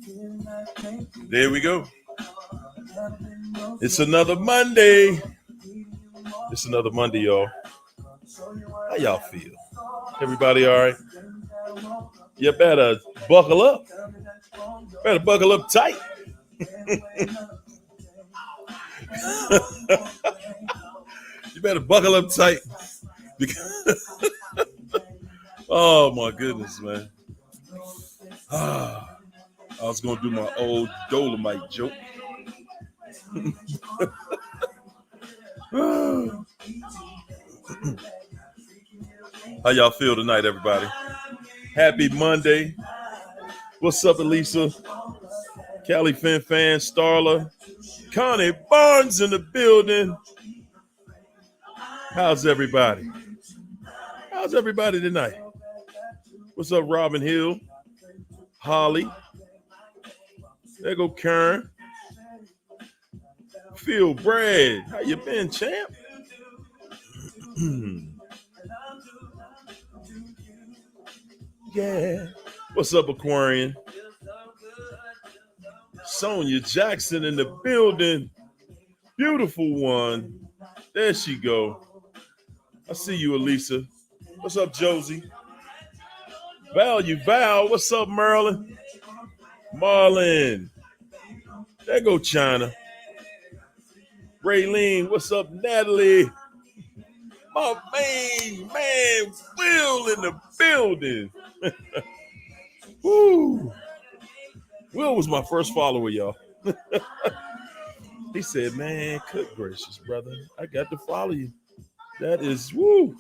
There we go. It's another Monday. It's another Monday, y'all. How y'all feel? Everybody all right? You better buckle up. Better buckle up tight. You better buckle up tight. Oh my goodness, man. I was gonna do my old Dolomite joke. How y'all feel tonight, everybody? Happy Monday. What's up, Elisa? Callie Fan, Starla, Connie Barnes in the building. How's everybody? How's everybody tonight? What's up, Robin Hill? Holly. There go Karen. Phil Brad. How you been, champ? Yeah. What's up, Aquarian? Sonia Jackson in the building. Beautiful one. There she go. I see you, Elisa. What's up, Josie? Val. What's up, Marilyn? Marlon. There go China. Raylene. What's up, Natalie? My main man, Will in the building. Woo. Will was my first follower, y'all. He said, man, good gracious, brother. I got to follow you. That is, woo.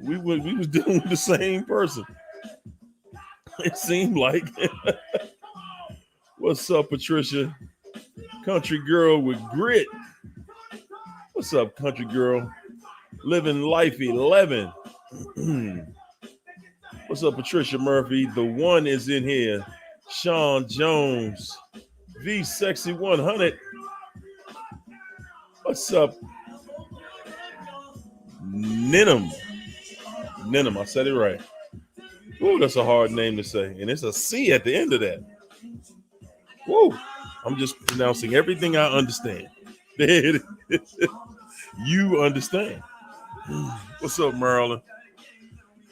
We was dealing with the same person. It seemed like. What's up, Patricia? Country girl with grit. What's up, country girl? Living life 11. What's up, Patricia Murphy? The one is in here. Sean Jones. V Sexy 100. What's up? Ninum, I said it right. Ooh, that's a hard name to say. And it's a C at the end of that. Woo. I'm just pronouncing everything I understand. You understand. What's up, Marilyn?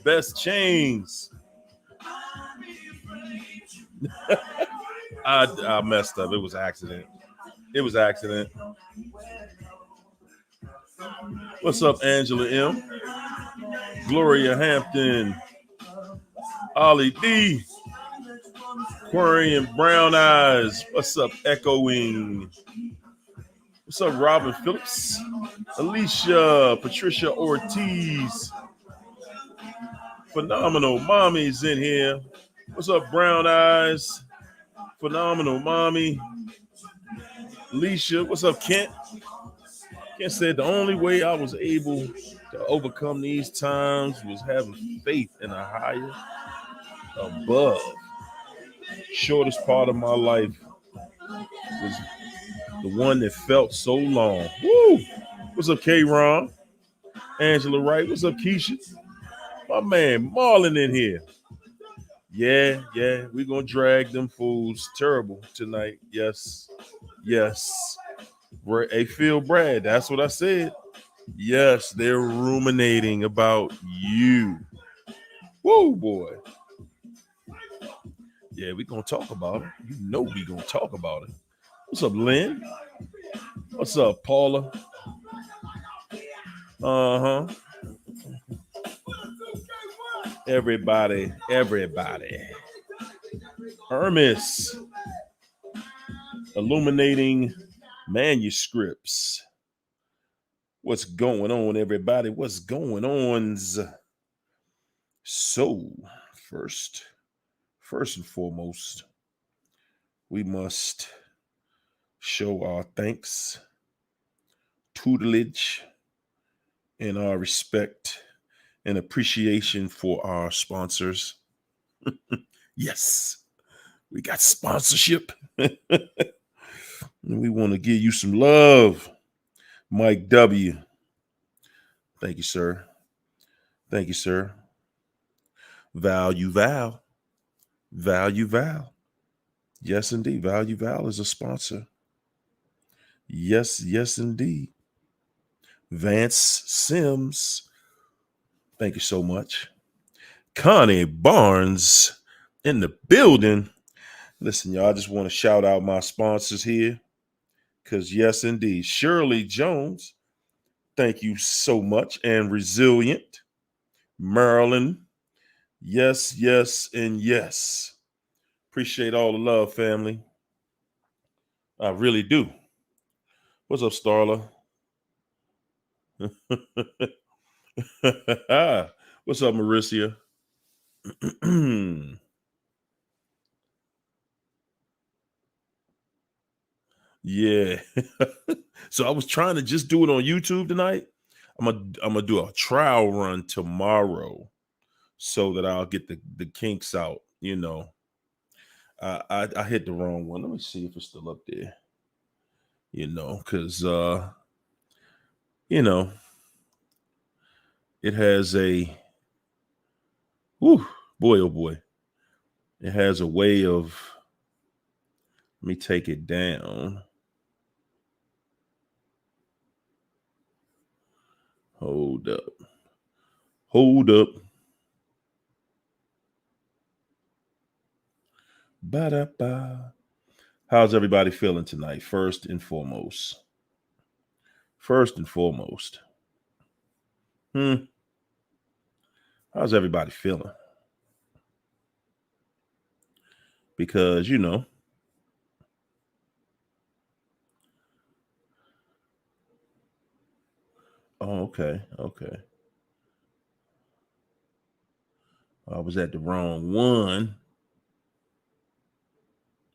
Best chains. I messed up. It was accident. What's up, Angela M? Gloria Hampton. Ollie D. Aquarian Brown Eyes. What's up, Echoing? What's up, Robin Phillips? Alicia. Patricia Ortiz. Phenomenal Mommy's in here. What's up, Brown Eyes? Phenomenal Mommy. Alicia. What's up, Kent? Kent said the only way I was able to overcome these times was having faith in a higher above. Shortest part of my life was the one that felt so long. Woo! What's up, K-Ron? Angela Wright. What's up, Keisha? My man Marlon in here. Yeah, we're going to drag them fools terrible tonight. Yes. Hey, Phil Brad, that's what I said. Yes, they're ruminating about you. Woo, boy. Yeah, we're going to talk about it. You know we're going to talk about it. What's up, Lynn? What's up, Paula? Uh-huh. Everybody. Hermes. Illuminating manuscripts. What's going on, everybody? What's going on? So, first and foremost, we must show our thanks, tutelage, and our respect and appreciation for our sponsors. Yes, we got sponsorship. And we want to give you some love. Mike W. Thank you, sir. Value Val. Yes, indeed. Value Val is a sponsor. Yes, yes, indeed. Vance Sims, thank you so much. Connie Barnes in the building. Listen, y'all, I just want to shout out my sponsors here because, yes, indeed. Shirley Jones, thank you so much. And Resilient, Maryland, yes, yes, and yes. Appreciate all the love, family. I really do. What's up, Starla? What's up, Mauricia? Yeah. So I was trying to just do it on YouTube tonight. I'm gonna do a trial run tomorrow so that I'll get the kinks out. I hit the wrong one. Let me see if it's still up there. Because you know, it has a whew, boy oh boy. It has a way of, let me take it down. Hold up. Hold up. Ba-da-ba. How's everybody feeling tonight? First and foremost. How's everybody feeling? Because, oh, okay. I was at the wrong one.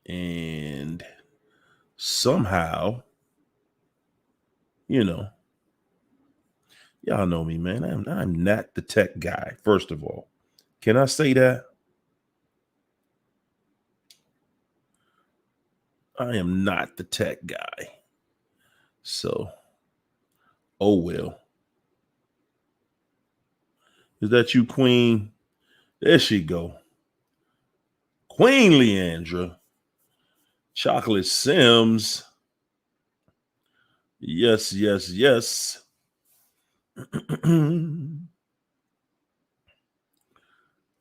And somehow, y'all know me, man. I'm not the tech guy, first of all. Can I say that? I am not the tech guy. So, oh well. Is that you, Queen? There she go. Queen Leandra. Chocolate Sims. Yes, yes, yes.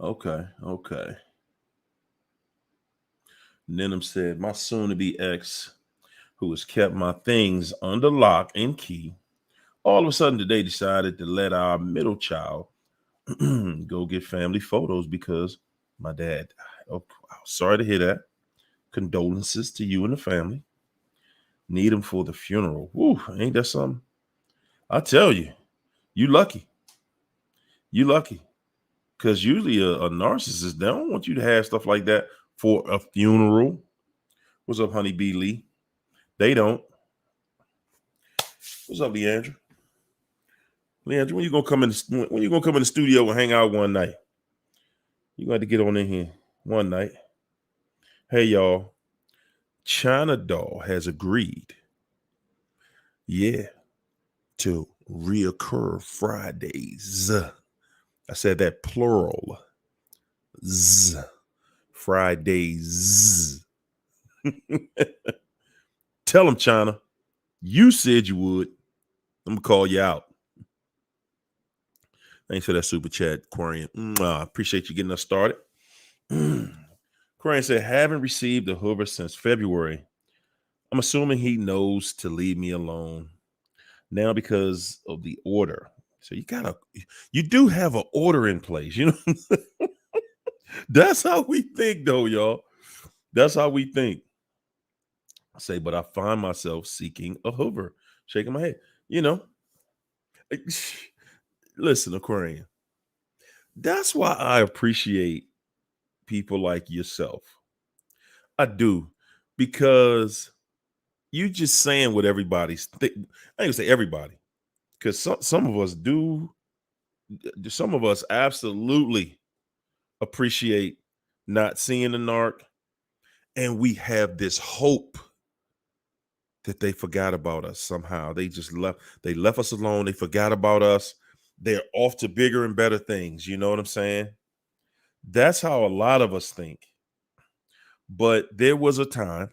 Okay. Nenham said, my soon-to-be ex, who has kept my things under lock and key, all of a sudden today decided to let our middle child go get family photos because my dad died. Oh, sorry to hear that. Condolences to you and the family. Need him for the funeral. Woo, ain't that something? I tell you, you lucky. Because usually a narcissist, they don't want you to have stuff like that for a funeral. What's up, Honey Bee Lee? They don't. What's up, Leandra? Leandra, when you gonna come in the studio and hang out one night? You got to get on in here one night. Hey, y'all. China Doll has agreed, to reoccur Fridays. I said that plural. Fridays. Tell them, China. You said you would. I'm gonna call you out. Thanks for that super chat, Quarian. Appreciate you getting us started. Quarian said, haven't received a Hoover since February. I'm assuming he knows to leave me alone now because of the order. So you do have an order in place, That's how we think, though, y'all. That's how we think. I say, but I find myself seeking a Hoover, shaking my head. Listen, Aquarian. That's why I appreciate people like yourself. I do, because you just saying what everybody's I ain't gonna say everybody, because some of us do. Some of us absolutely appreciate not seeing the narc, and we have this hope that they forgot about us somehow. They just left us alone. They forgot about us. They're off to bigger and better things. You know what I'm saying? That's how a lot of us think. But there was a time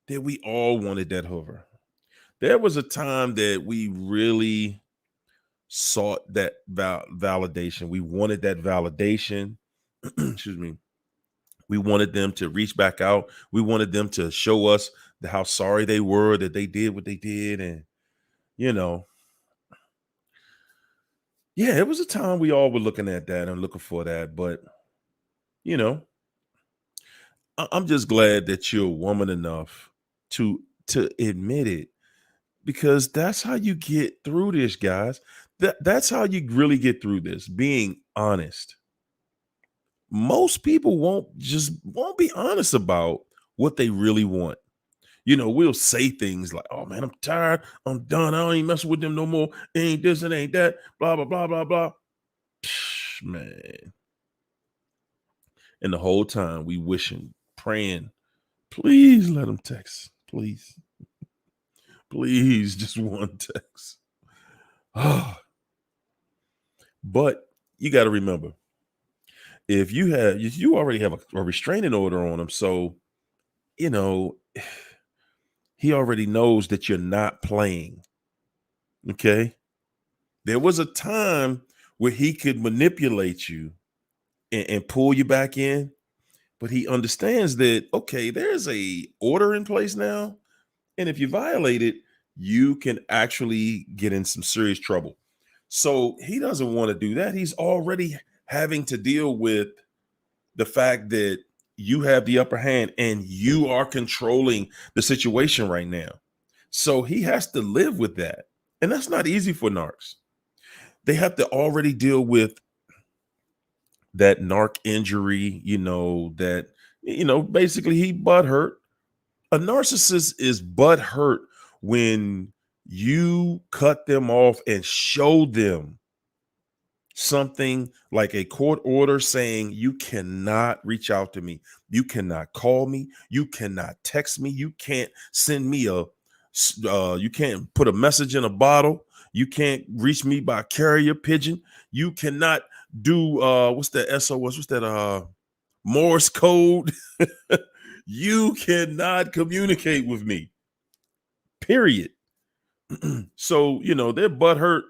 that we all wanted that hover. There was a time that we really sought that validation. We wanted that validation. Excuse me. We wanted them to reach back out. We wanted them to show us how sorry they were that they did what they did. And, you know, yeah, it was a time we all were looking at that and looking for that. But, you know, I'm just glad that you're a woman enough to admit it, because that's how you get through this, guys. That's how you really get through this, being honest. Most people won't be honest about what they really want. We'll say things like, "Oh man, I'm tired. I'm done. I don't even mess with them no more. It ain't this, it ain't that. Blah blah blah blah blah." Man, and the whole time we wishing, praying, please let them text, please, please, just one text. But you got to remember, if you already have a restraining order on him, so you know he already knows that you're not playing. Okay. There was a time where he could manipulate you and pull you back in, but he understands that, okay, there's a order in place now. And if you violate it, you can actually get in some serious trouble. So he doesn't want to do that. He's already having to deal with the fact that you have the upper hand and you are controlling the situation right now. So he has to live with that. And that's not easy for narcs. They have to already deal with that narc injury, basically he butt hurt. A narcissist is butt hurt when you cut them off and show them something like a court order saying you cannot reach out to me, you cannot call me, you cannot text me, you can't send me you can't put a message in a bottle, you can't reach me by carrier pigeon, you cannot do what's that SOS, what's that Morse code. You cannot communicate with me, period. So they're butthurt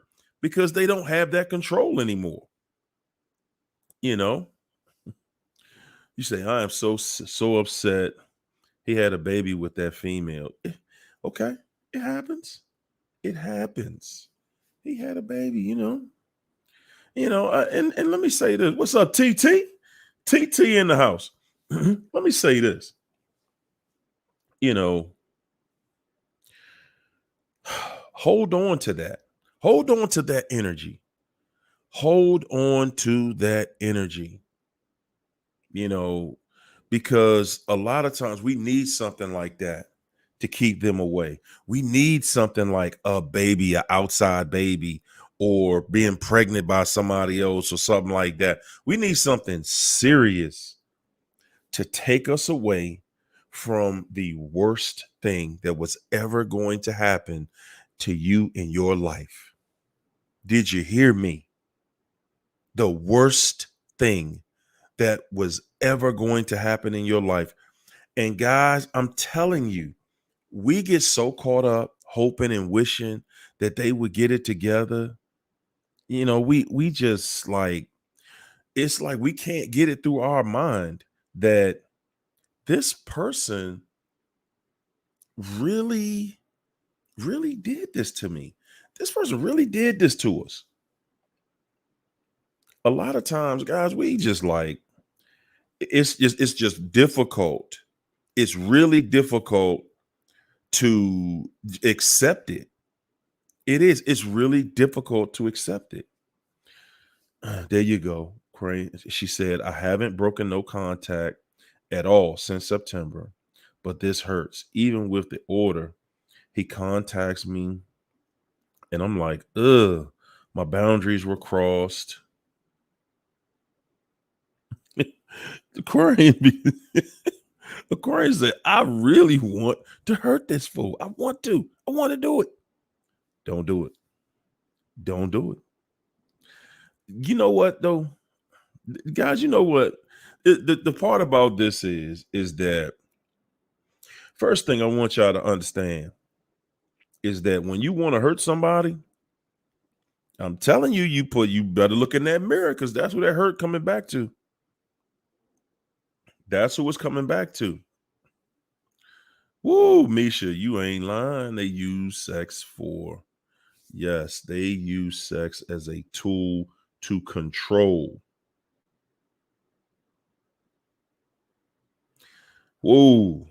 because they don't have that control anymore. You say, I am so upset he had a baby with that female. Okay, it happens. It happens. He had a baby. And let me say this. What's up, TT? TT in the house. Let me say this. Hold on to that. Hold on to that energy. Hold on to that energy. Because a lot of times we need something like that to keep them away. We need something like a baby, an outside baby, or being pregnant by somebody else or something like that. We need something serious to take us away from the worst thing that was ever going to happen to you in your life. Did you hear me? The worst thing that was ever going to happen in your life. And guys, I'm telling you, we get so caught up hoping and wishing that they would get it together. We just it's like we can't get it through our mind that this person really, really did this to me. This person really did this to us. A lot of times, guys, we just it's just difficult. It's really difficult to accept it. It is. It's really difficult to accept it. There you go, Crane. She said, I haven't broken no contact at all since September, but this hurts. Even with the order, he contacts me and I'm like, ugh, my boundaries were crossed. Aquarius said, I really want to hurt this fool. I want to do it. Don't do it. Don't do it. You know what though? Guys, you know what? The part about this is that first thing I want y'all to understand is that when you want to hurt somebody, I'm telling you, you better look in that mirror because that's what that hurt coming back to. That's who it's coming back to. Woo, Misha, you ain't lying. They use sex for, yes, they use sex as a tool to control. Whoa,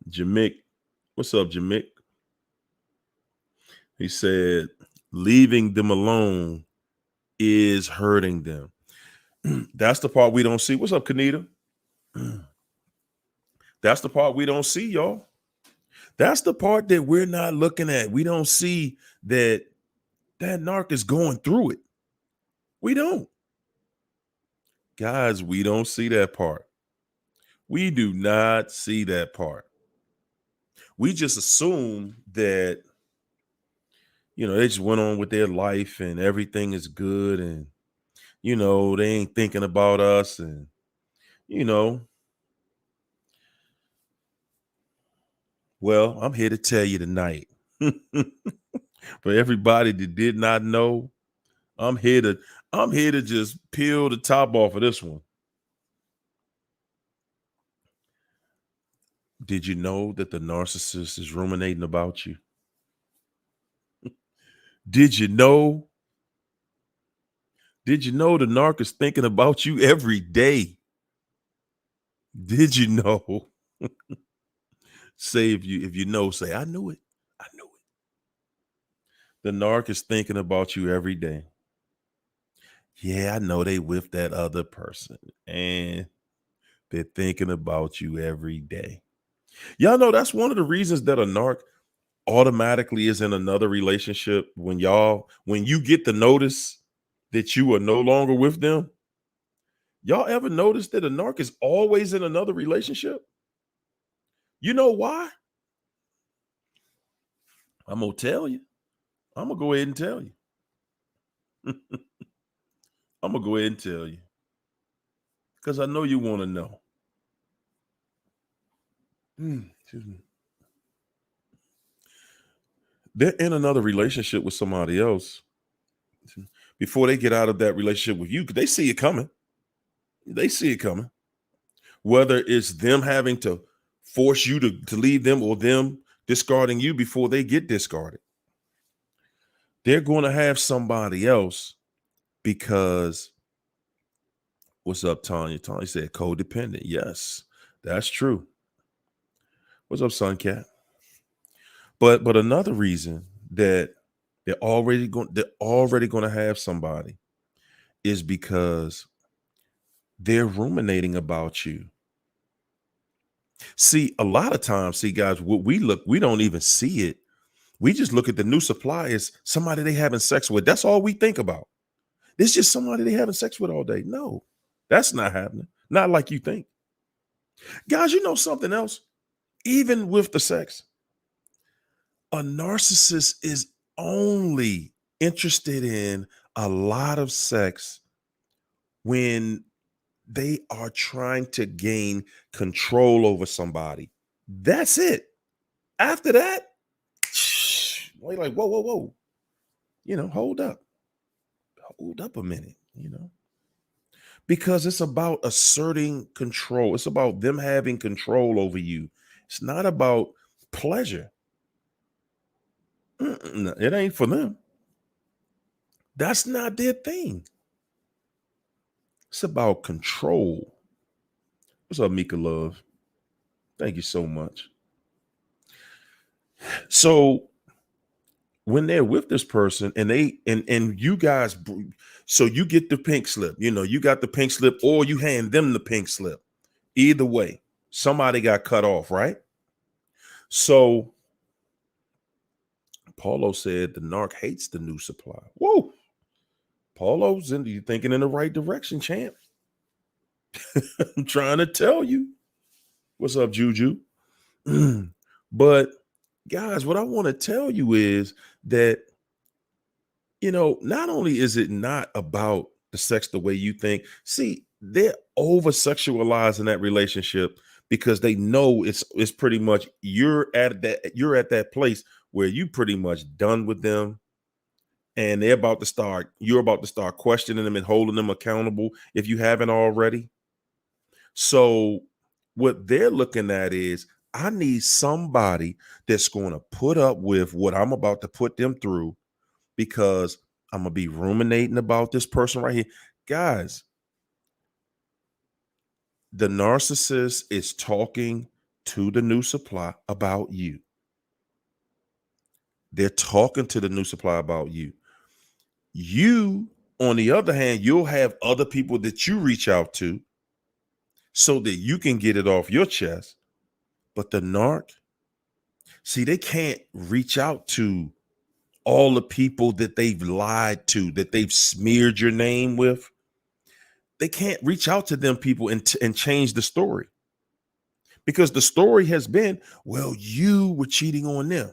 Jamek. What's up, Jamek? He said, leaving them alone is hurting them. That's the part we don't see. What's up, Kanita? That's the part we don't see, y'all. That's the part that we're not looking at. We don't see that narc is going through it. We don't. Guys, we don't see that part. We do not see that part. We just assume that, they just went on with their life and everything is good and, they ain't thinking about us and, well, I'm here to tell you tonight. For everybody that did not know, I'm here to just peel the top off of this one. Did you know that the narcissist is ruminating about you? Did you know? Did you know the narc is thinking about you every day? Did you know? Say if you know, say, I knew it. I knew it. The narc is thinking about you every day. Yeah, I know they with that other person. And they're thinking about you every day. Y'all know that's one of the reasons that a narc automatically is in another relationship when you get the notice that you are no longer with them. Y'all ever notice that a narc is always in another relationship? You know why? I'm gonna tell you. I'm gonna go ahead and tell you. I'm gonna go ahead and tell you because I know you want to know. Excuse me. They're in another relationship with somebody else. Before they get out of that relationship with you, they see it coming. They see it coming. Whether it's them having to force you to leave them or them discarding you before they get discarded. They're going to have somebody else because what's up, Tanya? Tanya said codependent. Yes, that's true. What's up, Sun Cat? But another reason that they're already going to have somebody is because they're ruminating about you. See, a lot of times, guys, we don't even see it. We just look at the new supply as somebody they having sex with. That's all we think about. It's just somebody they having sex with all day. No, that's not happening. Not like you think. Guys, you know something else? Even with the sex, a narcissist is only interested in a lot of sex when they are trying to gain control over somebody. That's it. After that, we're like, whoa, whoa, whoa. Hold up. Hold up a minute, because it's about asserting control. It's about them having control over you. It's not about pleasure. It ain't for them. That's not their thing. It's about control. What's up, Mika Love? Thank you so much. So when they're with this person and you guys, so you get the pink slip, you got the pink slip or you hand them the pink slip. Either way, somebody got cut off, right? So Paulo said the narc hates the new supply. Whoa. Paulo's you thinking in the right direction, champ. I'm trying to tell you. What's up, Juju? But guys, what I want to tell you is that, not only is it not about the sex the way you think. See, they're over sexualizing that relationship because they know it's pretty much you're at that place where you pretty much done with them, and you're about to start questioning them and holding them accountable if you haven't already. So what they're looking at is, I need somebody that's going to put up with what I'm about to put them through, because I'm going to be ruminating about this person right here. Guys, the narcissist is talking to the new supply about you. They're talking to the new supply about you. You, on the other hand, you'll have other people that you reach out to so that you can get it off your chest. But the narc, see, they can't reach out to all the people that they've lied to, that they've smeared your name with. They can't reach out to them people and change the story, because the story has been, well, you were cheating on them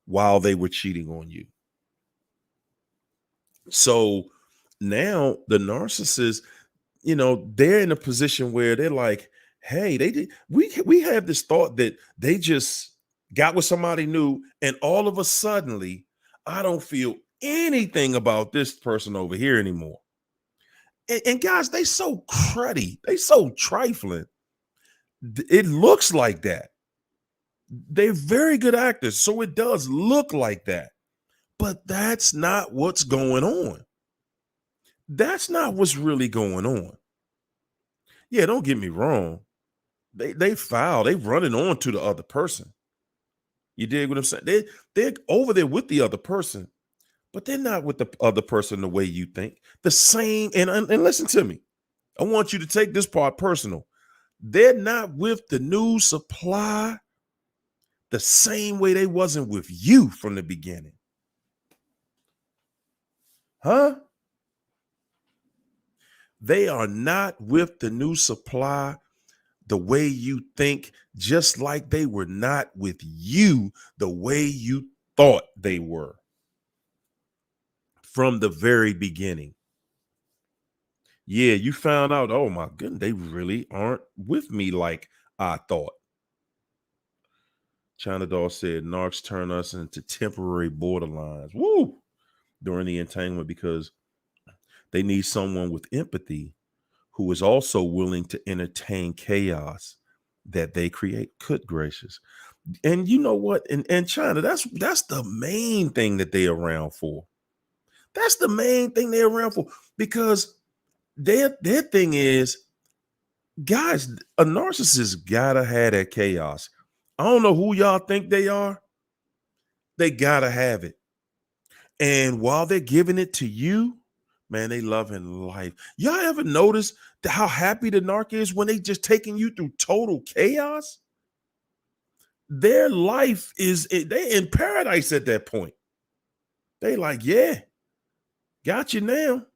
while they were cheating on you. So now the narcissist, they're in a position where they're like, hey, we have this thought that they just got with somebody new, and all of a suddenly I don't feel anything about this person over here anymore. And guys, they so cruddy, they so trifling. It looks like that. They're very good actors, so it does look like that. But that's not what's going on. That's not what's really going on. Yeah, don't get me wrong. They foul. They running on to the other person. You dig what I'm saying? They're over there with the other person, but they're not with the other person the way you think. The same, and listen to me. I want you to take this part personal. They're not with the new supply the same way they wasn't with you from the beginning. Huh? They are not with the new supply the way you think, just like they were not with you the way you thought they were from the very beginning. Yeah, you found out, oh my goodness, they really aren't with me like I thought. China Doll said narcs turn us into temporary borderlines. Woo! During the entanglement, because they need someone with empathy who is also willing to entertain chaos that they create. Good gracious. And you know what? And China, that's the main thing that they're around for. That's the main thing they're around for, because their thing is, guys, a narcissist gotta have that chaos. I don't know who y'all think they are. They gotta have it. And while they're giving it to you, man, they loving life. Y'all ever notice how happy the narc is when they just taking you through total chaos? Their life is, they in paradise at that point. They like, yeah, got you now.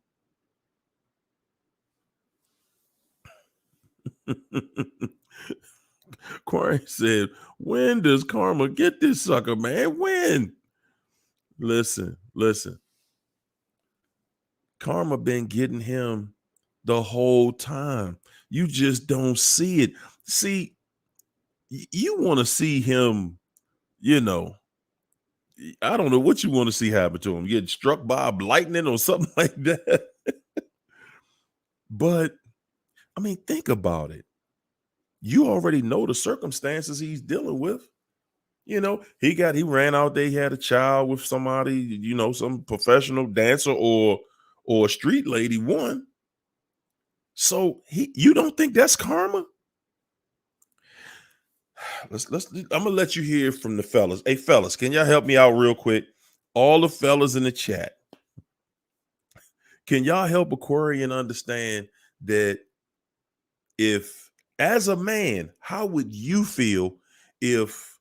Corey said, when does karma get this sucker, man? When? Listen. Karma been getting him the whole time. You just don't see it. See, you want to see him, I don't know what you want to see happen to him. Get struck by lightning or something like that. But I mean, think about it. You already know the circumstances he's dealing with. He ran out there, he had a child with somebody, some professional dancer or a street lady, one. So you don't think that's karma? I'm gonna let you hear from the fellas. Hey fellas, can y'all help me out real quick? All the fellas in the chat, can y'all help Aquarian understand that, if, as a man, how would you feel if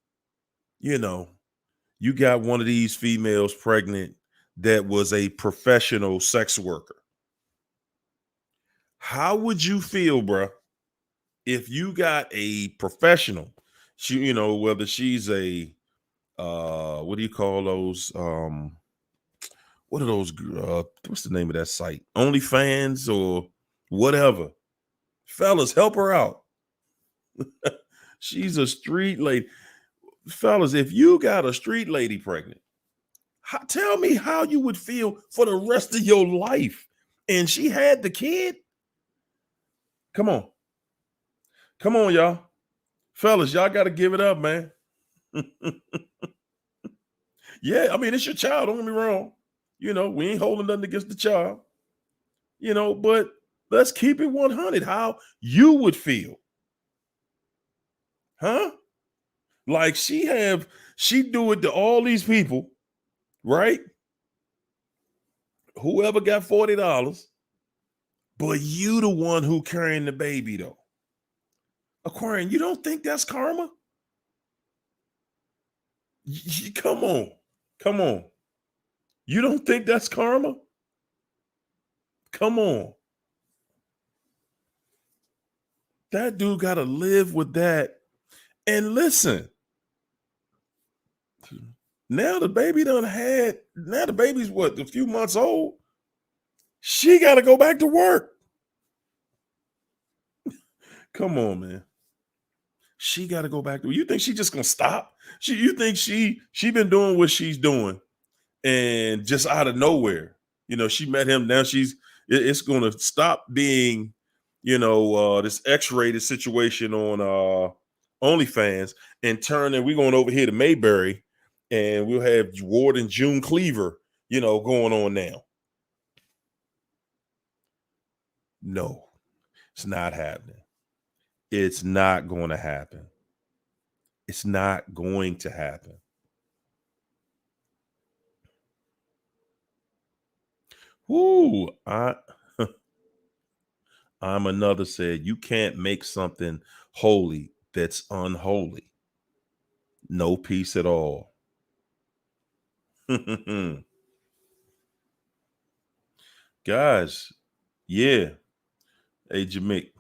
you got one of these females pregnant that was a professional sex worker? How would you feel, bruh, if you got a professional, whether she's a what do you call those? What are those? What's the name of that site? OnlyFans, or whatever. Fellas, help her out. She's a street lady. Fellas, if you got a street lady pregnant, tell me how you would feel for the rest of your life. And she had the kid. Come on. Come on, y'all. Fellas, y'all got to give it up, man. Yeah, I mean, it's your child. Don't get me wrong. We ain't holding nothing against the child. But let's keep it 100. How you would feel. Huh? Like she do it to all these people, right? Whoever got $40, but you the one who carrying the baby though. Aquarian, you don't think that's karma? Come on. Come on. You don't think that's karma? Come on. That dude got to live with that. And listen, now the baby's what, a few months old? She got to go back to work. Come on, man. She got to go back to. You think she just gonna stop? You think she been doing what she's doing, and just out of nowhere, she met him. Now it's gonna stop being, this X-rated situation on OnlyFans and turn, and we're going over here to Mayberry, and we'll have Ward and June Cleaver, going on now. No, it's not happening. It's not going to happen. It's not going to happen. Ooh, I'm another said, you can't make something holy that's unholy. No peace at all. Guys, yeah. Hey, Jameek,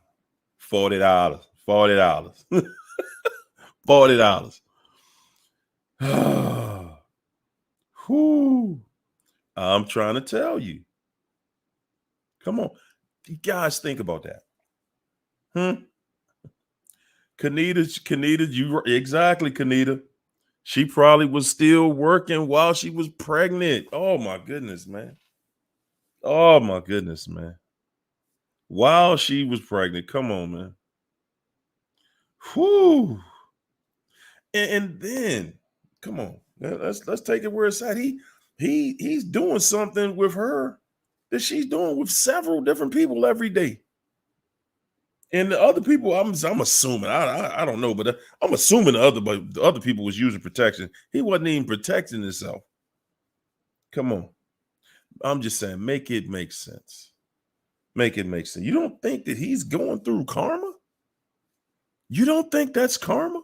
$40. $40. $40. Whew. I'm trying to tell you. Come on. You guys think about that. Kanita, you exactly, Kanita. She probably was still working while she was pregnant. Oh my goodness, man. Oh my goodness, man. While she was pregnant. Come on, man. Whew. And then, come on. Let's take it where it's at. He's doing something with her that she's doing with several different people every day. And the other people, I'm assuming, I don't know, but I'm assuming the other people was using protection. He wasn't even protecting himself. Come on. I'm just saying, make it make sense. Make it make sense. You don't think that he's going through karma? You don't think that's karma?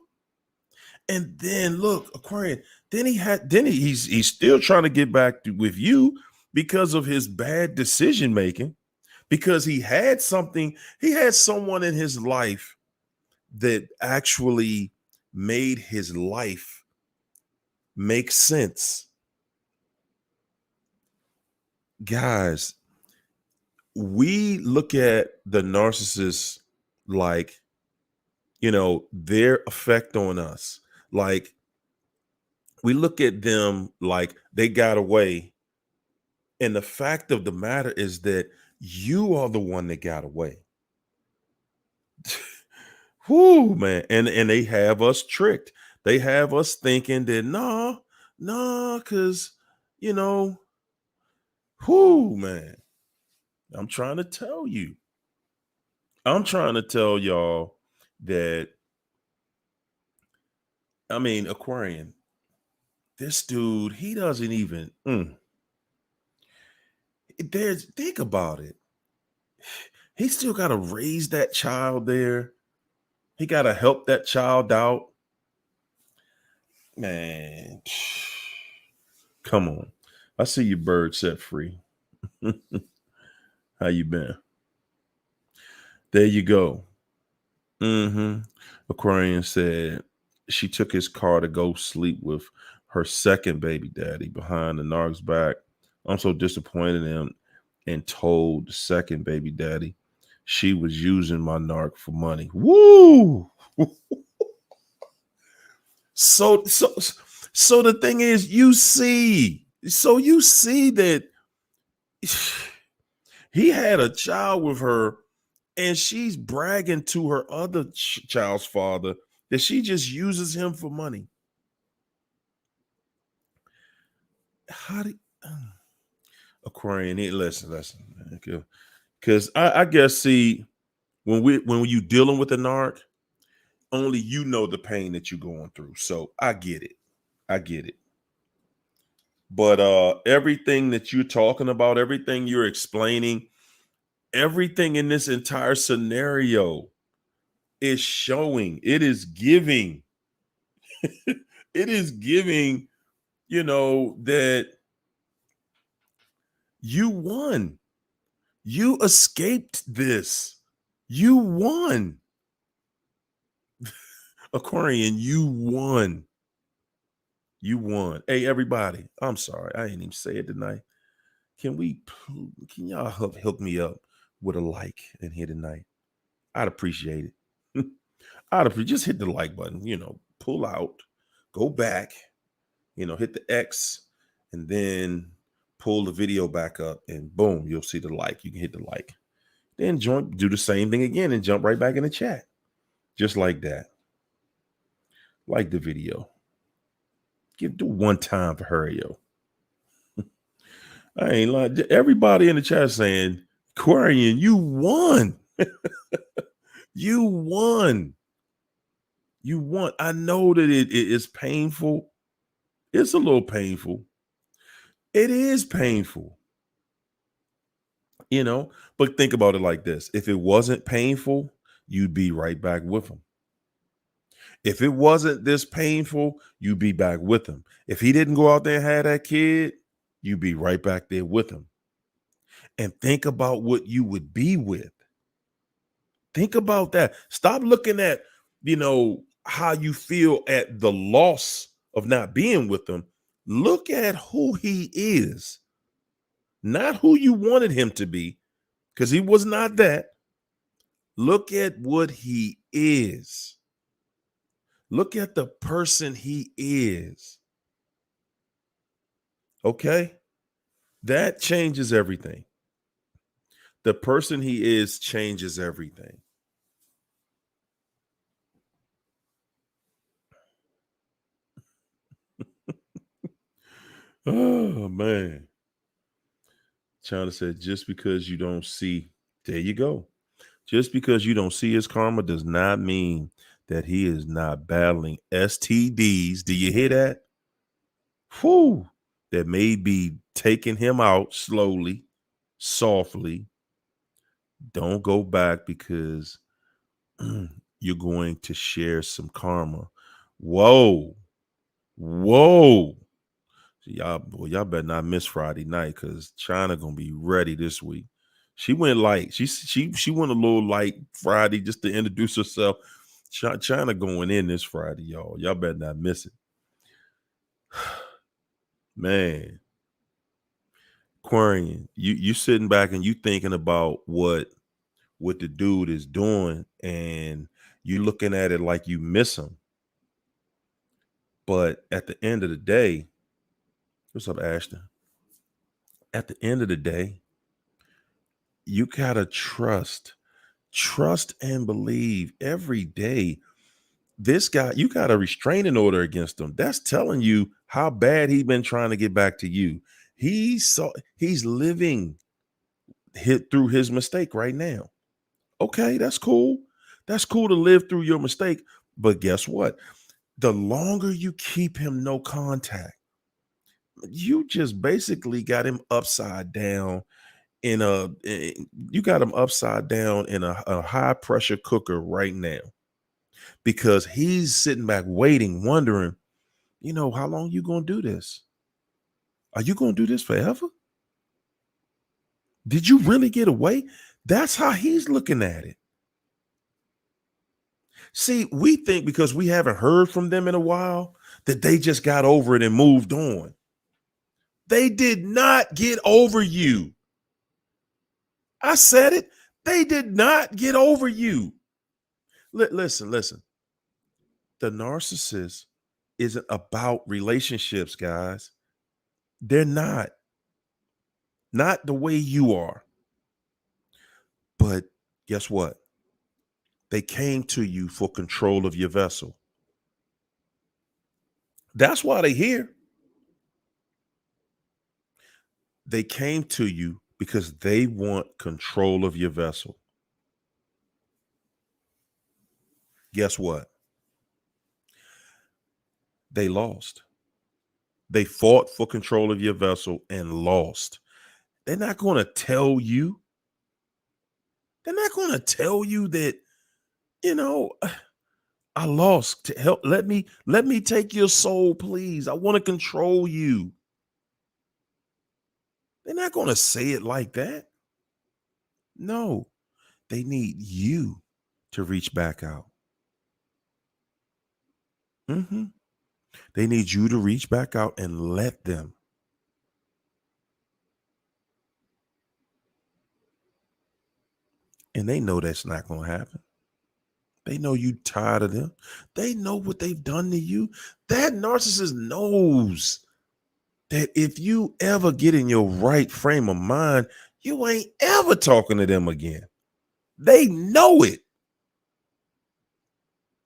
And then look, Aquarian, he's still trying to get back with you because of his bad decision making, because he had someone in his life that actually made his life make sense. Guys, we look at the narcissist like, their effect on us. Like, we look at them like they got away. And the fact of the matter is that you are the one that got away. Whoo, man. And they have us tricked. They have us thinking that no, because, whoo, man. I'm trying to tell you. I'm trying to tell y'all that, I mean, Aquarian, this dude, he doesn't even, think about it. He still got to raise that child there. He got to help that child out. Man, come on. I see your bird set free. How you been? There you go. Aquarian said she took his car to go sleep with her second baby daddy behind the narc's back. I'm so disappointed in him, and told the second baby daddy she was using my narc for money. Woo! So the thing is, you see that he had a child with her, and she's bragging to her other child's father that she just uses him for money. How do Aquarian? Listen, because I guess see when you dealing with a narc, only you know the pain that you're going through. So I get it. But everything that you're talking about, everything you're explaining, everything in this entire scenario is showing, it is giving, it is giving, that you won. You escaped this. You won. Aquarian, you won. You won. Hey, everybody. I'm sorry. I ain't even say it tonight. Can y'all hook me up with a like in here tonight? I'd appreciate it. Just hit the like button, pull out, go back, hit the X, and then pull the video back up, and boom, you'll see the like. You can hit the like. Then do the same thing again and jump right back in the chat. Just like that. Like the video. Do one time for her, yo. I ain't lying. Everybody in the chat saying, Aquarian, you won. You won. You won. I know that it is painful. It's a little painful. It is painful. But think about it like this. If it wasn't painful, you'd be right back with him. If it wasn't this painful, you'd be back with him. If he didn't go out there and have that kid, you'd be right back there with him. And think about what you would be with. Think about that. Stop looking at, how you feel at the loss of not being with him. Look at who he is, not who you wanted him to be, because he was not that. Look at what he is. Look at the person he is. Okay? That changes everything. The person he is changes everything. Oh, man. China said, just because you don't see, there you go. Just because you don't see his karma does not mean that he is not battling STDs. Do you hear that? Whew. That may be taking him out slowly, softly. Don't go back because you're going to share some karma. Whoa. Y'all better not miss Friday night, because China gonna be ready this week. She went light. She went a little light Friday just to introduce herself. China going in this Friday, y'all. Y'all better not miss it. Man, Aquarian, you sitting back and you thinking about what the dude is doing, and you looking at it like you miss him. But at the end of the day, what's up, Ashton? At the end of the day, you gotta trust and believe every day. This guy, you got a restraining order against him. That's telling you how bad he's been trying to get back to you. He's living through his mistake right now. Okay, that's cool. That's cool to live through your mistake. But guess what? The longer you keep him no contact, you just basically got him upside down in a high pressure cooker right now, because he's sitting back waiting, wondering, how long you gonna do this? Are you gonna do this forever? Did you really get away? That's how he's looking at it. See, we think because we haven't heard from them in a while that they just got over it and moved on. They did not get over you. I said it. They did not get over you. Listen. The narcissist isn't about relationships, guys. They're not. Not the way you are. But guess what? They came to you for control of your vessel. That's why they're here. They came to you because they want control of your vessel. Guess what? They lost. They fought for control of your vessel and lost. They're not going to tell you. They're not going to tell you that, I lost. To help. Let me take your soul, please. I want to control you. They're not going to say it like that. No, they need you to reach back out. They need you to reach back out and let them. And they know that's not going to happen. They know you tired of them. They know what they've done to you. That narcissist knows that if you ever get in your right frame of mind, you ain't ever talking to them again. They know it.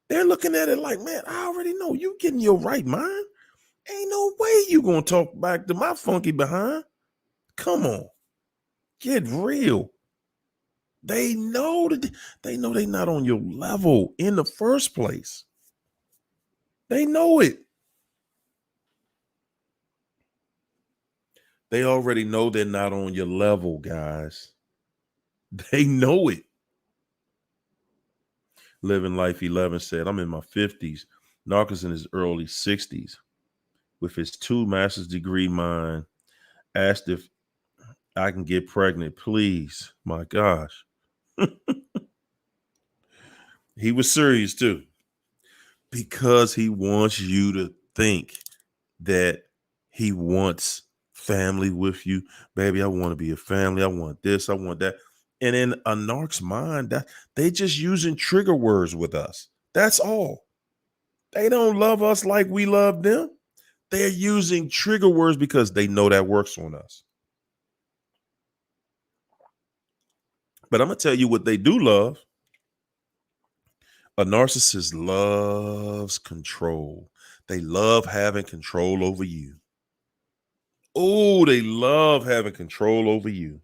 They're looking at it like, man, I already know you get in your right mind. Ain't no way you gonna talk back to my funky behind. Come on, get real. They know that they're not on your level in the first place. They know it. They already know they're not on your level, guys. They know it. Living Life 11 said, I'm in my 50s. Narcissist in his early 60s. With his 2 master's degree mind, asked if I can get pregnant, please. My gosh. He was serious too. Because he wants you to think that he wants family with you. Baby, I want to be a family. I want this. I want that. And in a narc's mind, that they just using trigger words with us. That's all. They don't love us like we love them. They're using trigger words because they know that works on us. But I'm going to tell you what they do love. A narcissist loves control. They love having control over you. Oh, they love having control over you.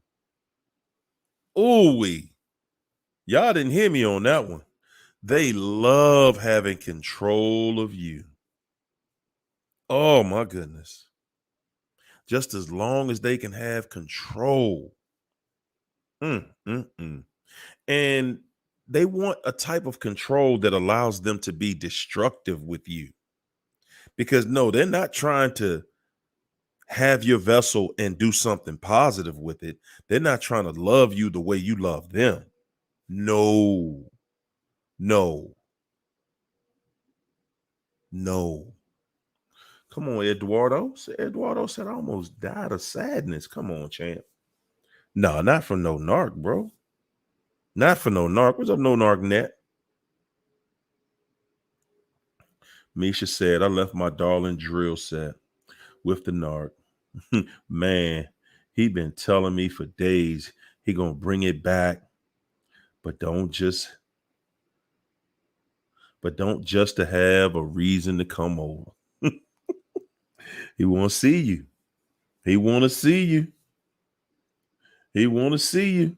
Oh, y'all didn't hear me on that one. They love having control of you. Oh, my goodness. Just as long as they can have control. And they want a type of control that allows them to be destructive with you. Because no, they're not trying to have your vessel and do something positive with it. They're not trying to love you the way you love them. No. Come on, Eduardo. Eduardo said I almost died of sadness. Come on, champ. No, not from no narc, bro. Not for no narc. What's up, no narc net? Misha said, I left my darling drill set with the narc. Man, he been telling me for days he gonna bring it back, but don't just to have a reason to come over. He want to see you. He want to see you. He want to see you.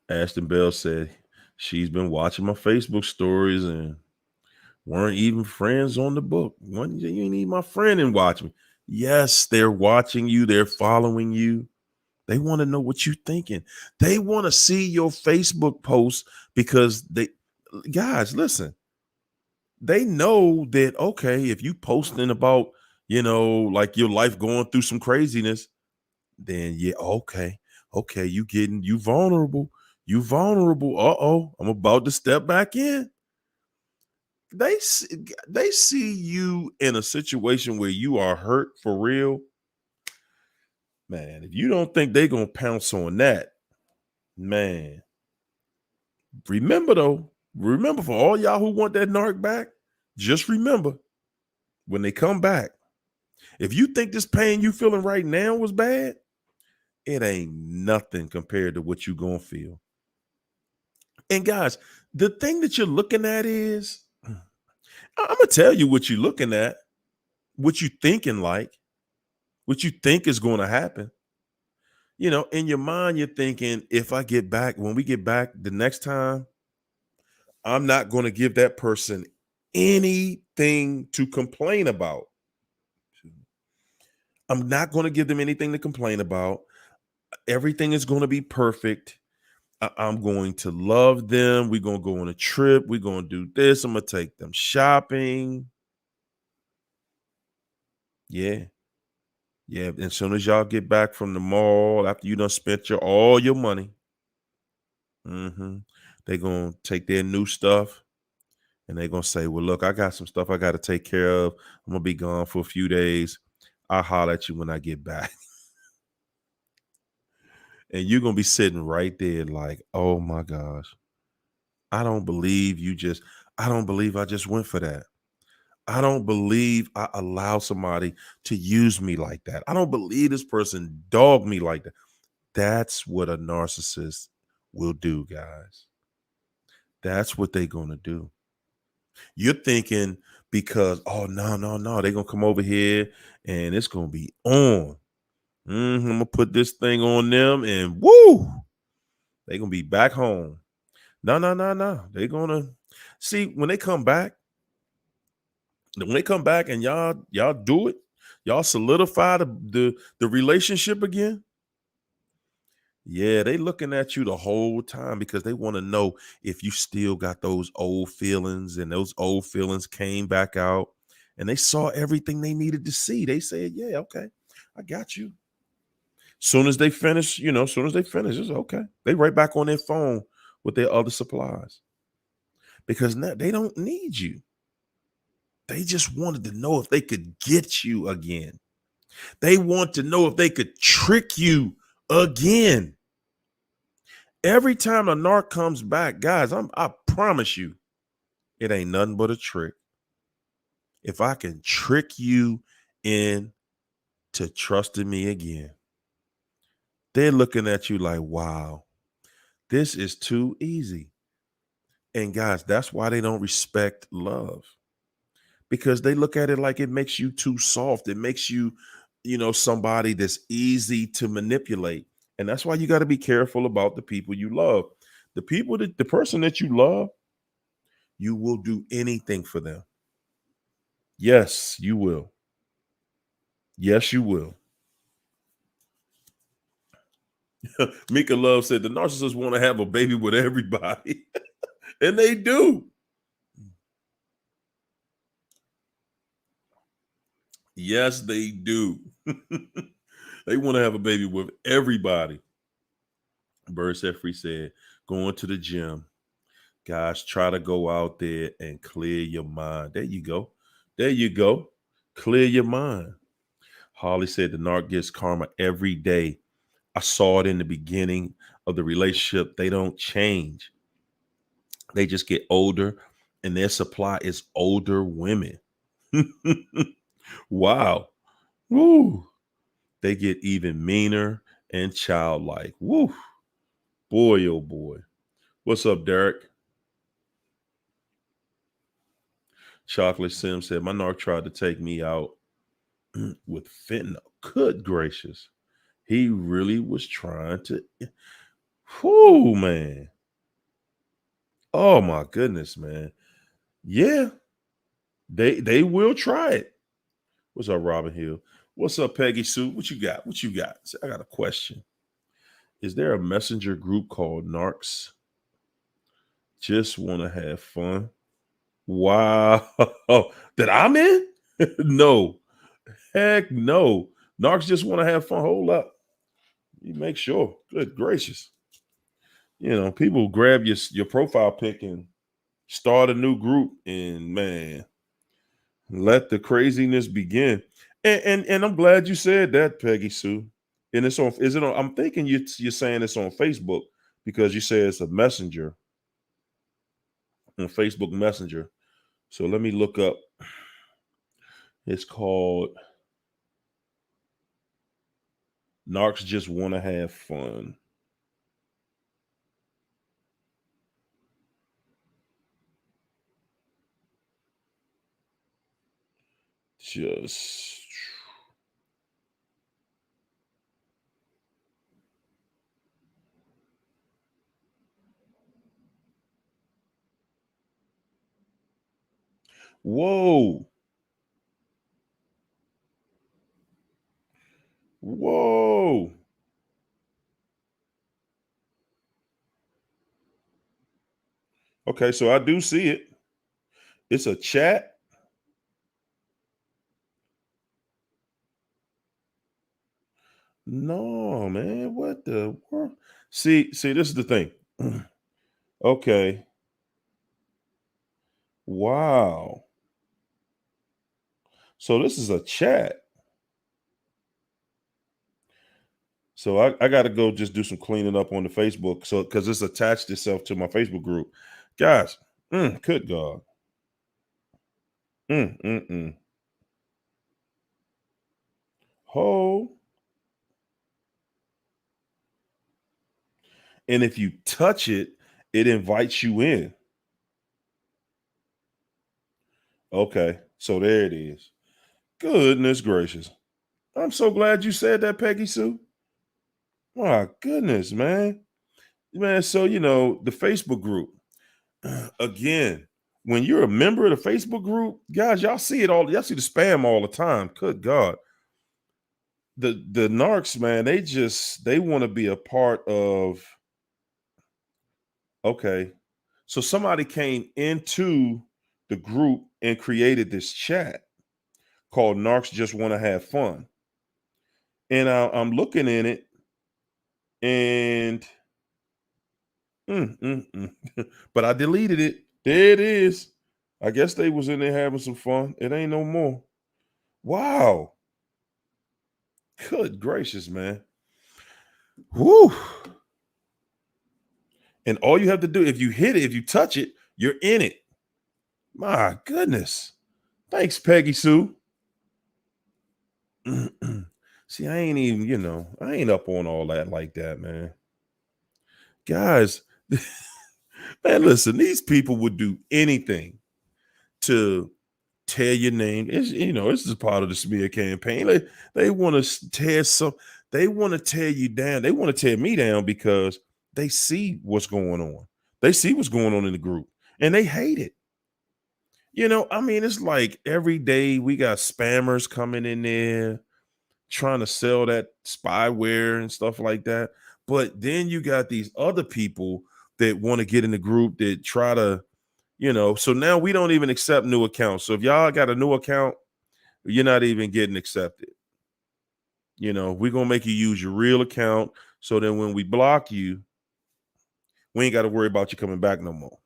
Ashton Bell said she's been watching my Facebook stories and weren't even friends on the book. You need my friend and watch me. Yes, they're watching you. They're following you. They want to know what you're thinking. They want to see your Facebook posts because guys, listen, they know that, okay, if you posting about, like your life going through some craziness, then yeah, okay, you vulnerable. You vulnerable. Uh-oh, I'm about to step back in. They see you in a situation where you are hurt for real. Man, if you don't think they're going to pounce on that, man, remember though, remember for all y'all who want that narc back, just remember when they come back, if you think this pain you feeling right now was bad, it ain't nothing compared to what you going to feel. And guys, the thing that you're looking at is, I'm going to tell you what you're looking at, what you thinking like, what you think is going to happen. You know, in your mind, you're thinking, if I get back, when we get back the next time, I'm not going to give that person anything to complain about. I'm not going to give them anything to complain about. Everything is going to be perfect. I'm going to love them. We're going to go on a trip. We're going to do this. I'm going to take them shopping. Yeah. Yeah. And as soon as y'all get back from the mall, after you done spent all your money, they're going to take their new stuff and they're going to say, well, look, I got some stuff I got to take care of. I'm going to be gone for a few days. I'll holler at you when I get back. And you're going to be sitting right there like, oh my gosh, I don't believe I just went for that. I don't believe I allow somebody to use me like that. I don't believe this person dogged me like that. That's what a narcissist will do, guys. That's what they're going to do. You're thinking because, oh, no, they're going to come over here and it's going to be on. I'm going to put this thing on them and woo, they're going to be back home. No. They're going to see when they come back and y'all do it, y'all solidify the relationship again. Yeah, they looking at you the whole time because they want to know if you still got those old feelings, and those old feelings came back out and they saw everything they needed to see. They said, yeah, okay, I got you. Soon as they finish, it's okay. They right back on their phone with their other supplies because now they don't need you. They just wanted to know if they could get you again. They want to know if they could trick you again. Every time a narc comes back, guys, I promise you, it ain't nothing but a trick. If I can trick you into trusting me again, they're looking at you like, wow, this is too easy. And guys, that's why they don't respect love, because they look at it like it makes you too soft. It makes you, somebody that's easy to manipulate. And that's why you got to be careful about the people you love. The person that you love, you will do anything for them. Yes, you will. Yes, you will. Mika Love said the narcissists want to have a baby with everybody. And they do. Yes, they do. They want to have a baby with everybody. Bird Set Free said, going to the gym. Guys, try to go out there and clear your mind. There you go. There you go. Clear your mind. Holly said the narc gets karma every day. I saw it in the beginning of the relationship. They don't change. They just get older, and their supply is older women. Wow. Woo. They get even meaner and childlike. Woo. Boy, oh boy. What's up, Derek? Chocolate Sim said, my narc tried to take me out with fentanyl. Good gracious. He really was trying to. Whoo, man. Oh my goodness, man. Yeah. They will try it. What's up, Robin Hill? What's up, Peggy Sue? What you got? What you got? I got a question. Is there a messenger group called Narcs? Just want to have fun. Wow. That I'm in? No. Heck no. Narcs just want to have fun. Hold up. You make sure. Good gracious. People grab your profile pic and start a new group, and man, let the craziness begin. And I'm glad you said that, Peggy Sue. And it's on, is it on, I'm thinking you're saying it's on Facebook because you say it's a messenger on Facebook Messenger. So let me look up. It's called Narcs Just Want to Have Fun. Just whoa. Whoa. Okay, so I do see it. It's a chat. No, man. What the world? See, this is the thing. Okay. Wow. So this is a chat. So I got to go just do some cleaning up on the Facebook. So because it's attached itself to my Facebook group, guys. Good God. Mm, mm, mm. Ho. And if you touch it, it invites you in. Okay. So there it is. Goodness gracious. I'm so glad you said that, Peggy Sue. My goodness, man. Man, so the Facebook group. Again, when you're a member of the Facebook group, guys, y'all see it all. Y'all see the spam all the time. Good God. The narcs, man, they want to be a part of. Okay. So somebody came into the group and created this chat called Narcs Just Want to Have Fun. And I'm looking in it and mm, mm. But I deleted it. There it is. I guess they was in there having some fun. It ain't no more. Wow. Good gracious, man. Whoo. And all you have to do, if you hit it, if you touch it, you're in it. My goodness. Thanks, Peggy Sue. See, I ain't even, I ain't up on all that like that, man. Guys, man, listen, these people would do anything to tear your name. This is part of the smear campaign. They want to they want to tear you down. They want to tear me down because they see what's going on. They see what's going on in the group and they hate it. I mean, it's like every day we got spammers coming in there trying to sell that spyware and stuff like that. But then you got these other people that want to get in the group that try to, so now we don't even accept new accounts. So if y'all got a new account, you're not even getting accepted. We're going to make you use your real account. So then when we block you, we ain't got to worry about you coming back no more.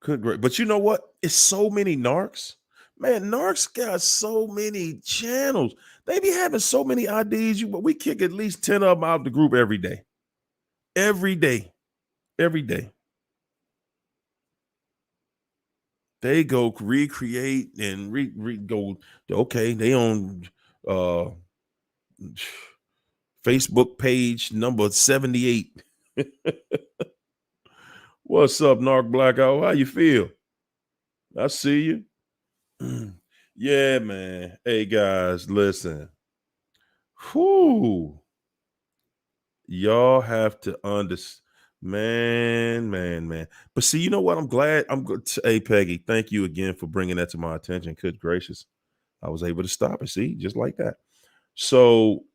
Good, great. But you know what? It's so many narcs. Man, narcs got so many channels. They be having so many IDs. But we kick at least 10 of them out of the group every day. Every day. Every day. They go recreate and go. Okay, they on Facebook page number 78. What's up, Narc Blackout? How you feel? I see you. Yeah, man. Hey guys, listen. Whoo. Y'all have to understand. Man. But see, you know what? I'm glad. I'm good. Hey, Peggy, thank you again for bringing that to my attention. Good gracious. I was able to stop it. See, just like that. So,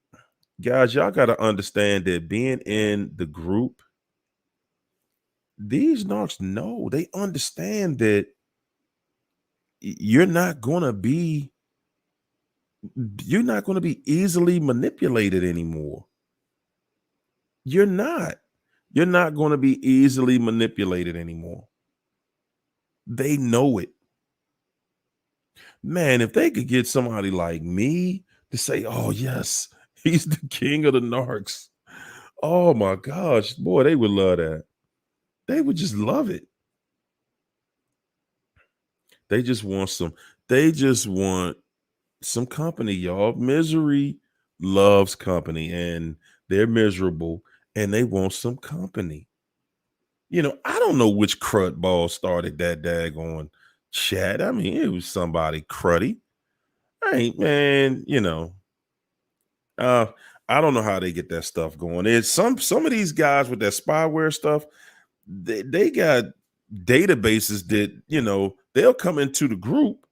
guys, y'all got to understand that being in the group, these narcs know, they understand that you're not going to be easily manipulated anymore. You're not. You're not going to be easily manipulated anymore. They know it. Man, if they could get somebody like me to say, oh, yes, he's the king of the narcs. Oh my gosh, boy, they would love that. They would just love it. They just want they just want some company, y'all. Misery loves company, and they're miserable and they want some company. I don't know which crud ball started that daggone chat. I mean, it was somebody cruddy. I ain't, man, uh, I don't know how they get that stuff going. It's some of these guys with that spyware stuff, they got databases that, they'll come into the group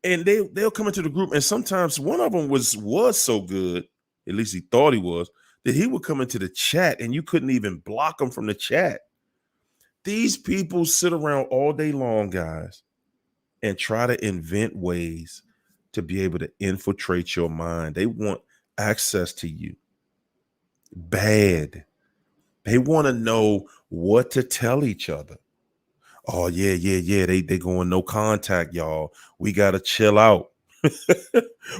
and they'll come into the group, and sometimes one of them was so good, at least he thought he was, that he would come into the chat and you couldn't even block him from the chat. These people sit around all day long, guys, and try to invent ways to be able to infiltrate your mind. They want access to you bad. They want to know what to tell each other. Oh, yeah. They going no contact, y'all. We got to chill out.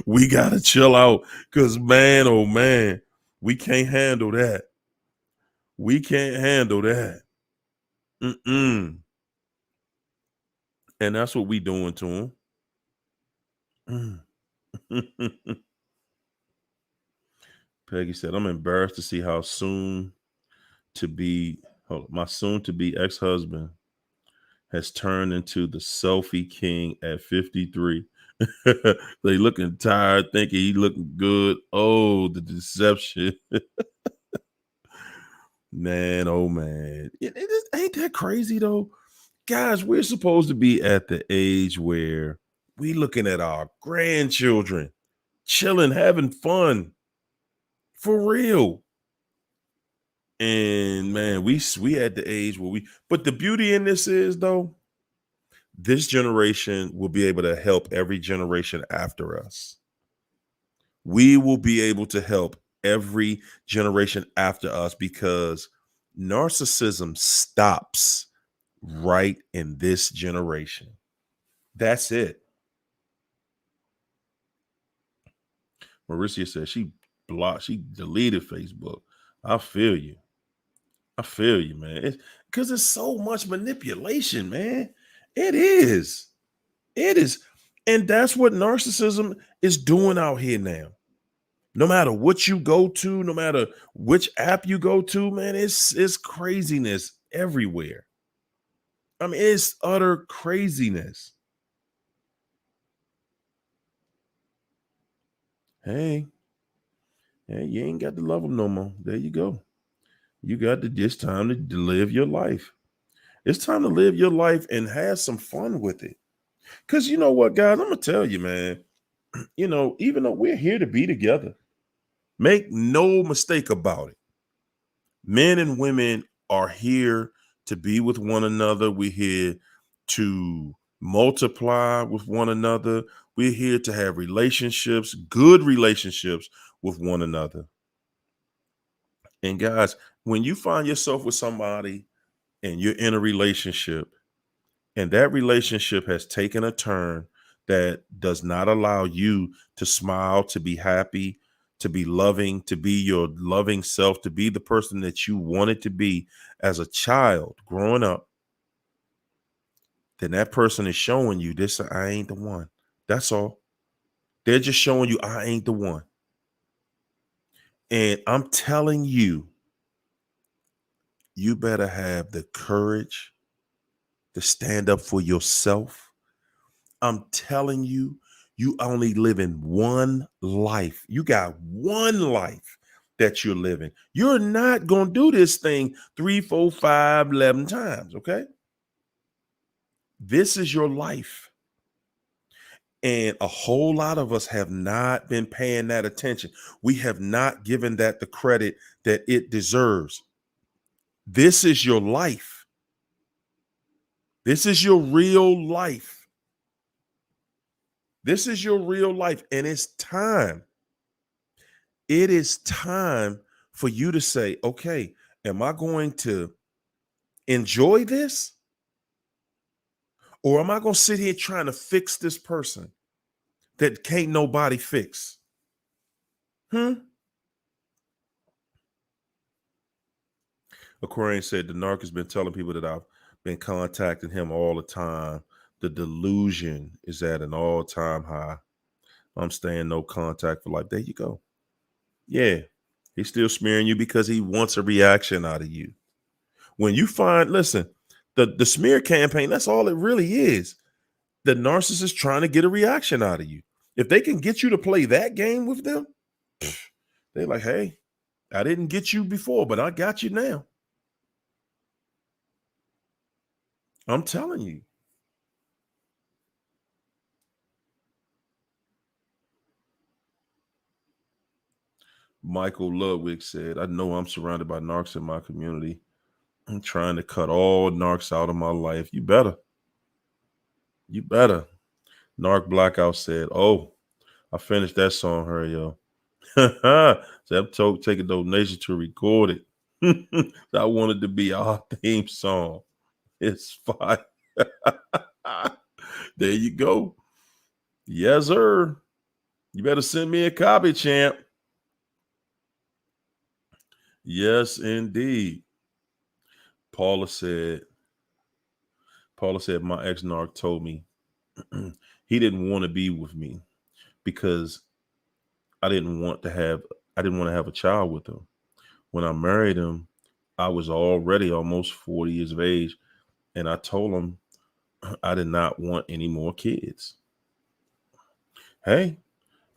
We got to chill out because, man, oh, man, we can't handle that. We can't handle that. Mm-mm. And that's what we doing to them. Peggy said, I'm embarrassed to see how soon to be, my soon to be ex-husband has turned into the selfie king at 53. They looking tired, thinking he looking good. Oh, the deception. Man, oh man. Ain't that crazy though? Guys, we're supposed to be at the age where we looking at our grandchildren, chilling, having fun. For real. And man, we at the age where but the beauty in this is though, this generation will be able to help every generation after us. We will be able to help every generation after us because narcissism stops right in this generation. That's it. Mauricia says she deleted Facebook. I feel you. I feel you, man. It's because it's so much manipulation, man. It is. It is. And that's what narcissism is doing out here now. No matter what you go to, no matter which app you go to, man, it's craziness everywhere. I mean, it's utter craziness. Hey, you ain't got to love them no more. There you go. You got to just time to live your life. It's time to live your life and have some fun with it. Because you know what, guys, I'm gonna tell you, man. Even though we're here to be together, make no mistake about it. Men and women are here to be with one another. We're here to multiply with one another. We're here to have relationships, good relationships with one another. And guys, when you find yourself with somebody and you're in a relationship and that relationship has taken a turn that does not allow you to smile, to be happy, to be loving, to be your loving self, to be the person that you wanted to be as a child growing up, then that person is showing you this, I ain't the one. That's all. They're just showing you I ain't the one. And I'm telling you, you better have the courage to stand up for yourself. I'm telling you, you only live in one life. You got one life that you're living. You're not going to do this thing 3, 4, 5, 11 times. Okay. This is your life. And a whole lot of us have not been paying that attention. We have not given that the credit that it deserves. This is your life. This is your real life. This is your real life. And it's time. It is time for you to say, okay, am I going to enjoy this? Or am I going to sit here trying to fix this person that can't nobody fix? Hmm. Aquarian said the narc has been telling people that I've been contacting him all the time. The delusion is at an all-time high. I'm staying no contact for life. There you go. Yeah. He's still smearing you because he wants a reaction out of you. When you find, listen, the smear campaign, that's all it really is. The narcissist trying to get a reaction out of you. If they can get you to play that game with them, they're like, hey, I didn't get you before, but I got you now. I'm telling you. Michael Ludwig said, I know I'm surrounded by narcs in my community. I'm trying to cut all narcs out of my life. You better. You better. Narc Blackout said, oh, I finished that song, hurry, yo. Zeb told take a donation to record it. I wanted to be our theme song. It's fine. There you go. Yes, sir. You better send me a copy, champ. Yes, indeed. Paula said, my ex-narc told me he didn't want to be with me because I didn't want to have a child with him. When I married him, I was already almost 40 years of age, and I told him I did not want any more kids. Hey,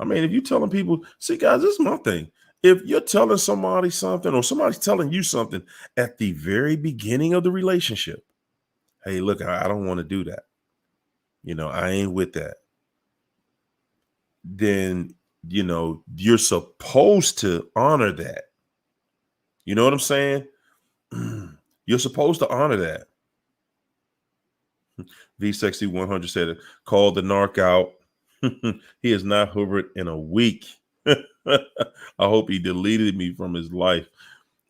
I mean, if you're telling people, see, guys, this is my thing. If you're telling somebody something or somebody's telling you something at the very beginning of the relationship, hey, look, I don't want to do that. I ain't with that. Then, you're supposed to honor that. You know what I'm saying? You're supposed to honor that. V60 100 said it. Called the narc out. He has not hovered in a week. I hope he deleted me from his life.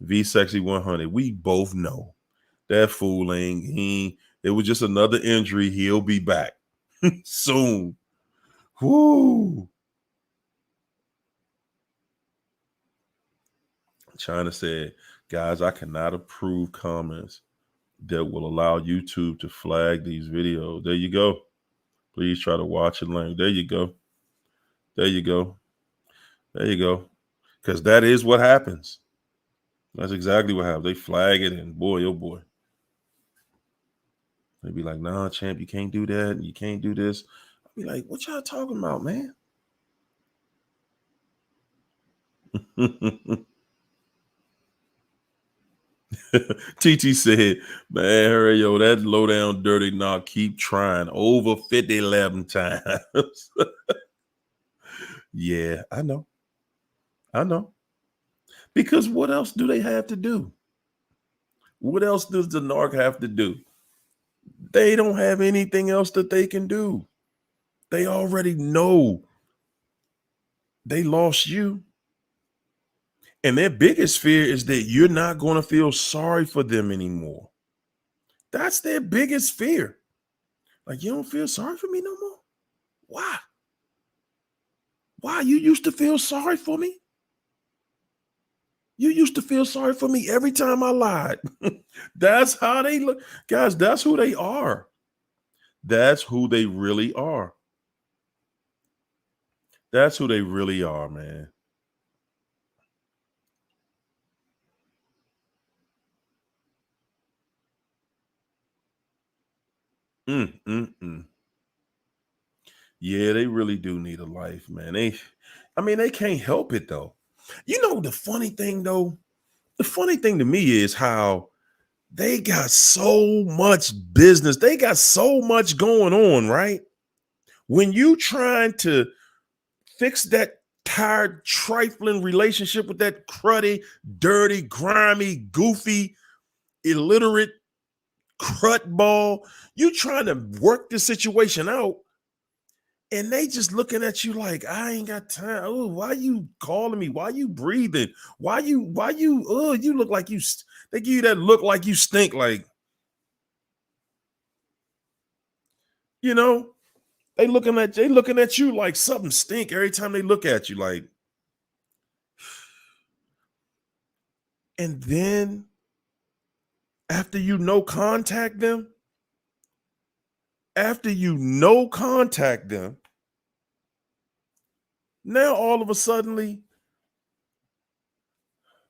V60 100. We both know that fool ain't. It was just another injury. He'll be back soon. Whoo. China said, guys, I cannot approve comments that will allow YouTube to flag these videos. There you go. Please try to watch and learn. There you go. There you go. There you go. Because that is what happens. That's exactly what happens. They flag it, and boy, oh boy. They be like, nah, champ, you can't do that. You can't do this. I'll be like, what y'all talking about, man? TT said, man, hurry, yo, that low down dirty knock, keep trying over 50 times. Yeah, I know. I know. Because what else do they have to do? What else does the narc have to do? They don't have anything else that they can do. They already know they lost you. And their biggest fear is that you're not going to feel sorry for them anymore. That's their biggest fear. Like, you don't feel sorry for me no more? Why? Why? You used to feel sorry for me? You used to feel sorry for me every time I lied. That's how they look. Guys, that's who they are. That's who they really are. That's who they really are, man. Mm, mm, mm. Yeah, they really do need a life, man. They can't help it though. The funny thing though, the funny thing to me is how they got so much business. They got so much going on, right? When you trying to fix that tired, trifling relationship with that cruddy, dirty, grimy, goofy, illiterate crut ball, you trying to work the situation out. And they just looking at you like, I ain't got time. Oh, why you calling me? Why you breathing? You look like they give you that look like you stink. Like, you know, they looking at you like something stink every time they look at you. Like, And then after you no contact them, now all of a sudden,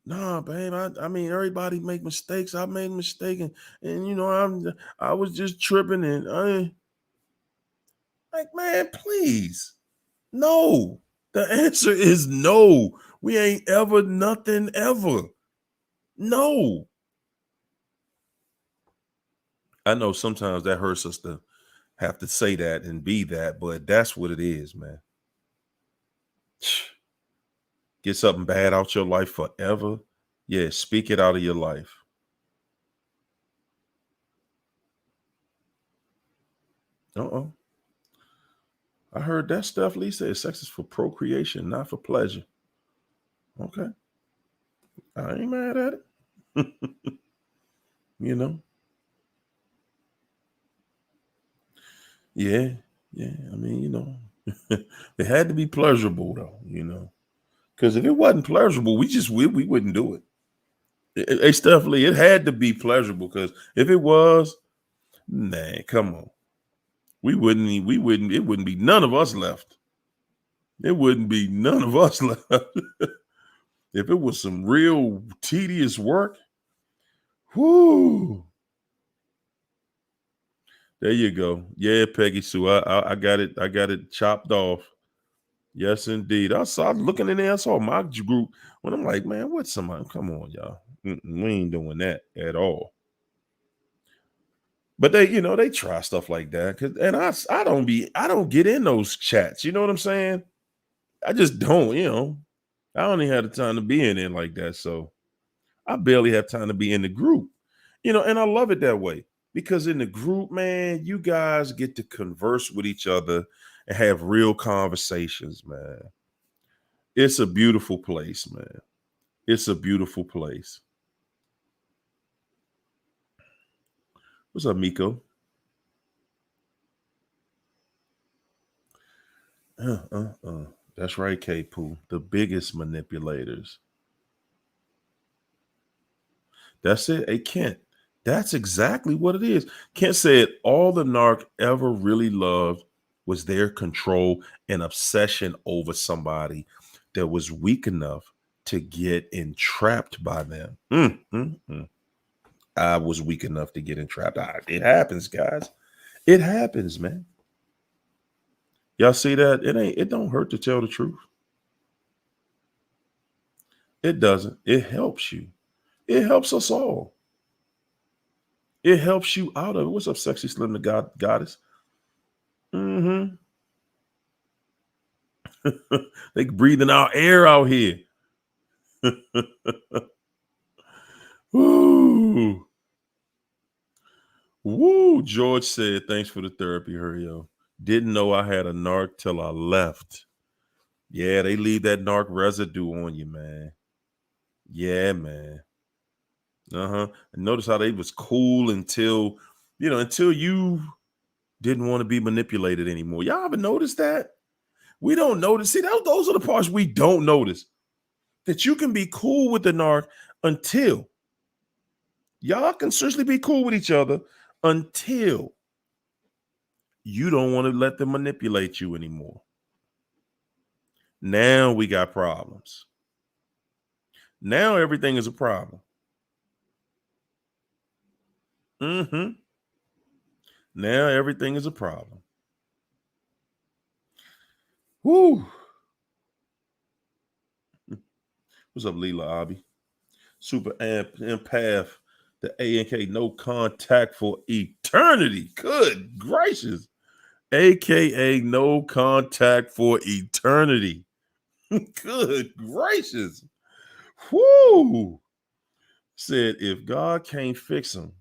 nah, babe. I mean, everybody make mistakes. I made a mistake, and I was just tripping, and I like, man, please, no. The answer is no. We ain't ever nothing ever. No. I know sometimes that hurts us to have to say that and be that, but that's what it is, man. Get something bad out your life forever. Yeah, speak it out of your life. Uh-oh. I heard that stuff. Lisa said sex is for procreation, not for pleasure. Okay. I ain't mad at it. you know? Yeah. Yeah. I mean, it had to be pleasurable though. Because if it wasn't pleasurable, we wouldn't do it. Hey, Stephanie, it had to be pleasurable because if it was, nah, come on. It wouldn't be none of us left. It wouldn't be none of us left. If it was some real tedious work, whoo. There you go. Yeah, Peggy Sue. I got it. I got it chopped off. Yes, indeed. I saw looking in there. I saw my group when I'm like, man, what's somebody? Come on, y'all. We ain't doing that at all. But they try stuff like that. And I don't get in those chats. You know what I'm saying? I just don't. I don't even have the time to be in it like that. So I barely have time to be in the group. And I love it that way because in the group, man, you guys get to converse with each other and have real conversations, man. It's a beautiful place, man. It's a beautiful place. What's up, Miko? Uh, uh, uh. That's right, K-Poo. The biggest manipulators. That's it. Hey, Kent, that's exactly what it is. Kent said all the narc ever really loved was their control and obsession over somebody that was weak enough to get entrapped by them. I was weak enough to get entrapped. It happens, guys. It happens, man. Y'all see that? It don't hurt to tell the truth. It doesn't. It helps you. It helps us all. It helps you out of it. What's up, sexy slim the goddess? Mm-hmm. They breathing our air out here. Woo. Woo. George said, thanks for the therapy, Hurio. Didn't know I had a narc till I left. Yeah, they leave that narc residue on you, man. Yeah, man. Uh-huh. And notice how they was cool until you didn't want to be manipulated anymore. Y'all ever notice that? We don't notice. See, those are the parts we don't notice. That you can be cool with the narc until y'all can seriously be cool with each other until you don't want to let them manipulate you anymore. Now we got problems. Now everything is a problem. Mm-hmm. Now everything is a problem. Woo. What's up, Leela Abby? Super empath. The A and K no contact for eternity. Good gracious. AKA no contact for eternity. Good gracious. Whoo. Said if God can't fix them,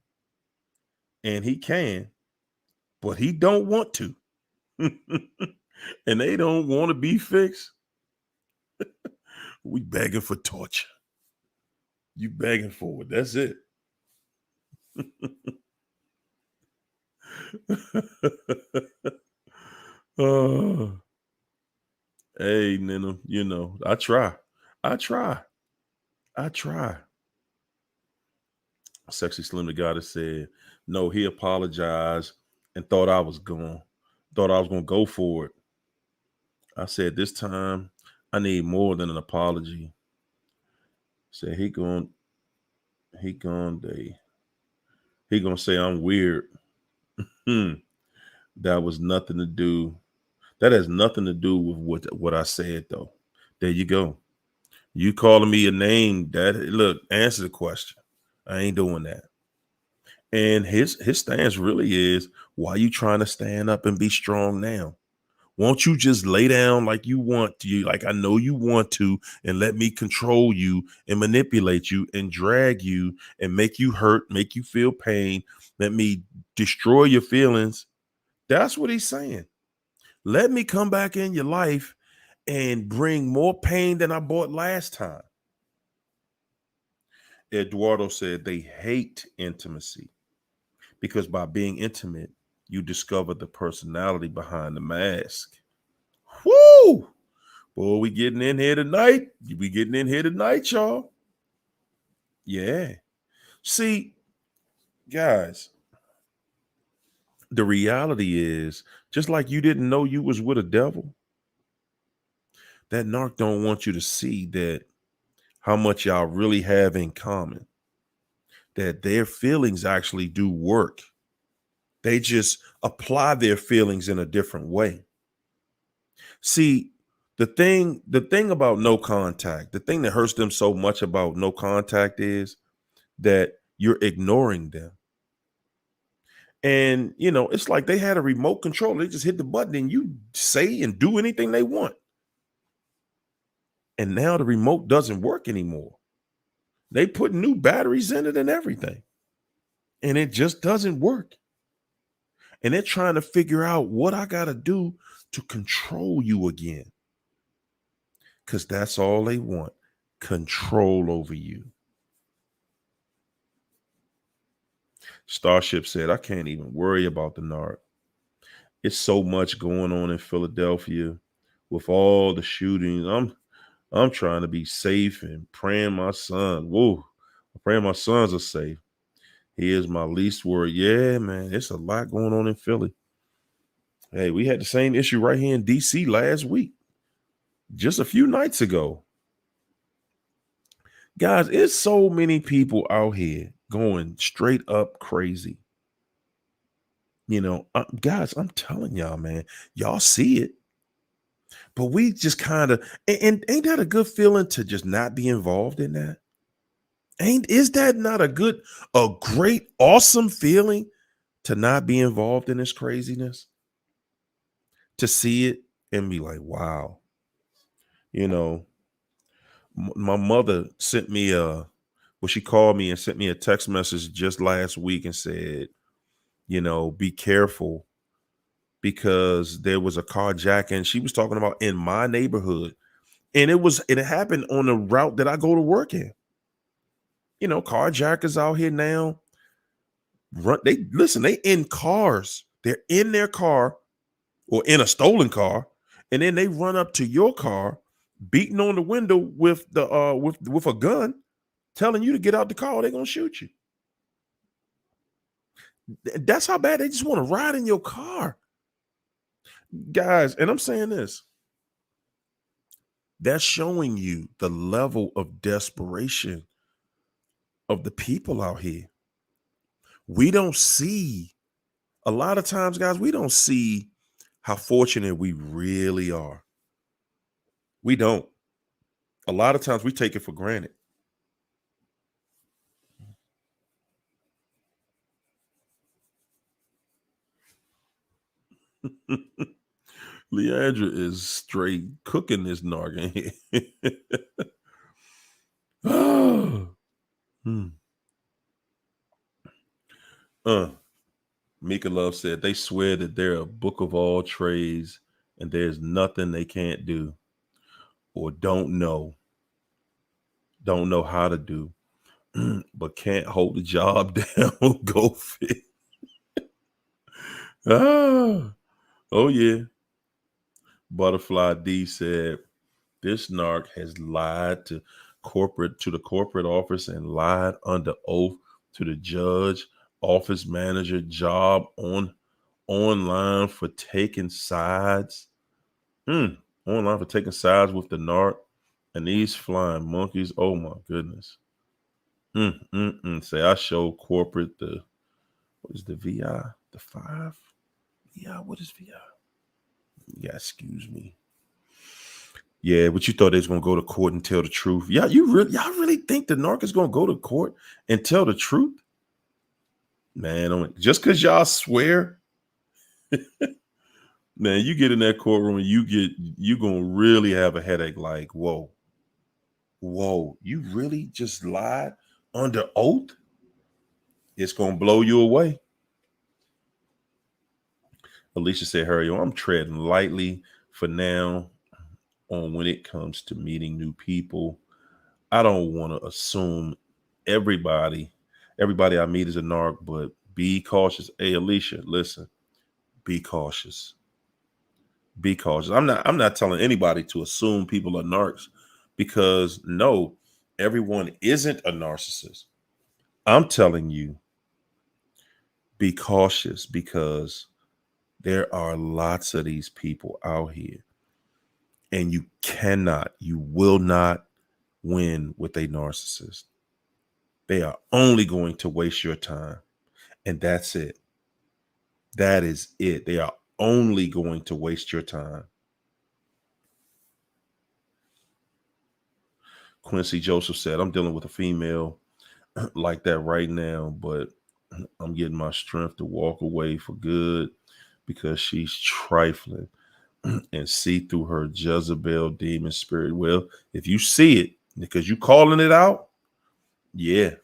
and he can, but he don't want to, and they don't want to be fixed, we begging for torture. You begging for it. That's it. uh, hey, Nina, I try. I try. I try. Sexy Slim the guy that said, no, he apologized and thought I was gonna go for it. I said, this time I need more than an apology. Said they he gonna say I'm weird. Hmm. That was nothing to do. That has nothing to do with what I said though. There you go. You calling me a name that look, answer the question. I ain't doing that. And his stance really is, why you trying to stand up and be strong now? Won't you just lay down like you want to, like I know you want to, and let me control you and manipulate you and drag you and make you hurt, make you feel pain, let me destroy your feelings. That's what he's saying. Let me come back in your life and bring more pain than I brought last time. Eduardo said they hate intimacy because by being intimate, you discover the personality behind the mask. Woo! Boy, we getting in here tonight. We getting in here tonight, y'all. Yeah. See, guys, the reality is, just like you didn't know you was with a devil, that narc don't want you to see that how much y'all really have in common, that their feelings actually do work. They just apply their feelings in a different way. See, the thing about no contact, the thing that hurts them so much about no contact is that you're ignoring them. And it's like they had a remote control. They just hit the button and you say and do anything they want. And now the remote doesn't work anymore. They put new batteries in it and everything. And it just doesn't work. And they're trying to figure out what I got to do to control you again. Because that's all they want, control over you. Starship said, I can't even worry about the narc. It's so much going on in Philadelphia with all the shootings. I'm trying to be safe and praying my son. Whoa, I'm praying my sons are safe. He is my least worry. Yeah, man, it's a lot going on in Philly. Hey, we had the same issue right here in DC last week, just a few nights ago. Guys, it's so many people out here going straight up crazy. Guys, I'm telling y'all, man, y'all see it. But we just kind of, and ain't that a good feeling to just not be involved in that? Is that not a great, awesome feeling to not be involved in this craziness? To see it and be like, wow. My mother sent me she called me and sent me a text message just last week and said, be careful because there was a carjacking. She was talking about in my neighborhood. And it happened on the route that I go to work in. Carjackers out here now. They in cars. They're in their car or in a stolen car, and then they run up to your car, beating on the window with with a gun, telling you to get out the car or they're gonna shoot you. That's how bad they just want to ride in your car. Guys, and I'm saying this. That's showing you the level of desperation of the people out here. We don't see, a lot of times, guys, we don't see how fortunate we really are. We don't. A lot of times we take it for granted. Leandra is straight cooking this narc. Oh. Mika Love said they swear that they're a book of all trades and there's nothing they can't do or don't know how to do, but can't hold the job down. Go fit. Oh yeah. Butterfly D said this narc has lied to the corporate office and lied under oath to the judge, office manager job online for taking sides. Online for taking sides with the narc and these flying monkeys. Oh my goodness. Say I show corporate the what is the VI? The 5? Yeah, what is VI? Yeah, excuse me. Yeah, but you thought they was gonna go to court and tell the truth. Yeah, y'all really think the narc is gonna go to court and tell the truth? Man, just because y'all swear, man, you get in that courtroom and you gonna really have a headache. Like, whoa, you really just lied under oath? It's gonna blow you away. Alicia said, "Harry, I'm treading lightly for now on when it comes to meeting new people. I don't want to assume everybody I meet is a narc, but be cautious." Hey, Alicia, listen, be cautious. Be cautious. I'm not telling anybody to assume people are narcs, because no, everyone isn't a narcissist. I'm telling you, be cautious, because there are lots of these people out here, and you will not win with a narcissist. They are only going to waste your time, and that's it. That is it. They are only going to waste your time. Quincy Joseph said, "I'm dealing with a female like that right now, but I'm getting my strength to walk away for good because she's trifling and see through her Jezebel demon spirit." Well, if you see it because you calling it out, yeah,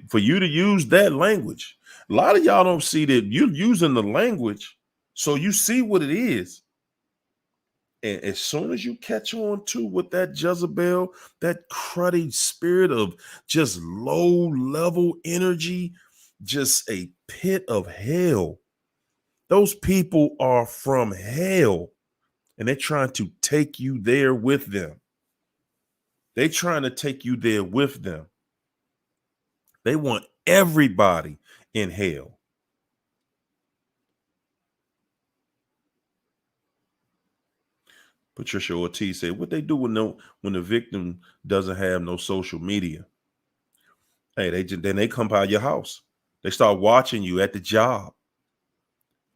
for you to use that language, a lot of y'all don't see that you're using the language, so you see what it is. And as soon as you catch on to with that Jezebel, that cruddy spirit of just low level energy, just a pit of hell. Those people are from hell, and they're trying to take you there with them. They're trying to take you there with them. They want everybody in hell. Patricia Ortiz said, "What they do when the victim doesn't have no social media? Hey, then they come by your house. They start watching you at the job.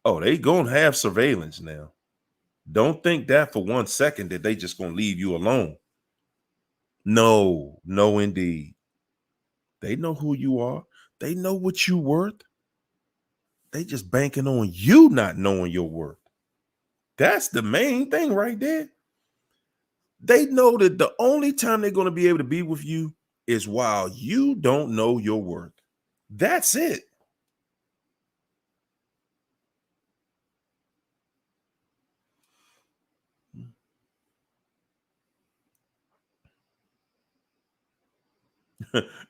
Oh, they gonna have surveillance now. Don't think that for 1 second that they just gonna leave you alone. No, indeed. They know who you are. They know what you worth. They just banking on you not knowing your worth. That's the main thing right there. They know that the only time they're going to be able to be with you is while you don't know your worth. That's it.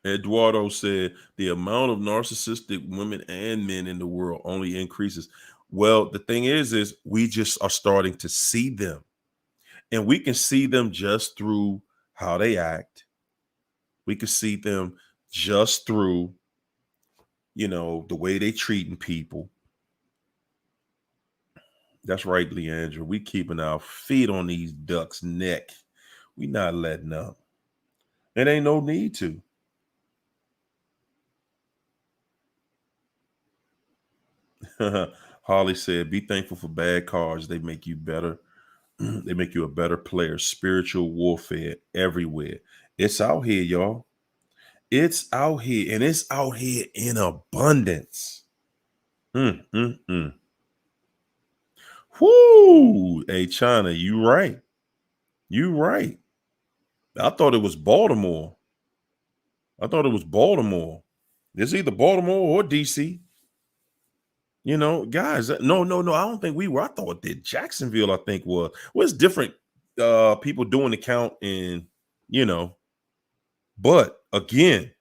Eduardo said, "The amount of narcissistic women and men in the world only increases." Well, the thing is we just are starting to see them, and we can see them just through how they act. We can see them just through, the way they treating people. That's right, Leandra. We keeping our feet on these ducks' neck. We not letting up. It ain't no need to. Holly said, "Be thankful for bad cards. They make you better. They make you a better player. Spiritual warfare everywhere. It's out here, y'all. It's out here, and it's out here in abundance." Whoo! Hey, China, you right. You right. I thought it was Baltimore. It's either Baltimore or DC. Guys, no. I don't think we were. I thought that Jacksonville, I think was different people doing the count, and but again,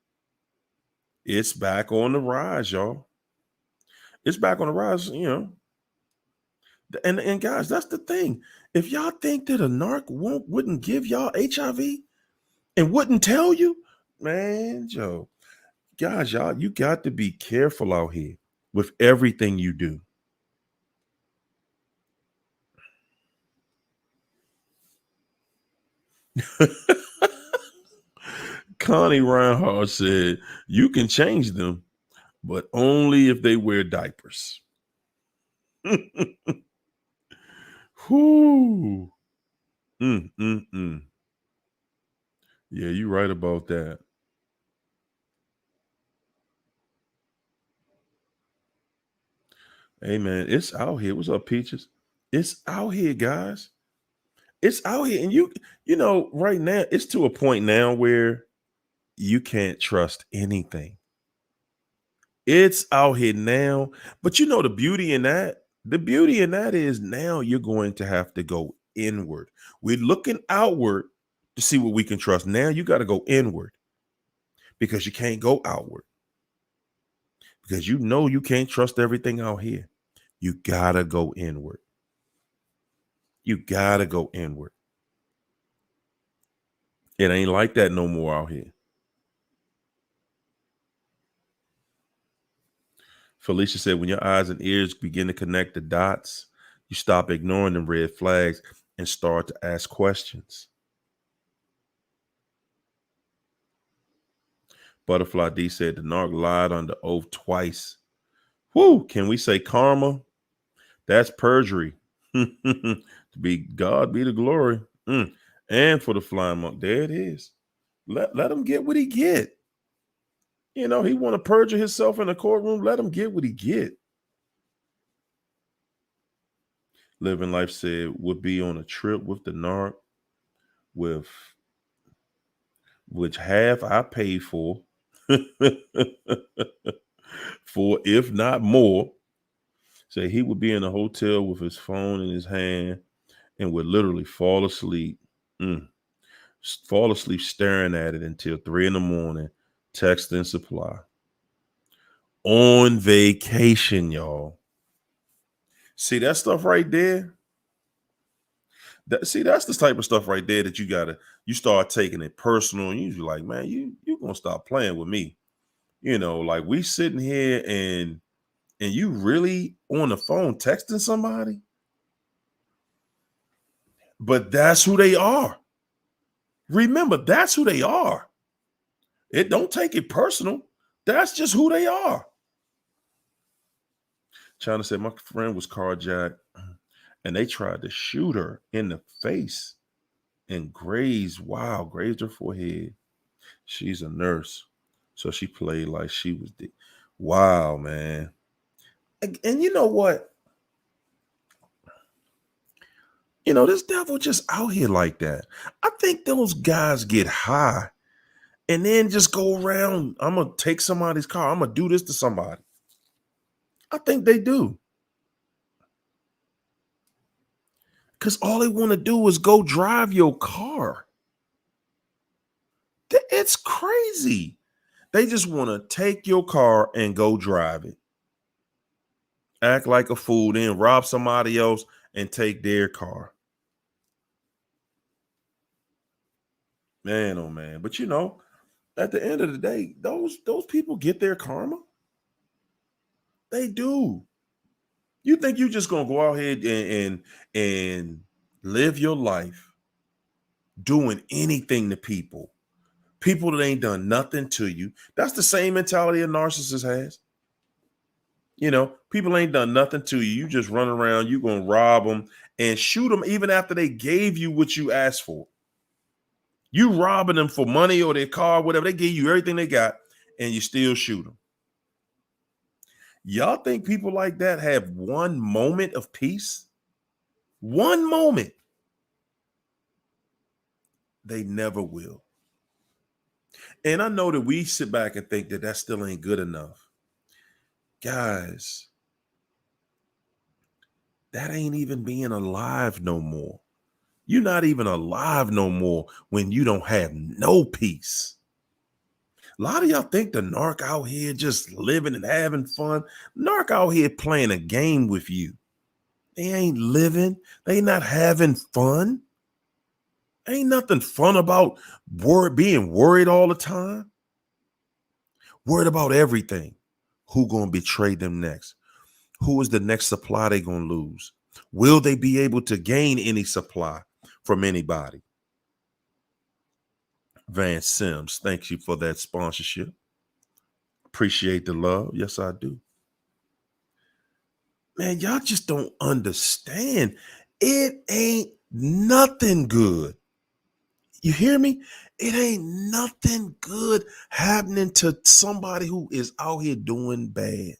it's back on the rise, y'all. It's back on the rise, And guys, that's the thing. If y'all think that a narc wouldn't give y'all HIV and wouldn't tell you, man, Joe, Guys, y'all, you got to be careful out here with everything you do. Connie Reinhardt said, you can change them, but only if they wear diapers. Whoo. Mm. Yeah, you're right about that. Hey, man, it's out here. What's up, Peaches? It's out here, guys. It's out here. And you know, right now, it's to a point now where you can't trust anything. It's out here now. But you know, the beauty in that is now you're going to have to go inward. We're looking outward to see what we can trust. Now you got to go inward because you can't go outward because you know you can't trust everything out here. You got to go inward. You got to go inward. It ain't like that no more out here. Felicia said, when your eyes and ears begin to connect the dots, you stop ignoring the red flags and start to ask questions. Butterfly D said, the narc lied under oath twice. Whoo, can we say karma? That's perjury. To be God be the glory. And for the flying monk, there it is. Let him get what he get. You know, he want to perjure himself in the courtroom. Let him get what he get. Living Life said, would be on a trip with the narc with which half I paid for, for if not more. Say he would be in a hotel with his phone in his hand and would literally fall asleep. Fall asleep staring at it until 3 a.m, texting supply. On vacation, y'all. See that stuff right there? That's the type of stuff right there that you start taking it personal, and you're like, man, you gonna stop playing with me. You know, like we sitting here and you really on the phone texting somebody. But that's who they are. Remember, that's who they are. It don't take it personal. That's just who they are. China said, my friend was carjacked and they tried to shoot her in the face and grazed her forehead. She's a nurse. So she played like she was dead. Wow, man. And you know what? You know, this devil just out here like that. I think those guys get high and then just go around. I'm going to take somebody's car. I'm going to do this to somebody. I think they do. Because all they want to do is go drive your car. It's crazy. They just want to take your car and go drive it. Act like a fool, then rob somebody else and take their car. Man, oh man. But you know, at the end of the day, those people get their karma. They do. You think you just gonna go out here and live your life doing anything to people that ain't done nothing to you? That's the same mentality a narcissist has. You know, people ain't done nothing to you. You just run around, you gonna rob them and shoot them even after they gave you what you asked for. You robbing them for money or their car, whatever. They gave you everything they got, and you still shoot them. Y'all think people like that have one moment of peace? One moment. They never will. And I know that we sit back and think that still ain't good enough. Guys, that ain't even being alive no more. You're not even alive no more when you don't have no peace. A lot of y'all think the narc out here just living and having fun. Narc out here playing a game with you. They ain't living. They not having fun. Ain't nothing fun about being worried all the time. Worried about everything. Who gonna betray them next? Who is the next supply they gonna lose? Will they be able to gain any supply from anybody? Van Sims, thank you for that sponsorship. Appreciate the love. Yes, I do. Man, y'all just don't understand. It ain't nothing good. You hear me? It ain't nothing good happening to somebody who is out here doing bad.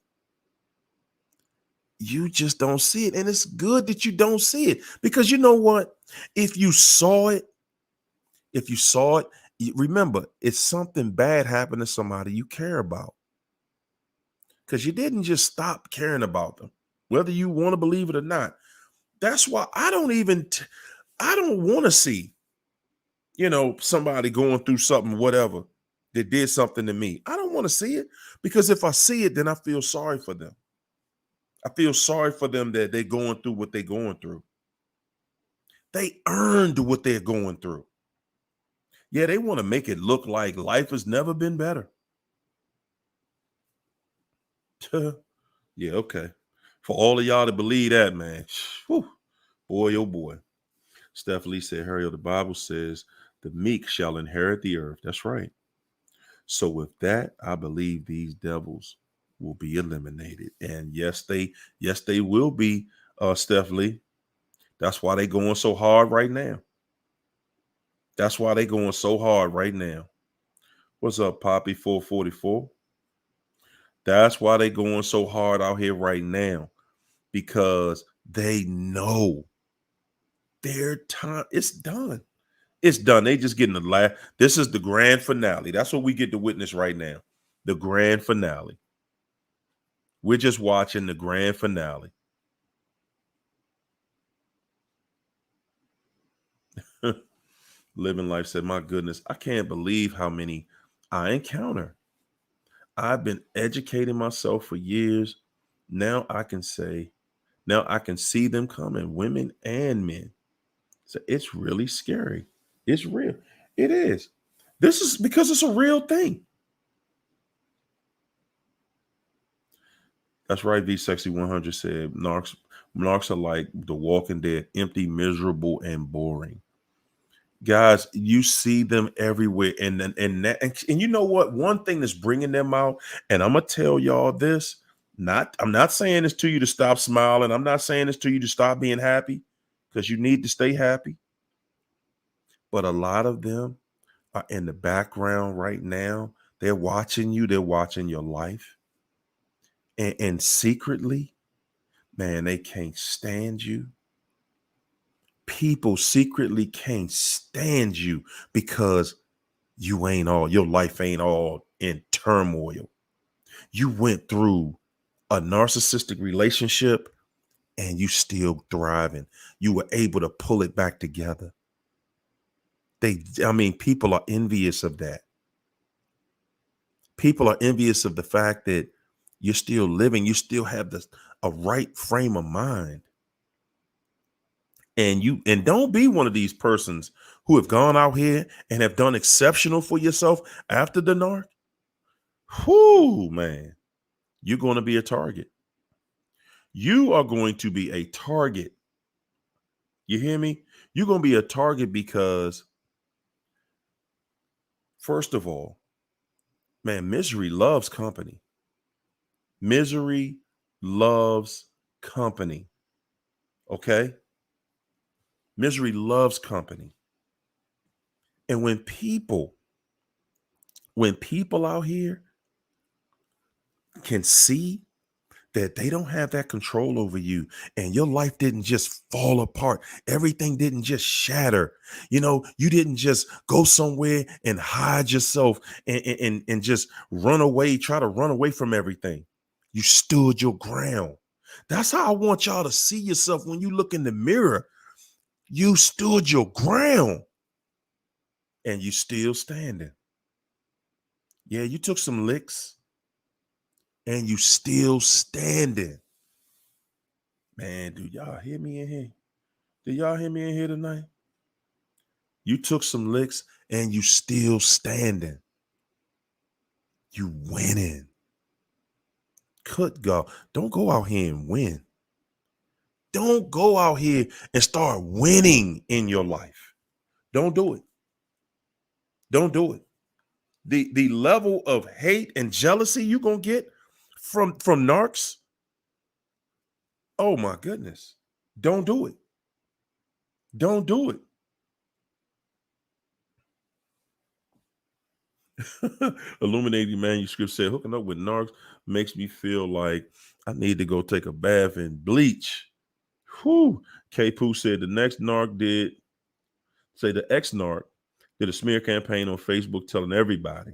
You just don't see it. And it's good that you don't see it, because you know what? If you saw it, remember, it's something bad happened to somebody you care about, because you didn't just stop caring about them, whether you want to believe it or not. That's why I don't want to see, somebody going through something, whatever, that did something to me. I don't want to see it, because if I see it, then I feel sorry for them. I feel sorry for them that they're going through what they're going through. They earned what they're going through. Yeah, they want to make it look like life has never been better. Yeah, okay. For all of y'all to believe that, man, whew, boy, oh boy. Steph Lee said, Harry, the Bible says the meek shall inherit the earth. That's right. So with that, I believe these devils will be eliminated. And yes, they will be, Steph Lee. That's why they going so hard right now. That's why they going so hard right now. What's up, Poppy 444? That's why they going so hard out here right now, because they know their time, it's done. It's done. They just getting the last. This is the grand finale. That's what we get to witness right now. The grand finale. We're just watching the grand finale. Living Life said, my goodness, I can't believe how many I encounter. I've been educating myself for years. Now I can see them coming, women and men. So it's really scary. It's real. It is. This is because it's a real thing. That's right. V Sexy 100 said, Narcs are like The Walking Dead, empty, miserable, and boring. Guys, you see them everywhere, and you know what? One thing that's bringing them out, and I'm gonna tell y'all this. I'm not saying this to you to stop smiling. I'm not saying this to you to stop being happy, because you need to stay happy. But a lot of them are in the background right now. They're watching you. They're watching your life, and secretly, man, they can't stand you. People secretly can't stand you because your life ain't all in turmoil. You went through a narcissistic relationship and you still thriving. You were able to pull it back together. People are envious of that. People are envious of the fact that you're still living. You still have a right frame of mind. And don't be one of these persons who have gone out here and have done exceptional for yourself after the narc. Whoo, man, you're going to be a target. You are going to be a target. You hear me? You're going to be a target because, first of all, man, misery loves company. Misery loves company. Okay? Misery loves company. And when people out here can see that they don't have that control over you, and your life didn't just fall apart, everything didn't just shatter, you didn't just go somewhere and hide yourself and just try to run away from everything. You stood your ground. That's how I want y'all to see yourself when you look in the mirror. You stood your ground and you still standing. Yeah, you took some licks and you still standing. Man, do y'all hear me in here? Do y'all hear me in here tonight? You took some licks and you still standing. You winning. Good God. Don't go out here and win. Don't go out here and start winning in your life. Don't do it. Don't do it. The level of hate and jealousy you're gonna get from narcs. Oh my goodness. Don't do it. Don't do it. Illuminating manuscript said hooking up with narcs makes me feel like I need to go take a bath in bleach. Whew. K Poo said the ex narc did a smear campaign on Facebook telling everybody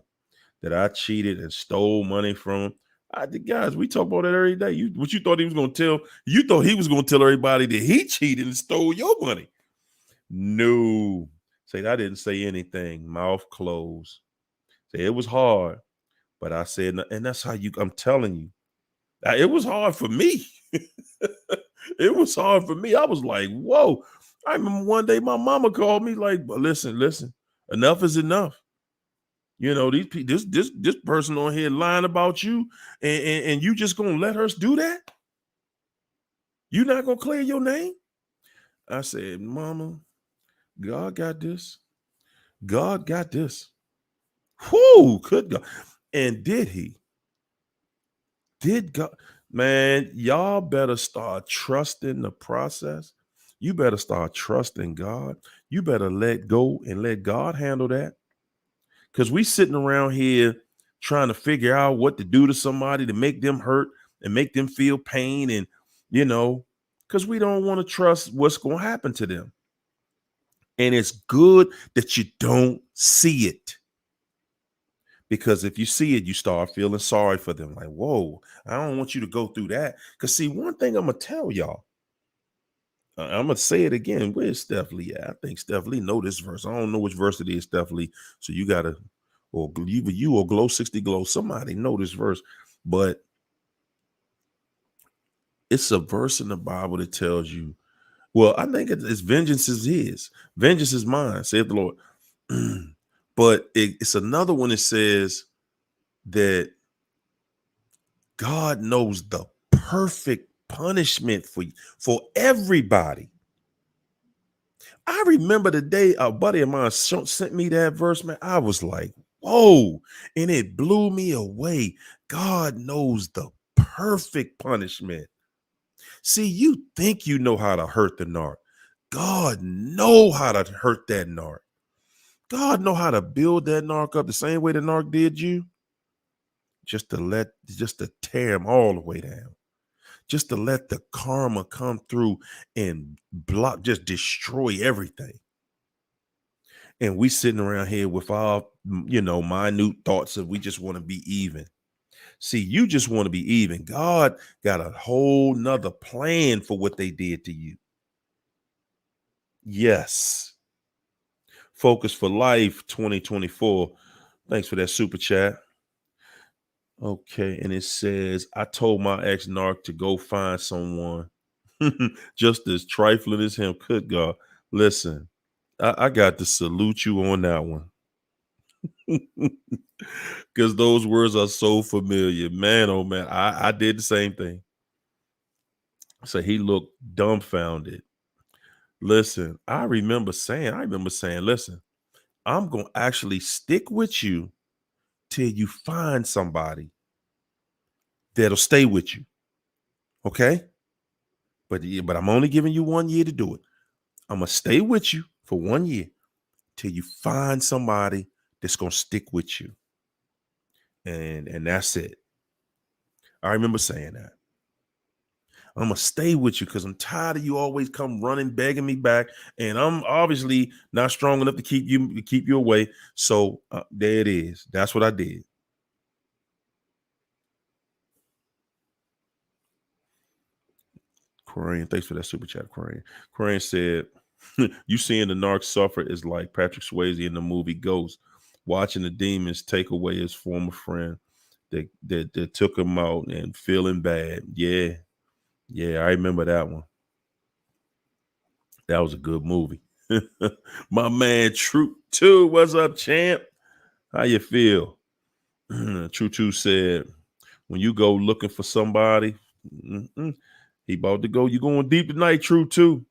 that I cheated and stole money from him. Guys, we talk about that every day. What you thought he was going to tell? You thought he was going to tell everybody that he cheated and stole your money. No. Say, I didn't say anything. Mouth closed. Say, it was hard, but I said, and that's how I'm telling you. It was hard for me. It was hard for me. I was like, whoa. I remember one day my mama called me like, listen, enough is enough. You know, this person on here lying about you, and you just gonna let her do that? You not gonna clear your name? I said, Mama, God got this. God got this. Whoo, good God. And did he? Did God? Man, y'all better start trusting the process. You better start trusting God. You better let go and let God handle that. Because we sitting around here trying to figure out what to do to somebody to make them hurt and make them feel pain. And, because we don't want to trust what's going to happen to them. And it's good that you don't see it. Because if you see it, you start feeling sorry for them. Like, whoa, I don't want you to go through that. Because see, one thing I'm going to tell y'all, I'm going to say it again. Where's Steph Lee at? I think Steph Lee know this verse. I don't know which verse it is, Steph Lee. So you got to, or you or Glow 60 Glow, somebody know this verse. But it's a verse in the Bible that tells you, well, I think it's vengeance is his. Vengeance is mine, saith the Lord. But it's another one that says that God knows the perfect punishment for everybody. I remember the day a buddy of mine sent me that verse, man. I was like, whoa, and it blew me away. God knows the perfect punishment. See, you think you know how to hurt the narc. God know how to hurt that narc. God know how to build that narc up the same way the narc did you. Just to tear him all the way down. Just to let the karma come through and just destroy everything. And we sitting around here with our, minute thoughts of we just want to be even. See, you just want to be even. God got a whole nother plan for what they did to you. Yes. Focus for Life 2024. Thanks for that super chat. Okay, and it says, I told my ex-narc to go find someone just as trifling as him. Good God. Listen, I got to salute you on that one. Because those words are so familiar. Man, oh man, I did the same thing. So he looked dumbfounded. Listen, I remember saying, listen, I'm going to actually stick with you till you find somebody that'll stay with you. Okay? But I'm only giving you 1 year to do it. I'm going to stay with you for 1 year till you find somebody that's going to stick with you. And that's it. I remember saying that. I'm going to stay with you because I'm tired of you always come running, begging me back. And I'm obviously not strong enough to keep you away. So there it is. That's what I did. Quarian, thanks for that super chat, Quarian. Quarian said, you seeing the narc suffer is like Patrick Swayze in the movie Ghost, watching the demons take away his former friend that took him out and feeling bad. Yeah, I remember that one. That was a good movie. My man Troop 2, what's up, champ? How you feel? True Two said, when you go looking for somebody, he about to go. You going deep tonight, True Two.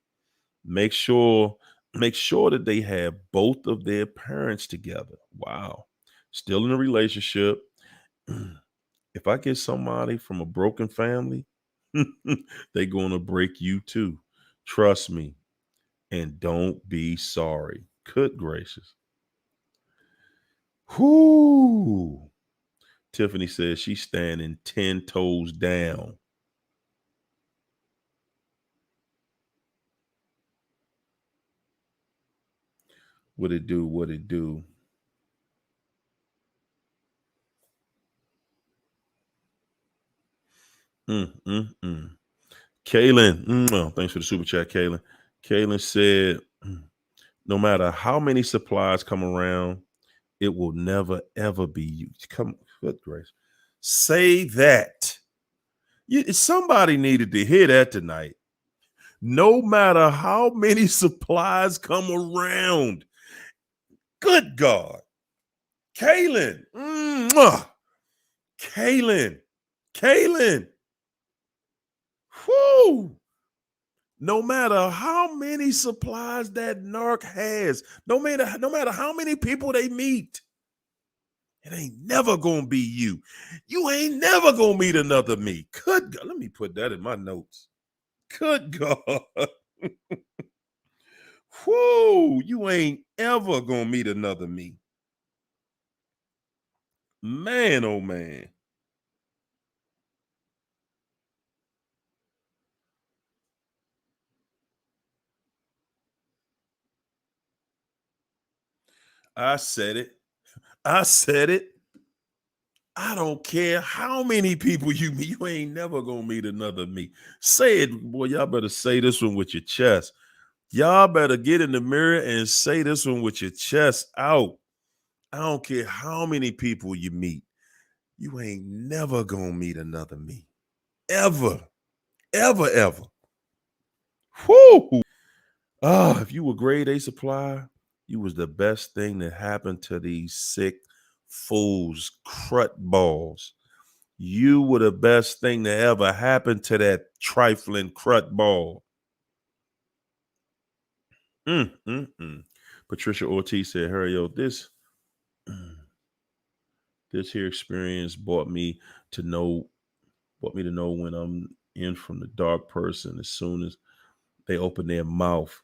Make sure, make sure that they have both of their parents together. Wow. Still in a relationship. If I get somebody from a broken family, they're gonna break you too. Trust me. And don't be sorry. Good gracious. Whoo. Tiffany says she's standing 10 toes down. What it do? What it do? Mm, mm, mm. Kaylin, thanks for the super chat, Kaylin. Kaylin said, no matter how many supplies come around, it will never ever be you. Come, good grace. Say that. Somebody needed to hear that tonight. No matter how many supplies come around. Good God. Kaylin. Kaylin. Kaylin. Whoo. No matter how many supplies that narc has, no matter how many people they meet, it ain't never gonna be you. You ain't never gonna meet another me. Good God. Let me put that in my notes. Good God. Whoo, you ain't ever gonna meet another me. Man, oh man. I said it. I said it. I don't care how many people you meet. You ain't never gonna meet another me. Say it, boy. Y'all better say this one with your chest. Y'all better get in the mirror and say this one with your chest out. I don't care how many people you meet. You ain't never gonna meet another me. Ever. Ever, ever. Whoo! If you were grade A supply, you was the best thing that happened to these sick fools, crut balls. You were the best thing that ever happened to that trifling crut ball. Mm, mm, mm. Patricia Ortiz said, "Hurry, yo, this here experience brought me to know when I'm in from the dark person as soon as they open their mouth,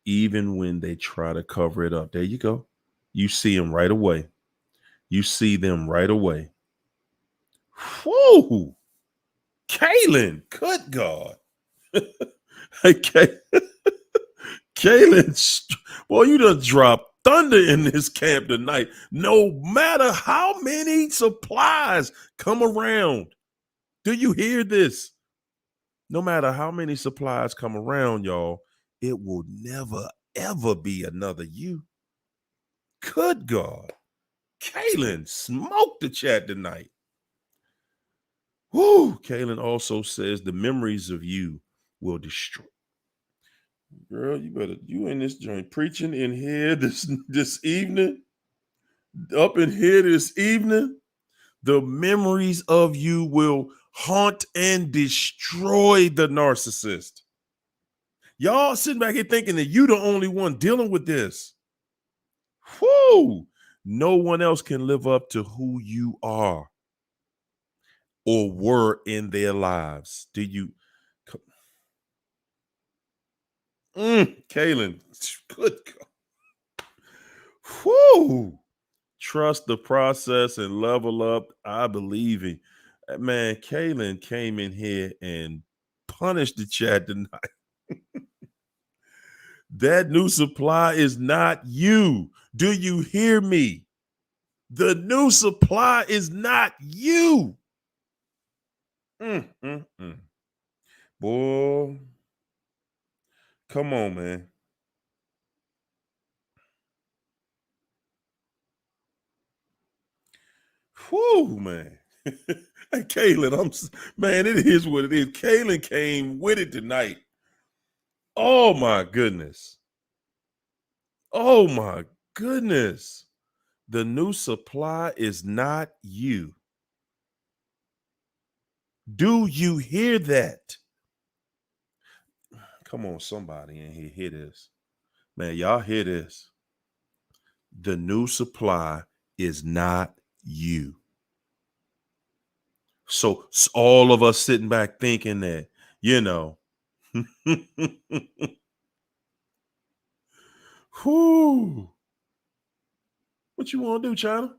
even when they try to cover it up." There you go. You see them right away. You see them right away. Whoo! Kaylin, good God. Hey, Kaylin, boy, you done dropped thunder in this camp tonight. No matter how many supplies come around. Do you hear this? No matter how many supplies come around, y'all, it will never, ever be another you. Good God. Kaylin, smoke the chat tonight. Whoo! Kaylin also says the memories of you will destroy. Girl, you in this joint preaching in here this evening, up in here this evening. The memories of you will haunt and destroy the narcissist. Y'all sitting back here thinking that you the only one dealing with this. Whoo! No one else can live up to who you are or were in their lives. Do you, Kaylin? Good God. Whoo! Trust the process and level up. I believe in. Man, Kaylin came in here and punished the chat tonight. That new supply is not you. Do you hear me? The new supply is not you. Mm, mm, mm. Boy, come on, man. Whew, man. Hey, Kaylin, man, it is what it is. Kaylin came with it tonight. Oh my goodness. Oh my goodness. The new supply is not you. Do you hear that? Come on, somebody in here, hear this. Man, y'all hear this. The new supply is not you. So all of us sitting back thinking that, whoo, what you want to do, China?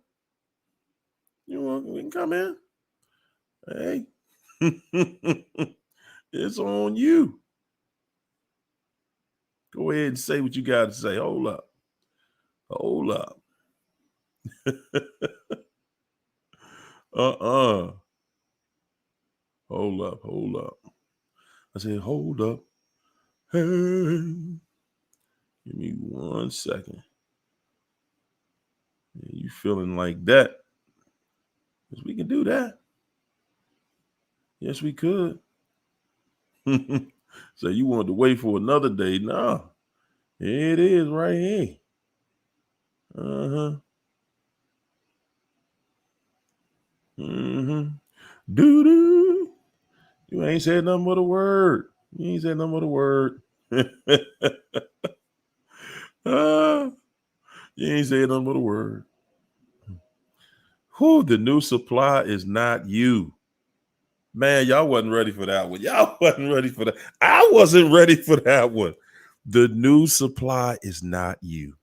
We can come in? Hey, it's on you. Go ahead and say what you got to say. Hold up. Hold up. uh-uh. Hold up. Hold up. I said, hold up. Hey. Give me 1 second. You feeling like that? Because we can do that. Yes, we could. So you wanted to wait for another day? No. Here it is right here. Uh-huh. Mm-hmm. Doo-doo. You ain't said nothing but a word. You ain't said nothing but a word. You ain't said nothing but a word. Who? The new supply is not you. Man, y'all wasn't ready for that one. Y'all wasn't ready for that. I wasn't ready for that one. The new supply is not you.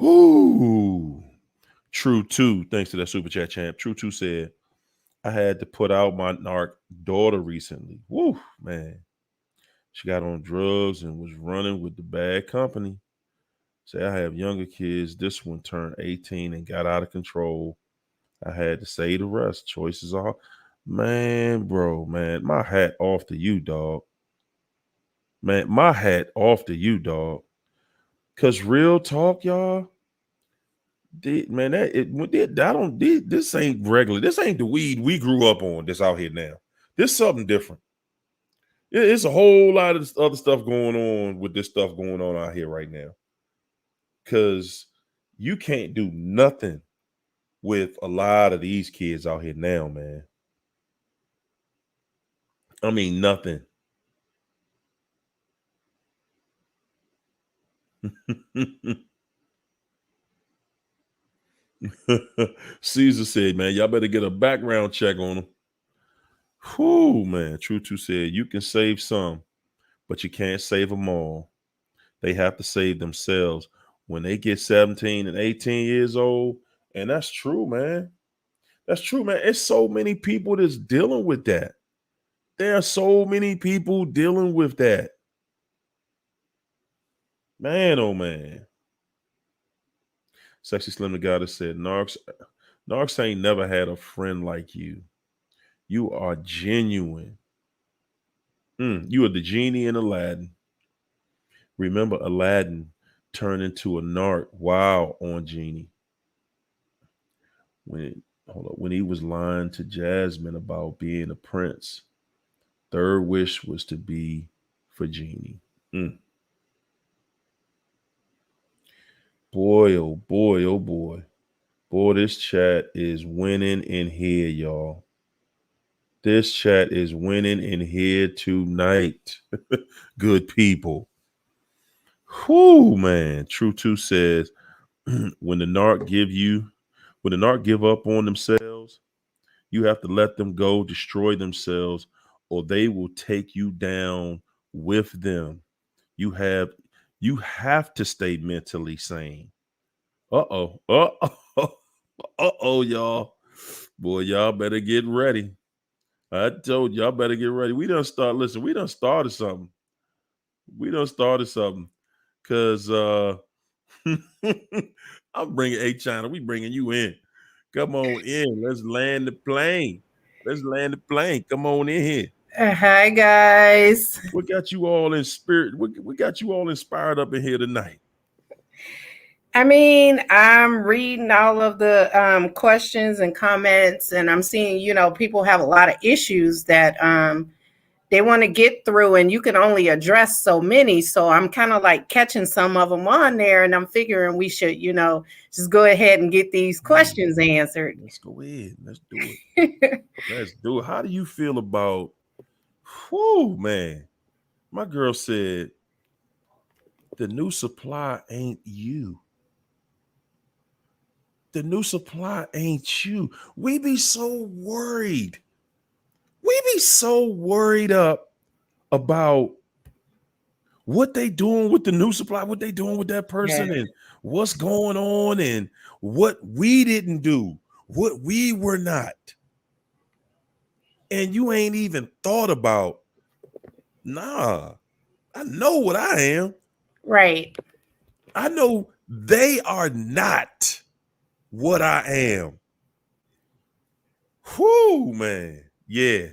Ooh. True 2, thanks to that super chat champ. True 2 said, I had to put out my narc daughter recently. Woo, man. She got on drugs and was running with the bad company. Say I have younger kids. This one turned 18 and got out of control. I had to say the rest. Choices are, man, bro, man, my hat off to you, dog. Man, my hat off to you, dog. Cause real talk, y'all. This ain't regular. This ain't the weed we grew up on. This out here now. This something different. It's a whole lot of other stuff going on with this stuff going on out here right now. Cause you can't do nothing with a lot of these kids out here now, man. I mean, nothing. Caesar said, man, y'all better get a background check on them. Whew, man. True 2 said, you can save some, but you can't save them all. They have to save themselves when they get 17 and 18 years old. And that's true, man. That's true, man. It's so many people that's dealing with that. There are so many people dealing with that. Man, oh man. Sexy Slim the Goddess said, Narcs ain't never had a friend like you. You are genuine. You are the genie in Aladdin. Remember, Aladdin turned into a narc while on Genie. When he was lying to Jasmine about being a prince, third wish was to be for Genie. Boy, oh boy, oh boy. Boy, this chat is winning in here, y'all. This chat is winning in here tonight. Good people. Whoo, man. True 2 says, when the narc give up on themselves, you have to let them go, destroy themselves, or they will take you down with them. You have to stay mentally sane. Uh-oh. Uh-oh, y'all. Boy, y'all better get ready. I told y'all better get ready. We done started something. Cause I'm bringing China. We bringing you in. Come on in. Let's land the plane. Come on in here. Hi, guys. What got you all in spirit? What got you all inspired up in here tonight? I mean, I'm reading all of the questions and comments, and I'm seeing, people have a lot of issues that they want to get through, and you can only address so many. So I'm kind of like catching some of them on there, and I'm figuring we should, just go ahead and get these questions answered. Let's go ahead. Let's do it. Let's do it. How do you feel about, man, my girl said, the new supply ain't you. The new supply ain't you. We be so worried. We be so worried up about what they doing with the new supply, what they doing with that person, and what's going on, and what we didn't do, what we were not. And you ain't even thought about, I know what I am. Right. I know they are not what I am. Man. Yeah.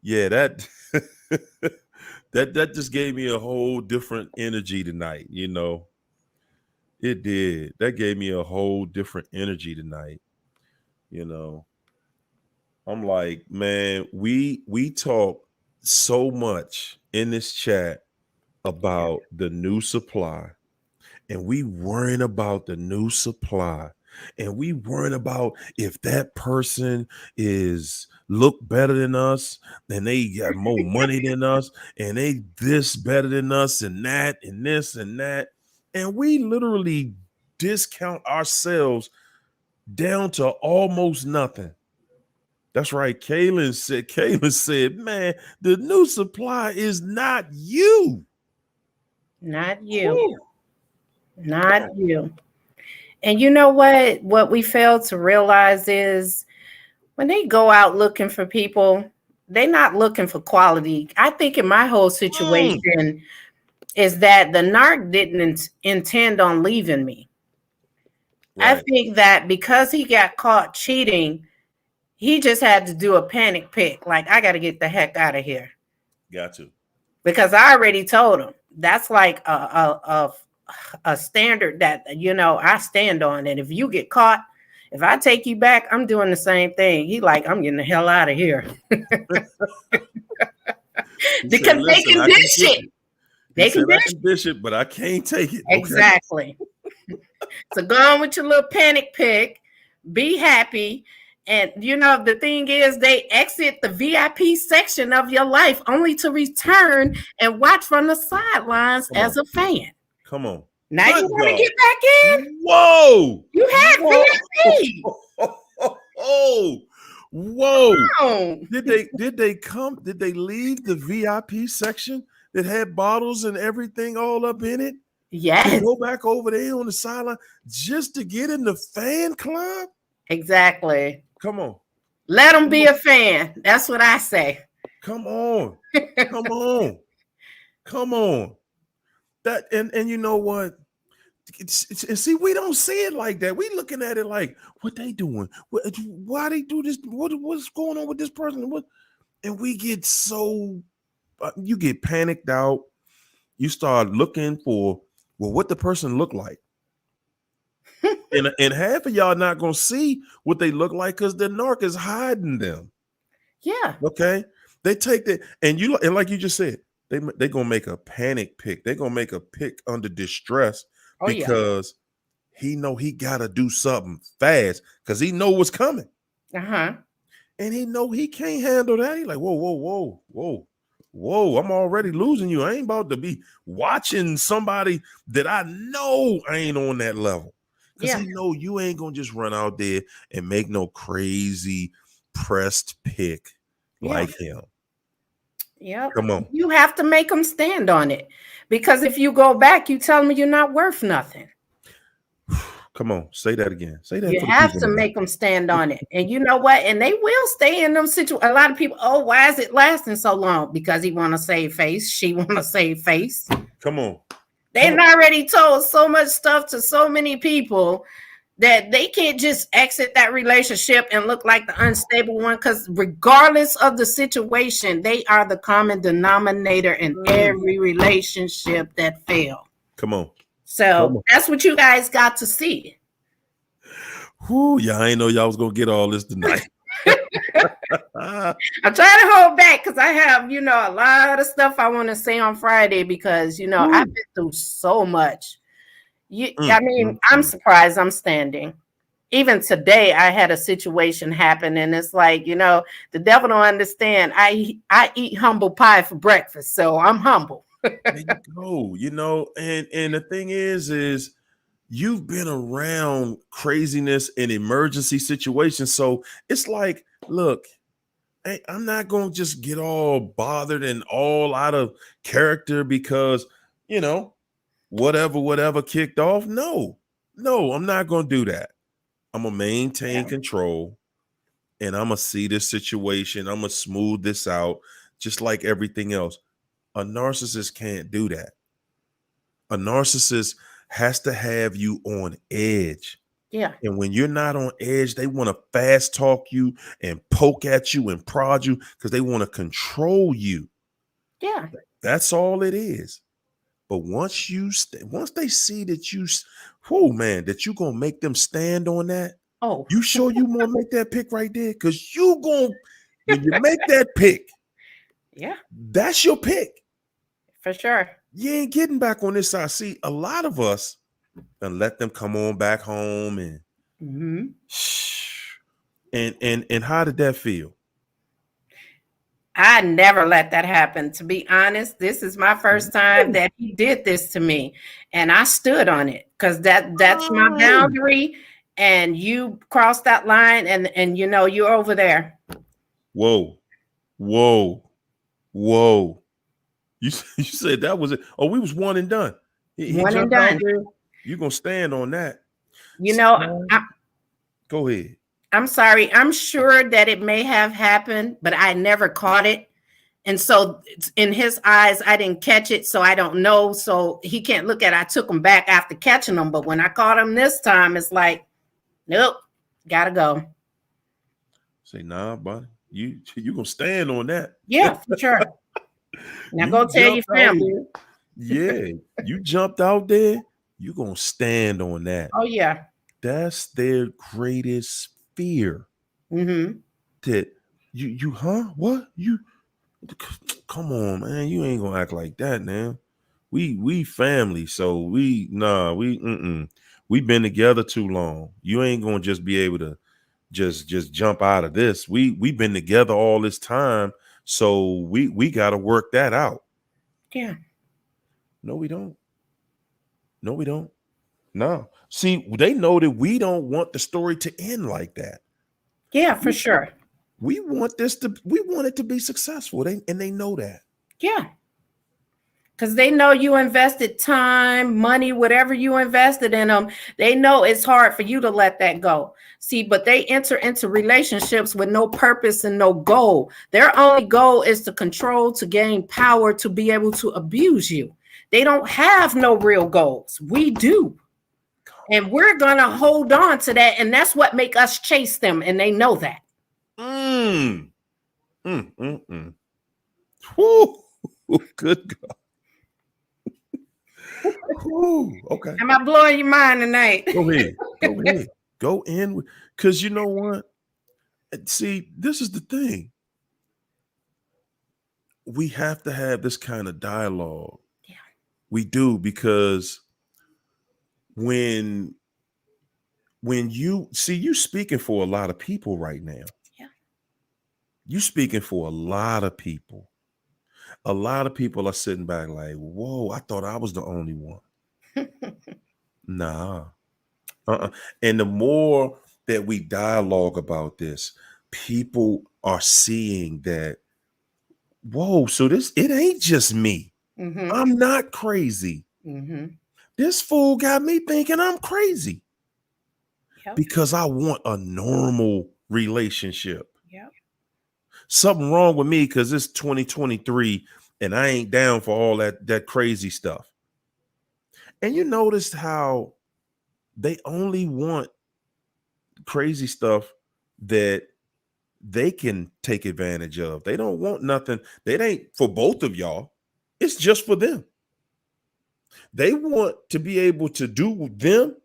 That that just gave me a whole different energy tonight. It did. That gave me a whole different energy tonight. I'm like, man, we talk so much in this chat about the new supply, and we worrying about the new supply, and we worrying about if that person is look better than us, and they got more money than us, and they this better than us, and that, and this, and that. And we literally discount ourselves down to almost nothing. That's right. Kaylin said, man, the new supply is not you. Not you. Ooh. Not you. And you know what? What we fail to realize is when they go out looking for people, they're not looking for quality. I think in my whole situation is that the narc didn't intend on leaving me. Right. I think that because he got caught cheating, he just had to do a panic pick. Like, I got to get the heck out of here. Got to. Because I already told him that's like a standard that, I stand on. And if you get caught, if I take you back, I'm doing the same thing. He like, I'm getting the hell out of here. Because they can dish it. They can dish it, but I can't take it. Exactly. Okay. So go on with your little panic pick. Be happy. And, the thing is, they exit the VIP section of your life only to return and watch from the sidelines as a fan. Come on. Now you want to get back in? Whoa. You had VIP. Whoa. Did they come? Did they leave the VIP section that had bottles and everything all up in it? Yes. Go back over there on the sideline just to get in the fan club? Exactly. Come on. Let them be a fan. That's what I say. Come on. Come on. That and you know what? See, we don't see it like that. We looking at it like, what they doing? Why they do this? What's going on with this person? And we get so you get panicked out. You start looking for what the person look like. and half of y'all not gonna see what they look like because the narc is hiding them. Yeah. Okay. They take that, and like you just said, they gonna make a panic pick. They're gonna make a pick under distress because he know he gotta do something fast because he know what's coming. And he know he can't handle that. He like, whoa. I'm already losing you. I ain't about to be watching somebody that I know ain't on that level. Because he know you ain't gonna just run out there and make no crazy pressed pick like him. Yep. Come on. You have to make them stand on it. Because if you go back, you tell them you're not worth nothing. Come on, say that again. Say that. You have to make them stand on it. And you know what? And they will stay in them situations. A lot of people, why is it lasting so long? Because he want to save face. She want to save face. Come on. They've already told so much stuff to so many people that they can't just exit that relationship and look like the unstable one, because regardless of the situation, they are the common denominator in every relationship that failed. Come on. So that's what you guys got to see. Yeah, I ain't know y'all was going to get all this tonight. I'm trying to hold back because I have, a lot of stuff I want to say on Friday because, I've been through so much. I'm surprised I'm standing. Even today, I had a situation happen, and it's like, the devil don't understand. I eat humble pie for breakfast, so I'm humble. There you go. And the thing is you've been around craziness and emergency situations, so it's like, look, hey, I'm not gonna just get all bothered and all out of character because whatever kicked off. No, I'm not gonna do that. I'm gonna maintain control, and I'm gonna see this situation. I'm gonna smooth this out, just like everything else. A narcissist can't do that. A narcissist has to have you on edge. Yeah. And when you're not on edge, they want to fast talk you and poke at you and prod you because they want to control you. Yeah. That's all it is. But once they see that that you're going to make them stand on that. Oh, you sure you want to make that pick right there? Because when you make that pick, yeah, that's your pick. For sure. You ain't getting back on this side. See, a lot of us and let them come on back home and and how did that feel? I never let that happen. To be honest, this is my first time that he did this to me, and I stood on it because that's my boundary. And you crossed that line, and you're over there. Whoa. You said that was it. Oh, we was one and done. One and done. You're gonna stand on that. Go ahead. I'm sorry. I'm sure that it may have happened, but I never caught it. And so in his eyes, I didn't catch it. So I don't know. So he can't look at it. I took him back after catching him. But when I caught him this time, it's like, nope, gotta go. Say, nah, buddy. You gonna stand on that. Yeah, for sure. Now go tell your family. Yeah, you jumped out there. You gonna stand on that. Oh, yeah. That's their greatest fear. That what? You come on, man. You ain't gonna act like that, man. We family, so we've been together too long. You ain't gonna just be able to just jump out of this. We've been together all this time, so we gotta work that out. Yeah. No, we don't. No. See, they know that we don't want the story to end like that. Yeah, for sure. We want it to be successful. They know that. Yeah. Because they know you invested time, money, whatever you invested in them. They know it's hard for you to let that go. See, but they enter into relationships with no purpose and no goal. Their only goal is to control, to gain power, to be able to abuse you. They don't have no real goals. We do. And we're going to hold on to that. And that's what make us chase them. And they know that. Woo. Good God. Ooh, okay. Am I blowing your mind tonight? Go ahead. Go in. Because you know what? See, this is the thing. We have to have this kind of dialogue. Yeah. We do, because when you speaking for a lot of people right now. Yeah. You speaking for a lot of people. A lot of people are sitting back like, whoa, I thought I was the only one. Nah. And the more that we dialogue about this, people are seeing that, whoa, so it ain't just me. I'm not crazy. This fool got me thinking I'm crazy. Yep. Because I want a normal relationship. Yep. Something wrong with me because it's 2023 and I ain't down for all that crazy stuff. And you noticed how they only want crazy stuff that they can take advantage of. They don't want nothing. That ain't for both of y'all. It's just for them. They want to be able to do them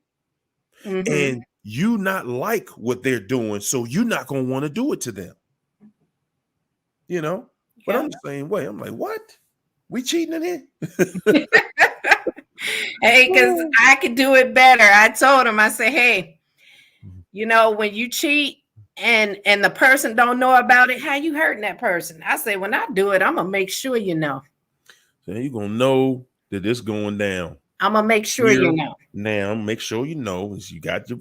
and you not like what they're doing, so you're not gonna want to do it to them. But I'm Yep. the same way. I'm like, what? We cheating in here? Hey, because I could do it better. I told him, I said, hey, when you cheat and the person don't know about it, how you hurting that person? I say, when I do it, I'm gonna make sure you know. So you're gonna know that it's going down. I'm gonna make sure Here you know. now, make sure you know is you got your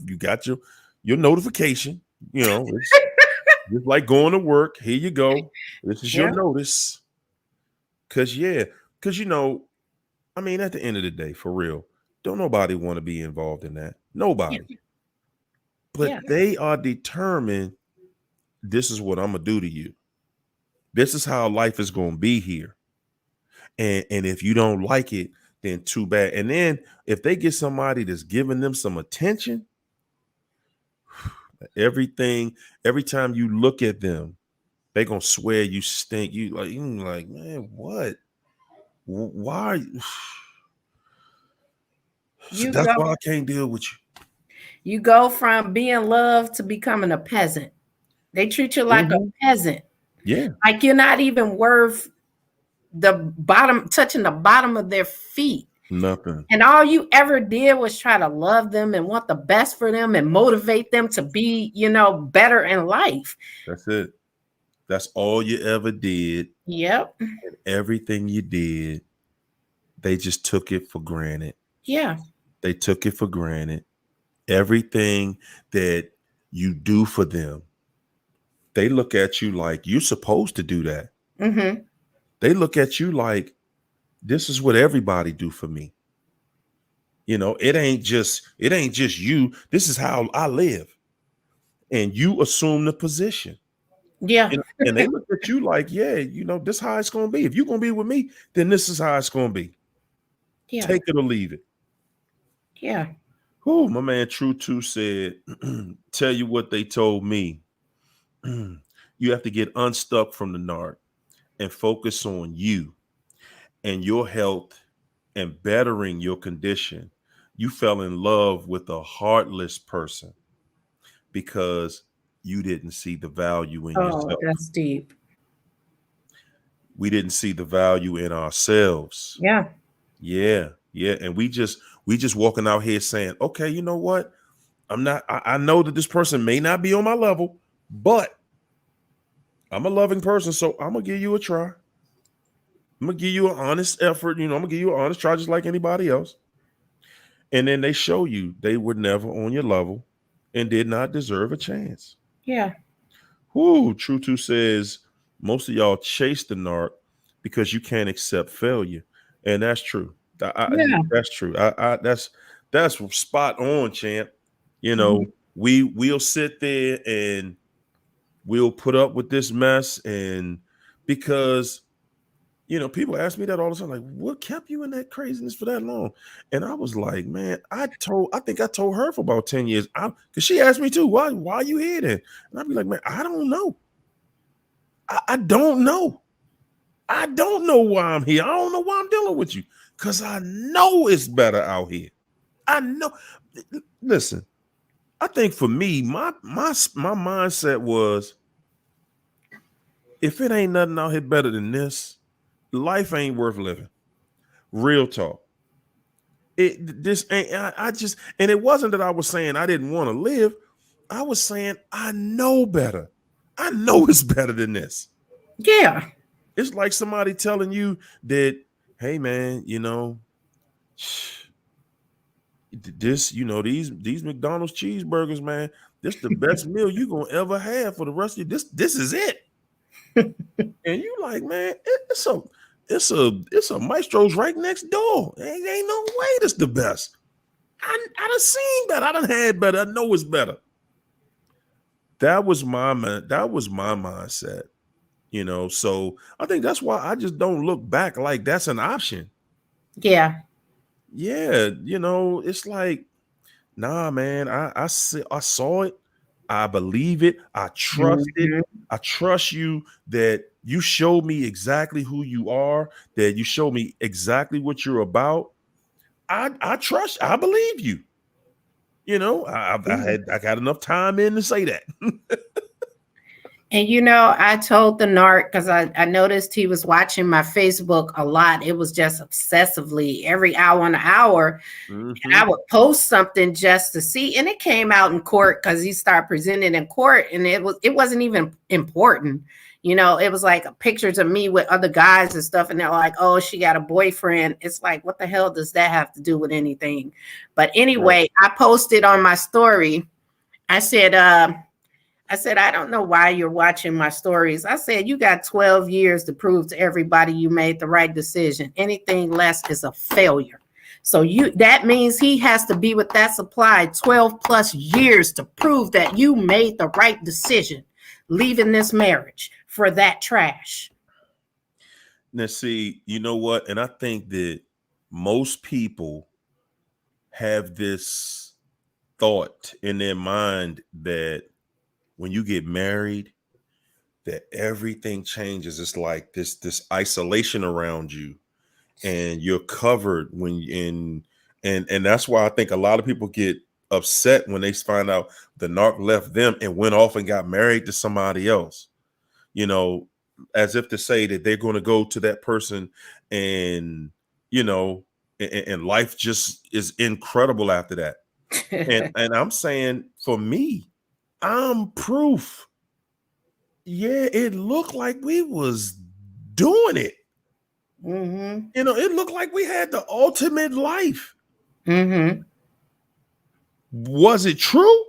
notification. It's just like going to work. Here you go. This is your Yeah. notice. Cause I mean, at the end of the day, for real, don't nobody want to be involved in that. Nobody. But Yeah. they are determined. This is what I'm gonna do to you. This is how life is gonna be here. And if you don't like it, then too bad. And then if they get somebody that's giving them some attention, every time you look at them, they gonna swear you stink. You like, man, what? Why are you? So You that's go why I can't deal with you. you go from being loved to becoming a peasant. They treat you like a peasant. Yeah. Like you're not even worth touching the bottom of their feet. Nothing. And all you ever did was try to love them and want the best for them and motivate them to be, better in life. That's it. That's all you ever did. Yep. And everything you did, they just took it for granted. Yeah. They took it for granted. Everything that you do for them, they look at you like you're supposed to do that. Mm-hmm. They look at you like this is what everybody do for me. It ain't just you. This is how I live. And you assume the position. Yeah. And they look at you like, yeah, this is how it's gonna be. If you're gonna be with me, then this is how it's gonna be. Yeah. Take it or leave it. Yeah. Oh, my man True 2 said, tell you what they told me. You have to get unstuck from the narc and focus on you and your health and bettering your condition. You fell in love with a heartless person because you didn't see the value in Oh, yourself. that's deep. We didn't see the value in ourselves. Yeah. Yeah. And we just walking out here saying, okay, you know what? I know that this person may not be on my level, but I'm a loving person. So I'm going to give you a try. I'm going to give you an honest effort. I'm going to give you an honest try just like anybody else. And then they show you they were never on your level and did not deserve a chance. Yeah. True 2 says most of y'all chase the narc because you can't accept failure. And that's true. That's true. That's spot on, champ. We'll sit there and we'll put up with this mess. And because people ask me that all the time, like, what kept you in that craziness for that long? And I was like, man, I think I told her for about 10 years. Because she asked me too, why are you here then? And I'd be like, man, I don't know. I don't know. I don't know why I'm here. I don't know why I'm dealing with you. Because I know it's better out here. I know. Listen, I think for me, my mindset was, if it ain't nothing out here better than this, life ain't worth living. Real talk. This ain't. I just, and it wasn't that I was saying I didn't want to live. I was saying I know better. I know it's better than this. Yeah. It's like somebody telling you that, hey man, this, these McDonald's cheeseburgers, man, this the best meal you gonna ever have for the rest of you. This is it. And you like, man, it's a Maestro's right next door. Ain't no way this the best. I done seen better. I done had better. I know it's better. That was my mindset. So I think that's why I just don't look back like that's an option. Yeah. Yeah, it's like, nah, man, I saw it. I believe it. I trust it. I trust you that you showed me exactly who you are, that you showed me exactly what you're about. I trust, I believe you. You know, I got enough time in to say that. And I told the narc because I noticed he was watching my Facebook a lot. It was just obsessively every hour and an hour. And I would post something just to see. And it came out in court because he started presenting in court. And it wasn't even important. It was like pictures of me with other guys and stuff. And they're like, oh, she got a boyfriend. It's like, what the hell does that have to do with anything? But anyway, I posted on my story. I said, I don't know why you're watching my stories. I said, you got 12 years to prove to everybody you made the right decision. Anything less is a failure. So that means he has to be with that supply 12 plus years to prove that you made the right decision, leaving this marriage for that trash. Now, see, you know what? And I think that most people have this thought in their mind that when you get married, that everything changes. It's like this isolation around you, and you're covered and that's why I think a lot of people get upset when they find out the narc left them and went off and got married to somebody else. As if to say that they're going to go to that person and and life just is incredible after that. and I'm saying, for me, I'm proof. Yeah, it looked like we was doing it. It looked like we had the ultimate life. Was it true?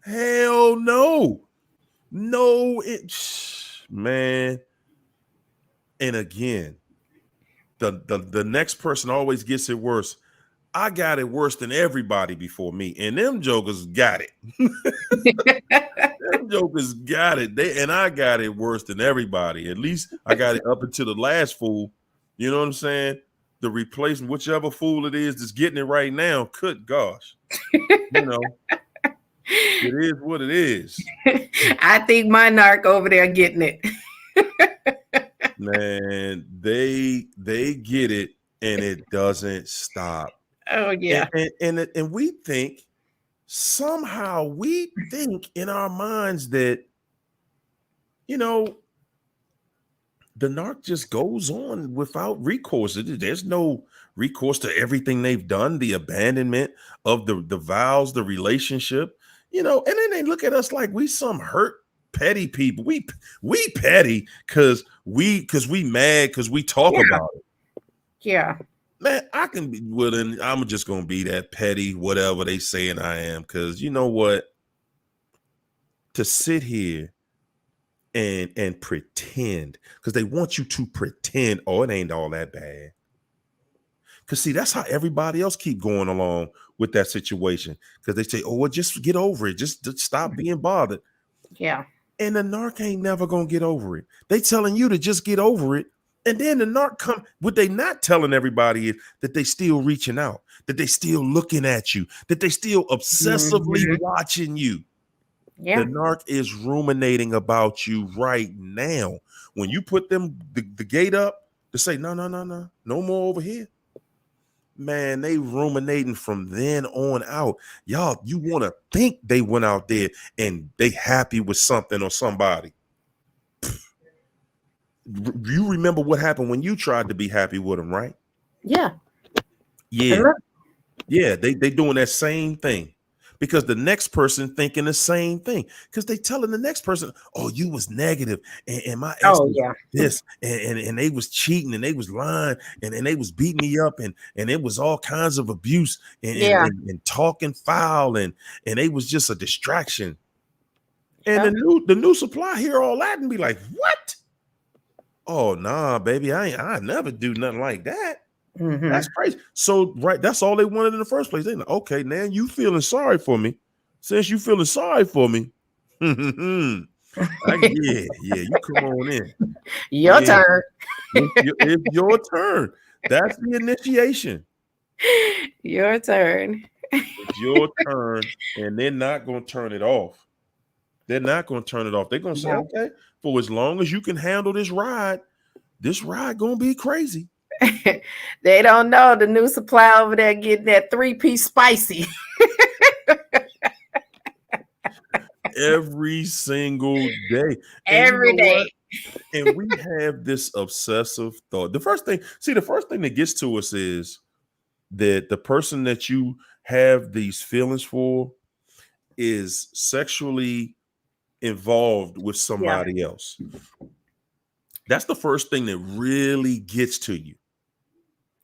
Hell no. No, man. And again, the next person always gets it worse. I got it worse than everybody before me, and them jokers got it. Them jokers got it. And I got it worse than everybody. At least I got it up until the last fool. You know what I'm saying? The replacement, whichever fool it is that's getting it right now. Good gosh. It is what it is. I think my narc over there getting it. Man, they get it, and it doesn't stop. Oh yeah. And we think in our minds that the narc just goes on without recourse. There's no recourse to everything they've done, the abandonment of the vows, the relationship, and then they look at us like we some hurt, petty people. We petty because we mad because we talk about it. Yeah. Man, I can be willing. I'm just gonna be that petty, whatever they saying I am. Because you know what? To sit here and pretend, because they want you to pretend, oh, it ain't all that bad. Because see, that's how everybody else keep going along with that situation. Because they say, oh, well, just get over it. Just stop being bothered. Yeah. And the narc ain't never gonna get over it. They telling you to just get over it. And then the narc come, what they not telling everybody is that they still reaching out, that they still looking at you, that they still obsessively watching you. Yeah. The narc is ruminating about you right now. When you put them the gate up to say, no more over here. Man, they ruminating from then on out. Y'all, you want to think they went out there and they happy with something or somebody. You remember what happened when you tried to be happy with them, right? Yeah. Yeah. Yeah, they doing that same thing. Because the next person thinking the same thing. Because they telling the next person, oh, you was negative, and my ex was this, and they was cheating, and they was lying, and they was beating me up, and it was all kinds of abuse and talking foul, and they was just a distraction. And the new supply hear all that and be like, what? Oh, nah, baby, I never do nothing like that. That's crazy. So, right, that's all they wanted in the first place. They like, okay, now you feeling sorry for me. Since you feeling sorry for me, yeah, you come on in. Your turn. It's your turn. That's the initiation. Your turn. It's your turn, and they're not going to turn it off. They're not going to turn it off. They're going to say, okay, for as long as you can handle this ride going to be crazy. They don't know the new supply over there getting that 3-piece spicy. Every single day. And you Every know what? day. And we have this obsessive thought. The first thing that gets to us is that the person that you have these feelings for is sexually involved with Yeah. somebody else. That's the first thing that really gets to you.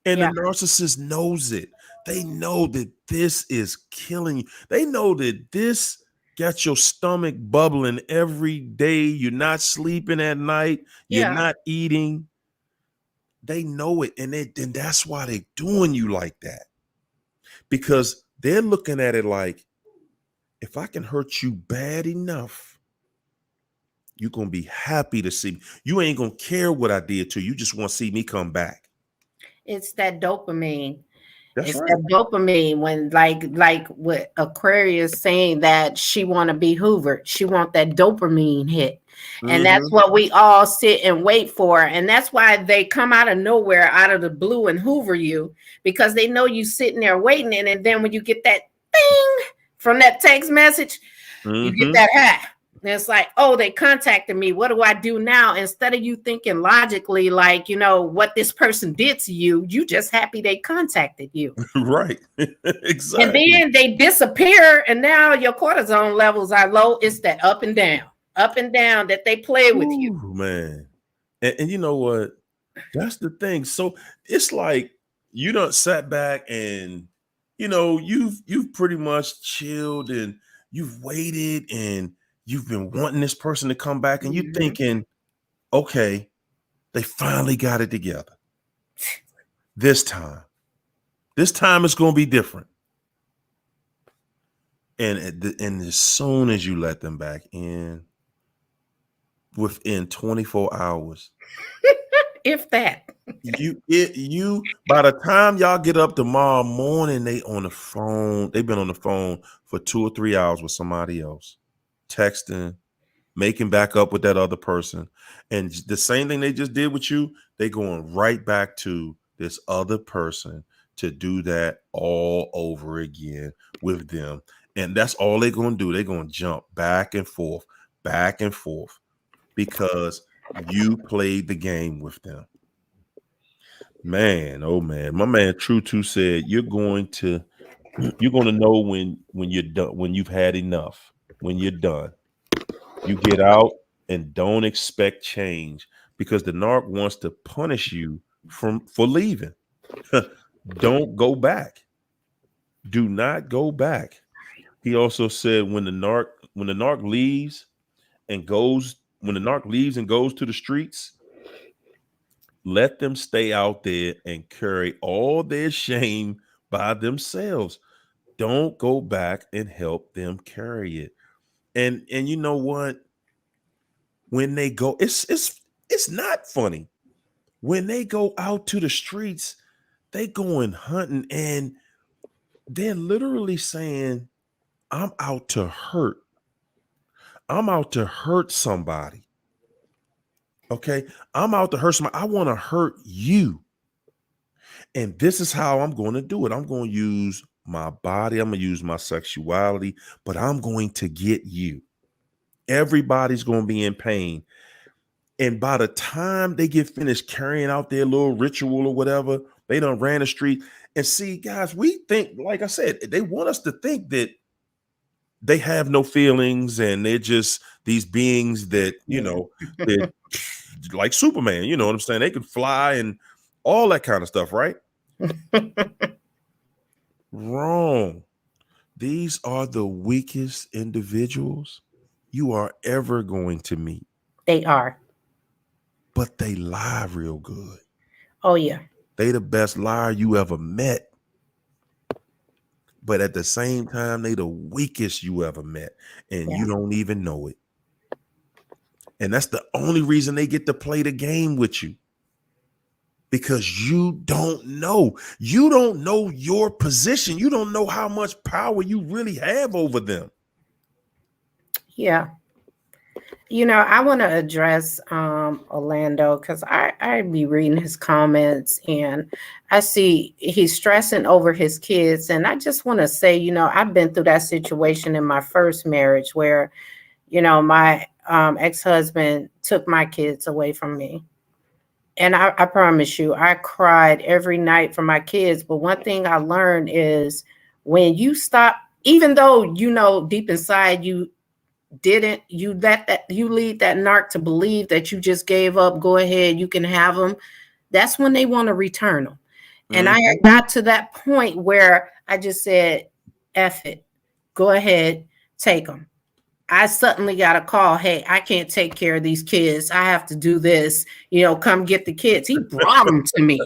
And the Yeah. narcissist knows it. They know that this is killing you. They know that this got your stomach bubbling every day. You're not sleeping at night. You're Yeah. not eating. They know it. And that's why they're doing you like that. Because they're looking at it like, if I can hurt you bad enough, you're going to be happy to see me. You ain't going to care what I did to you. You just want to see me come back. It's that dopamine. That's It's right. that dopamine when like what Aquarius saying that she want to be hoovered. She want that dopamine hit. And that's Mm-hmm. what we all sit and wait for. And that's why they come out of nowhere, out of the blue and hoover you, because they know you sitting there waiting. And then when you get that thing from that text message, you get Mm-hmm. that high. And it's like, oh, they contacted me. What do I do now? Instead of you thinking logically, like, what this person did to you, you just happy they contacted you. Right. And Exactly. then they disappear, and now your cortisone levels are low. It's that up and down that they play with you. Ooh, man. And you know what? That's the thing. So it's like you done sat back and you've pretty much chilled and you've waited and you've been wanting this person to come back and you're Mhm. thinking, okay, they finally got it together. This time. This time it's gonna be different. And as soon as you let them back in, within 24 hours, If that. you by the time y'all get up tomorrow morning, they on the phone. They've been on the phone for 2 or 3 hours with somebody else, texting, making back up with that other person. And the same thing they just did with you, they going right back to this other person to do that all over again with them. And that's all they're going to do. They're going to jump back and forth, because you played the game with them. Man, oh man. My man True Two said you're going to know when you're done, when you've had enough, when you're done. You get out and don't expect change, because the narc wants to punish you for leaving. Don't go back. Do not go back. He also said when the narc leaves and goes when the narc leaves and goes to the streets, let them stay out there and carry all their shame by themselves. Don't go back and help them carry it. And you know what? When they go, it's not funny. When they go out to the streets, they going hunting and they're literally saying, I'm out to hurt. I'm out to hurt somebody. Okay. I'm out to hurt somebody. I want to hurt you. And this is how I'm going to do it. I'm going to use my body. I'm going to use my sexuality, but I'm going to get you. Everybody's going to be in pain. And by the time they get finished carrying out their little ritual or whatever, they done ran the street. And see, guys, we think, like I said, they want us to think that they have no feelings and they're just these beings that, Yeah. that like Superman, you know what I'm saying? They can fly and all that kind of stuff, right? Wrong. These are the weakest individuals you are ever going to meet, They are. but they lie real good. Oh, yeah. They the best liar you ever met. But at the same time, they the weakest you ever met. And Yeah. you don't even know it. And that's the only reason they get to play the game with you. Because you don't know. You don't know your position. You don't know how much power you really have over them. Yeah. I want to address Orlando because I be reading his comments and I see he's stressing over his kids. And I just want to say, I've been through that situation in my first marriage where, my ex-husband took my kids away from me. And I promise you, I cried every night for my kids. But one thing I learned is when you stop, even though deep inside you lead that narc to believe that you just gave up, go ahead, you can have them. That's when they want to return them. And I got to that point where I just said, F it, go ahead, take them. I suddenly got a call. Hey, I can't take care of these kids. I have to do this. Come get the kids. He brought them to me,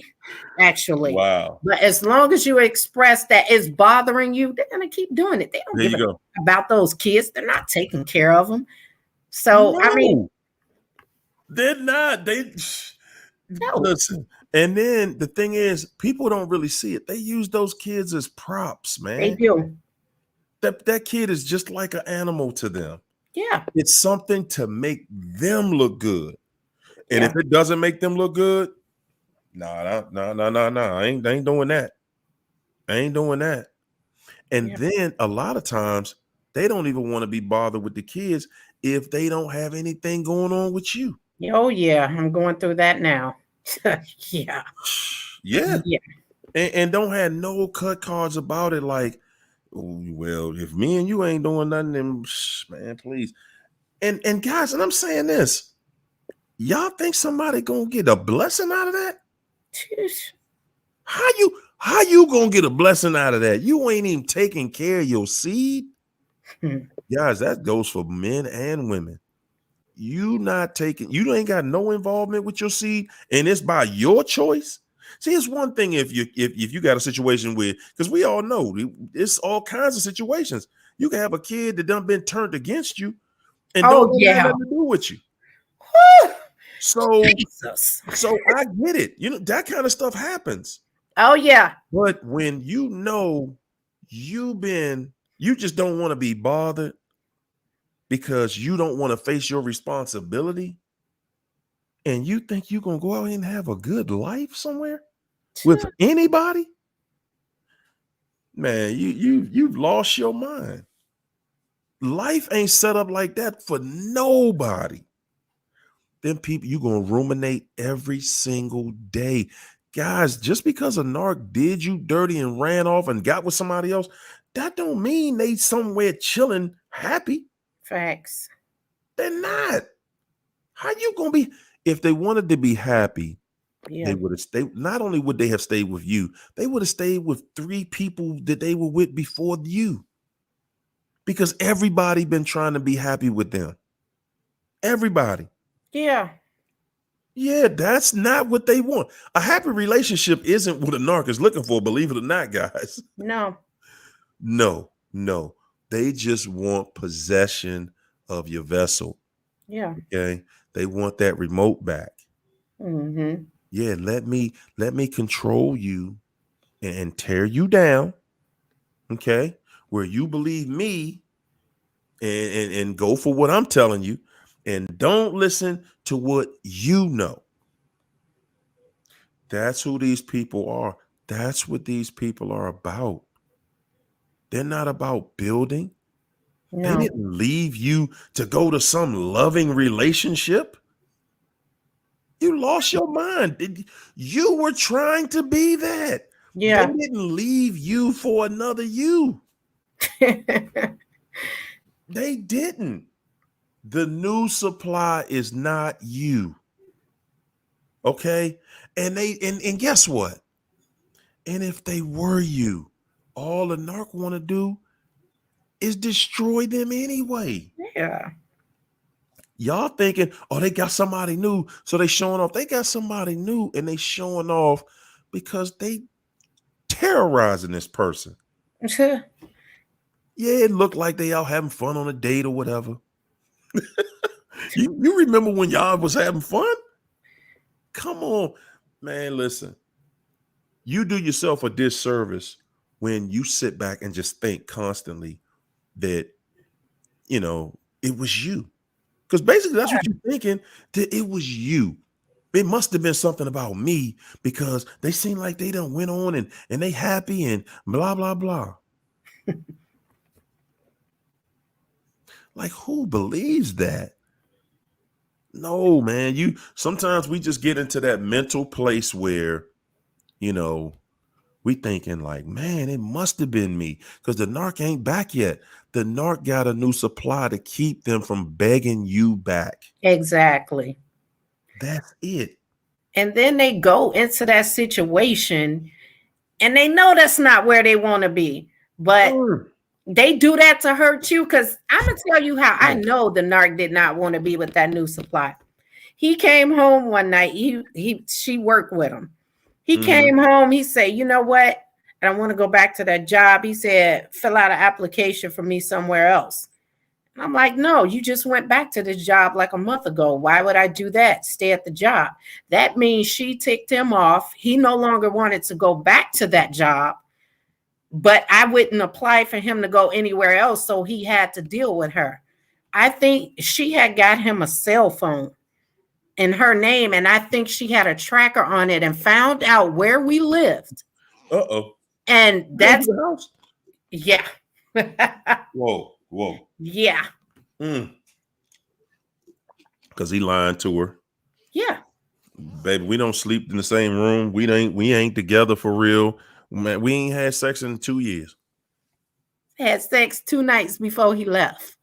actually. Wow. But as long as you express that it's bothering you, they're going to keep doing it. They don't give a go. about those kids. They're not taking care of them. So, No, I mean, they're not. no, Listen. And then the thing is, people don't really see it. They use those kids as props, they man. do. That kid is just like an animal to them. Yeah. It's something to make them look good. And Yeah. if it doesn't make them look good, no. I ain't doing that. I ain't doing that. And then a lot of times they don't even want to be bothered with the kids if they don't have anything going on with you. Oh, yeah. I'm going through that now. Yeah. Yeah. Yeah. And don't have no cut cards about it. Like, oh, well, if me and you ain't doing nothing, then man, please. And guys, and I'm saying this, y'all think somebody gonna get a blessing out of that? Jeez. How you gonna get a blessing out of that? You ain't even taking care of your seed. Guys, that goes for men and women. You ain't got no involvement with your seed, and it's by your choice. See, it's one thing if you got a situation where, because we all know it's all kinds of situations. You can have a kid that done been turned against you and don't really have nothing to do with you. So I get it. That kind of stuff happens. Oh, yeah. But when you just don't want to be bothered because you don't want to face your responsibility, and you think you're going to go out and have a good life somewhere with anybody, man, you've lost your mind. Life ain't set up like that for nobody. Then people, you're going to ruminate every single day. Guys, just because a narc did you dirty and ran off and got with somebody else, that don't mean they somewhere chilling happy. Facts. They're not. How you going to be? If they wanted to be happy, Yeah. they would have stayed. Not only would they have stayed with you, they would have stayed with 3 people that they were with before you. Because everybody been trying to be happy with them. Everybody. Yeah. Yeah, that's not what they want. A happy relationship isn't what a narc is looking for, believe it or not, guys. No. No. They just want possession of your vessel. Yeah. Okay. They want that remote back. Mm-hmm. Yeah, let me control you and tear you down. Okay. Where you believe me and go for what I'm telling you. And don't listen to what you know. That's who these people are. That's what these people are about. They're not about building. No. They didn't leave you to go to some loving relationship. You lost your mind. You were trying to be that. Yeah. They didn't leave you for another you. They didn't. The new supply is not you. Okay? And guess what? And if they were you, all the narc want to do is destroy them anyway. Yeah. Y'all thinking, oh, they got somebody new, so they showing off. They got somebody new and they showing off because they terrorizing this person. Yeah, it looked like they out having fun on a date or whatever. You remember when y'all was having fun? Come on, man, listen. You do yourself a disservice when you sit back and just think constantly that, it was you. Because basically that's what you're thinking, that it was you. It must have been something about me because they seem like they done went on and they happy and blah, blah, blah. Like, who believes that? No, man. Sometimes we just get into that mental place where, we thinking like, man, it must have been me because the narc ain't back yet. The narc got a new supply to keep them from begging you back. Exactly. That's it. And then they go into that situation and they know that's not where they want to be, but they do that to hurt you. Because I'm going to tell you how I know the narc did not want to be with that new supply. He came home one night. She worked with him. He came home. He said, you know what? I want to go back to that job. He said, fill out an application for me somewhere else. And I'm like, no, you just went back to this job like a month ago. Why would I do that? Stay at the job. That means she ticked him off. He no longer wanted to go back to that job, but I wouldn't apply for him to go anywhere else. So he had to deal with her. I think she had got him a cell phone in her name, and I think she had a tracker on it and found out where we lived. And that's the house. Yeah. Whoa. Yeah. Because he lying to her. Yeah. Baby, we don't sleep in the same room. We ain't together for real. Man, we ain't had sex in 2 years. Had sex 2 nights before he left.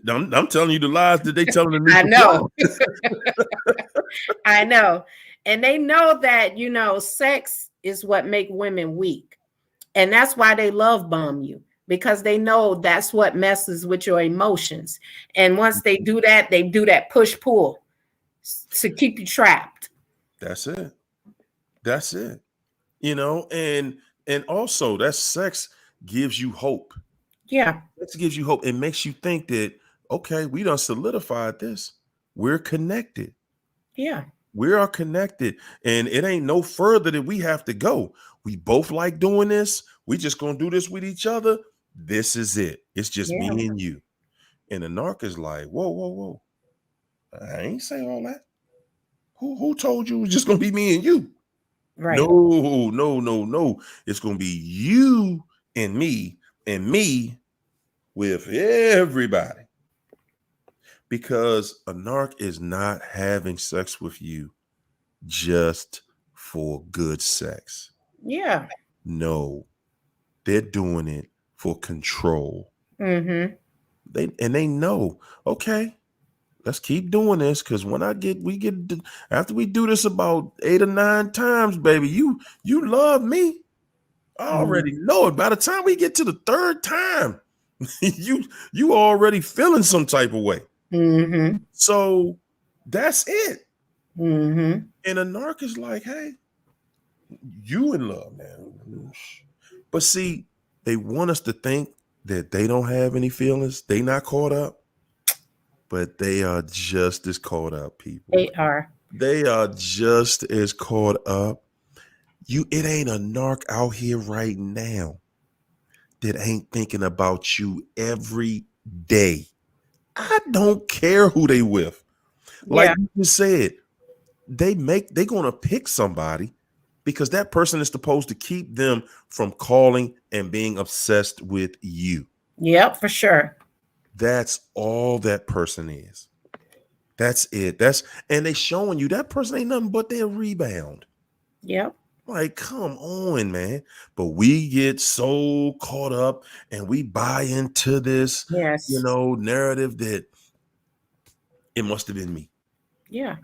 I'm telling you the lies that they telling the new I know. I know. And they know that, sex is what make women weak. And that's why they love bomb you, because they know that's what messes with your emotions. And once they do that push-pull to keep you trapped. That's it. And also that sex gives you hope. Yeah. Sex gives you hope. It makes you think that, okay, we done solidified this. We're connected. Yeah. We are connected. And it ain't no further that we have to go. We both like doing this. We just gonna do this with each other. This is it. It's just me and you. And the narc is like, whoa. I ain't say all that. Who told you it was just gonna be me and you? Right. No. It's gonna be you and me with everybody. Because a narc is not having sex with you just for good sex. Yeah. No, they're doing it for control. Mm-hmm. They know, okay, let's keep doing this, because when after we do this about 8 or 9 times, baby, you love me. I already know it. By the time we get to the 3rd time, you already feeling some type of way. Mm-hmm. So that's it. Mm-hmm. And a narc is like, hey, you in love, man. But see, they want us to think that they don't have any feelings. They not caught up. But they are just as caught up, people. They are. They are just as caught up. It ain't a narc out here right now that ain't thinking about you every day. I don't care who they with. Like you said, they gonna pick somebody because that person is supposed to keep them from calling and being obsessed with you. Yep, for sure. That's all that person is. That's it. And they showing you that person ain't nothing but their rebound. Yep. Like, come on, man. But we get so caught up and we buy into this, narrative that it must have been me. Yeah.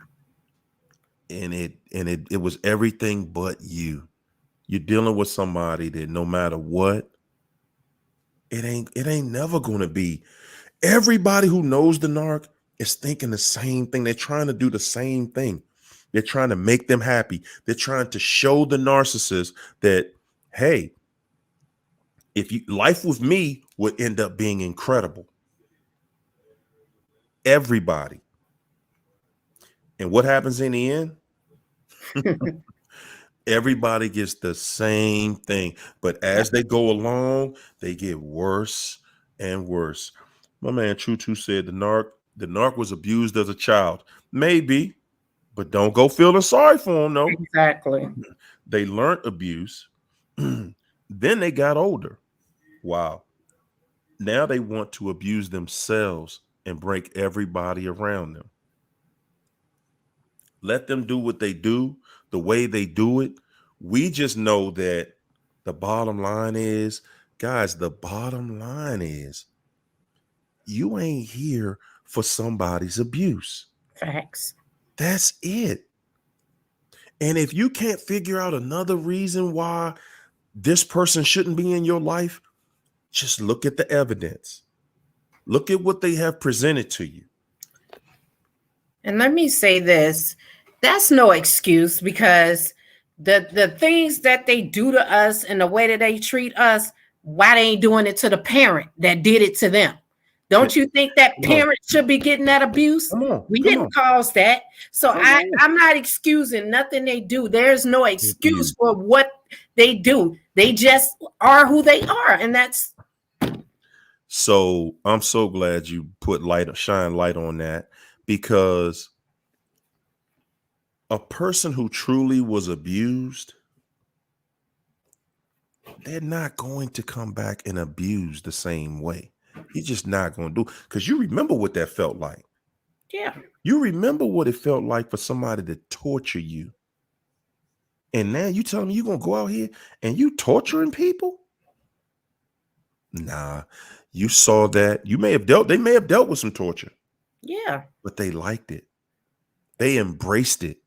And it was everything but you. You're dealing with somebody that no matter what, it ain't never gonna be. Everybody who knows the narc is thinking the same thing. They're trying to do the same thing. They're trying to make them happy. They're trying to show the narcissist that, hey, life with me would end up being incredible. Everybody. And what happens in the end? Everybody gets the same thing. But as they go along, they get worse and worse. My man True said the narc was abused as a child. Maybe, but don't go feeling sorry for him, no. Exactly. They learned abuse. Then they got older. Wow. Now they want to abuse themselves and break everybody around them. Let them do what they do, the way they do it. We just know that the bottom line is, guys, the bottom line is you ain't here for somebody's abuse. Facts. That's it. And if you can't figure out another reason why this person shouldn't be in your life, just look at the evidence. Look at what they have presented to you. And let me say this, that's no excuse, because the things that they do to us and the way that they treat us, why they ain't doing it to the parent that did it to them? Don't you think that parent should be getting that abuse? We didn't cause that. So I'm not excusing nothing they do. There's no excuse for what they do. They just are who they are. And that's. So I'm so glad you shine light on that, because a person who truly was abused, they're not going to come back and abuse the same way. You're just not going to do, because you remember what that felt like. Yeah. You remember what it felt like for somebody to torture you. And now you telling me you're going to go out here and you torturing people? Nah, you saw that. They may have dealt with some torture. Yeah. But they liked it. They embraced it.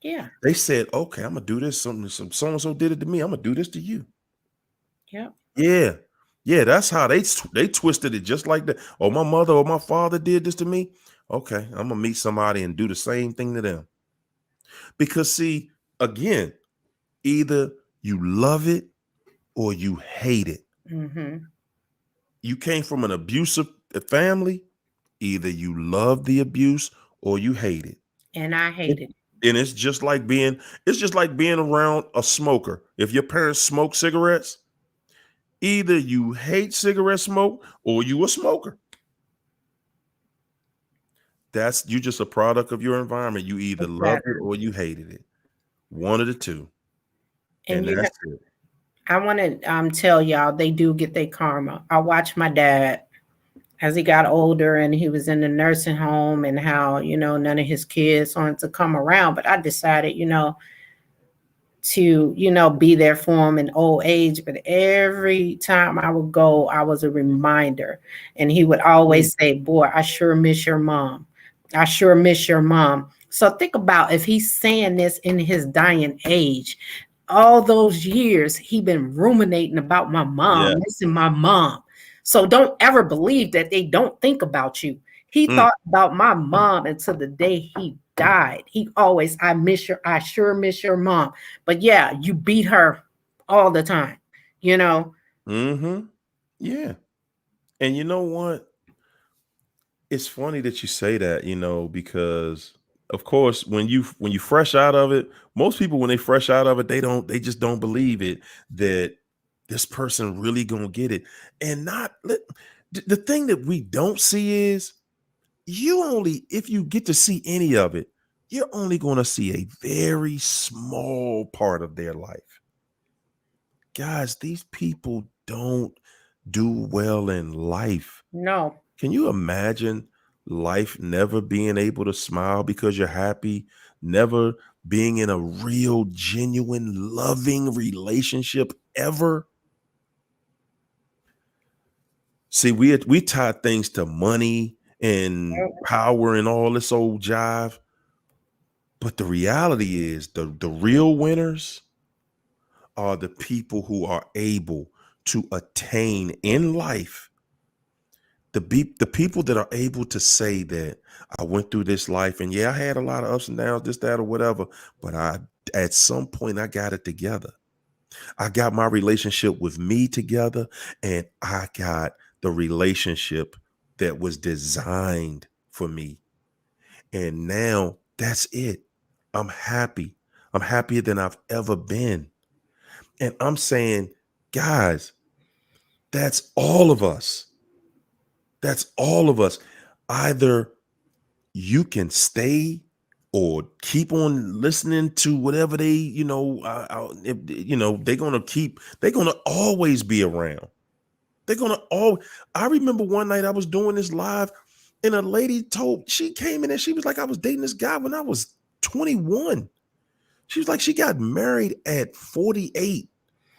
Yeah. They said, okay, I'm going to do this. Some so-and-so did it to me. I'm going to do this to you. Yeah. Yeah. Yeah, that's how they twisted it, just like that. Oh, my mother or my father did this to me. Okay, I'm gonna meet somebody and do the same thing to them. Because see, again, either you love it or you hate it. Mm-hmm. You came from an abusive family. Either you love the abuse or you hate it. And I hate it. And it's just like being around a smoker. If your parents smoke cigarettes, either you hate cigarette smoke or you a smoker. You just a product of your environment. You either loved it or you hated it. One of the two. And that's it. I want to tell y'all, they do get their karma. I watched my dad as he got older and he was in the nursing home, and how, none of his kids wanted to come around. But I decided, to, be there for him in old age. But every time I would go, I was a reminder. And he would always say, boy, I sure miss your mom. I sure miss your mom. So think about, if he's saying this in his dying age, all those years he been ruminating about my mom, missing my mom. So don't ever believe that they don't think about you. He thought about my mom until the day he died. He always, I sure miss your mom. But yeah, you beat her all the time, Mm-hmm. Yeah. And you know what? It's funny that you say that, because of course, when you fresh out of it, most people, when they fresh out of it, they just don't believe it, that this person really gonna get it. And the thing that we don't see is, if you get to see any of it, you're only going to see a very small part of their life. Guys, these people don't do well in life. No. Can you imagine life never being able to smile because you're happy, never being in a real, genuine, loving relationship ever? See, we tie things to money and power and all this old jive. But the reality is, the real winners are the people who are able to attain in life. The people that are able to say that I went through this life, and yeah, I had a lot of ups and downs, this, that, or whatever, but at some point I got it together. I got my relationship with me together, and I got the relationship that was designed for me. And now that's it. I'm happy. I'm happier than I've ever been. And I'm saying, guys, that's all of us. That's all of us. Either you can stay or keep on listening to whatever they, they're gonna always be around. They're gonna all. I remember one night I was doing this live, and a lady she came in and she was like, I was dating this guy when I was 21. She was like, she got married at 48,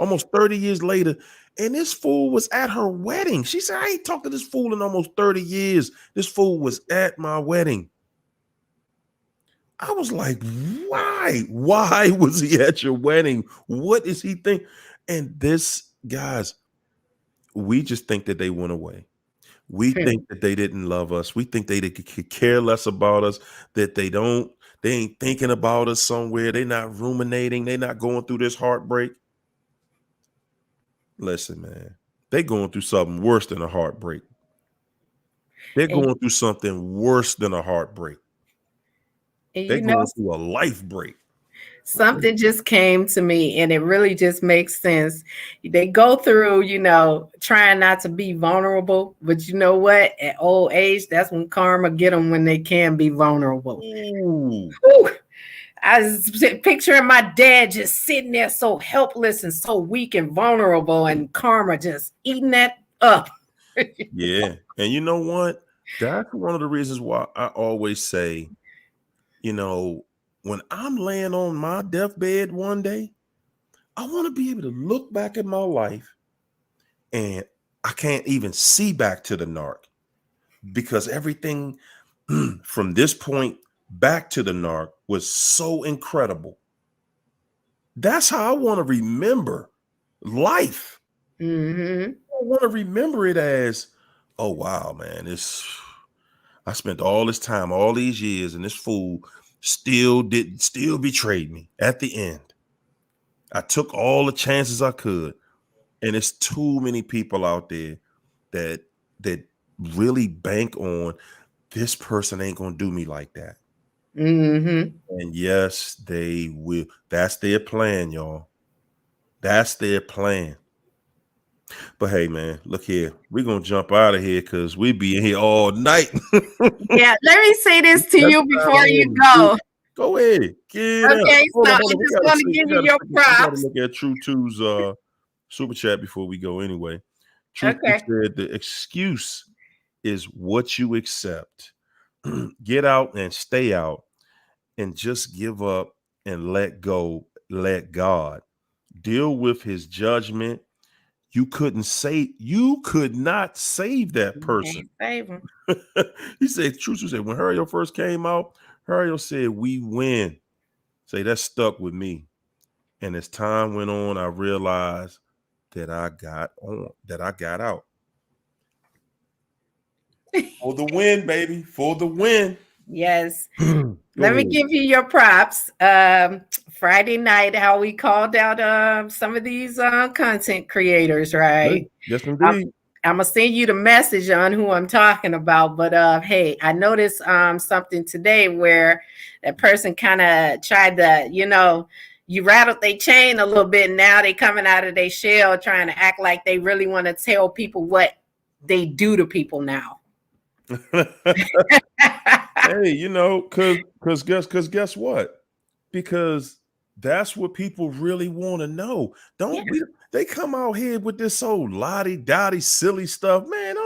almost 30 years later. And this fool was at her wedding. She said, I ain't talked to this fool in almost 30 years. This fool was at my wedding. I was like, why? Why was he at your wedding? What is he think? And this, guys, we just think that they went away. We think that they didn't love us. We think they could care less about us, that they ain't thinking about us somewhere. They're not ruminating. They're not going through this heartbreak. Listen, man, they're going through something worse than a heartbreak. They're going through something worse than a heartbreak. They're going through a life break. Something just came to me, and it really just makes sense. They go through, trying not to be vulnerable, but you know what? At old age, that's when karma get them when they can be vulnerable. Ooh. I was picturing my dad just sitting there so helpless and so weak and vulnerable, and karma just eating that up. Yeah. And you know what? That's one of the reasons why I always say, when I'm laying on my deathbed one day, I want to be able to look back at my life, and I can't even see back to the narc, because everything from this point back to the narc was so incredible. That's how I want to remember life. Mm-hmm. I want to remember it as, oh wow, man, I spent all this time, all these years, and this fool still betrayed me at the end. I took all the chances I could, and it's too many people out there that really bank on, this person ain't gonna do me like that. Mm-hmm. And yes, they will. That's their plan, y'all. That's their plan. But hey, man, look here. We're gonna jump out of here because we be in here all night. Yeah, let me say this to you before you go. Go ahead. Get okay, up. so I just want to give you your props. Look at True 2's super chat before we go anyway. True okay. said the excuse is what you accept. Get out and stay out, and just give up and let go. Let God deal with his judgment. You could not save that person. Save him. He said, True said, when Hario first came out, Hario said, we win. Say, that stuck with me. And as time went on, I realized that I got out. For the win, baby. For the win. Yes. Let me give you your props. Friday night, how we called out some of these content creators, right? Yes, indeed. I'm gonna send you the message on who I'm talking about. But hey, I noticed something today where that person kind of tried to, you rattled their chain a little bit. Now they coming out of their shell trying to act like they really want to tell people what they do to people now. Hey, because guess what? Because that's what people really want to know. They come out here with this old lottie-dottie silly stuff, man.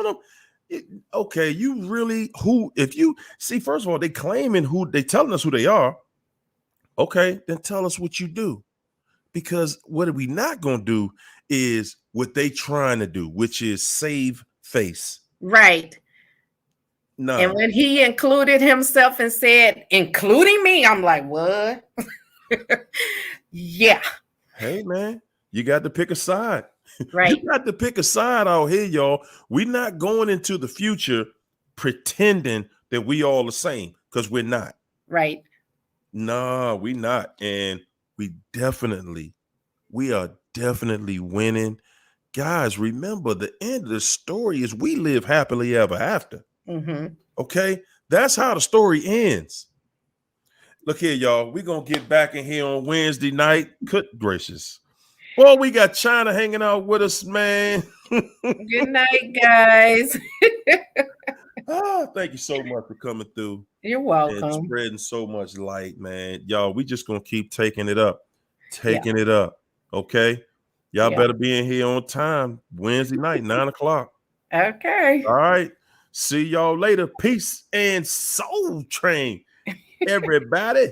Okay, you really first of all, they telling us who they are. Okay, then tell us what you do. Because what are we not gonna do is what they trying to do, which is save face. Right. No. And when he included himself and said, including me, I'm like, what? Yeah. Hey, man, you got to pick a side. Right. You got to pick a side out here, y'all. We're not going into the future pretending that we all the same, because we're not. Right. No, we not. And we are definitely winning. Guys, remember, the end of the story is we live happily ever after. Mm-hmm. Okay, that's how the story ends. Look here, y'all. We're gonna get back in here on Wednesday night. Good gracious. Well, we got China hanging out with us, man. Good night, guys. Thank you so much for coming through You're and welcome. spreading so much light, man. Y'all, we just gonna keep taking it up. Okay. Y'all Yeah. better be in here on time Wednesday night, 9:00. Okay. All right. See y'all later. Peace and soul train, everybody.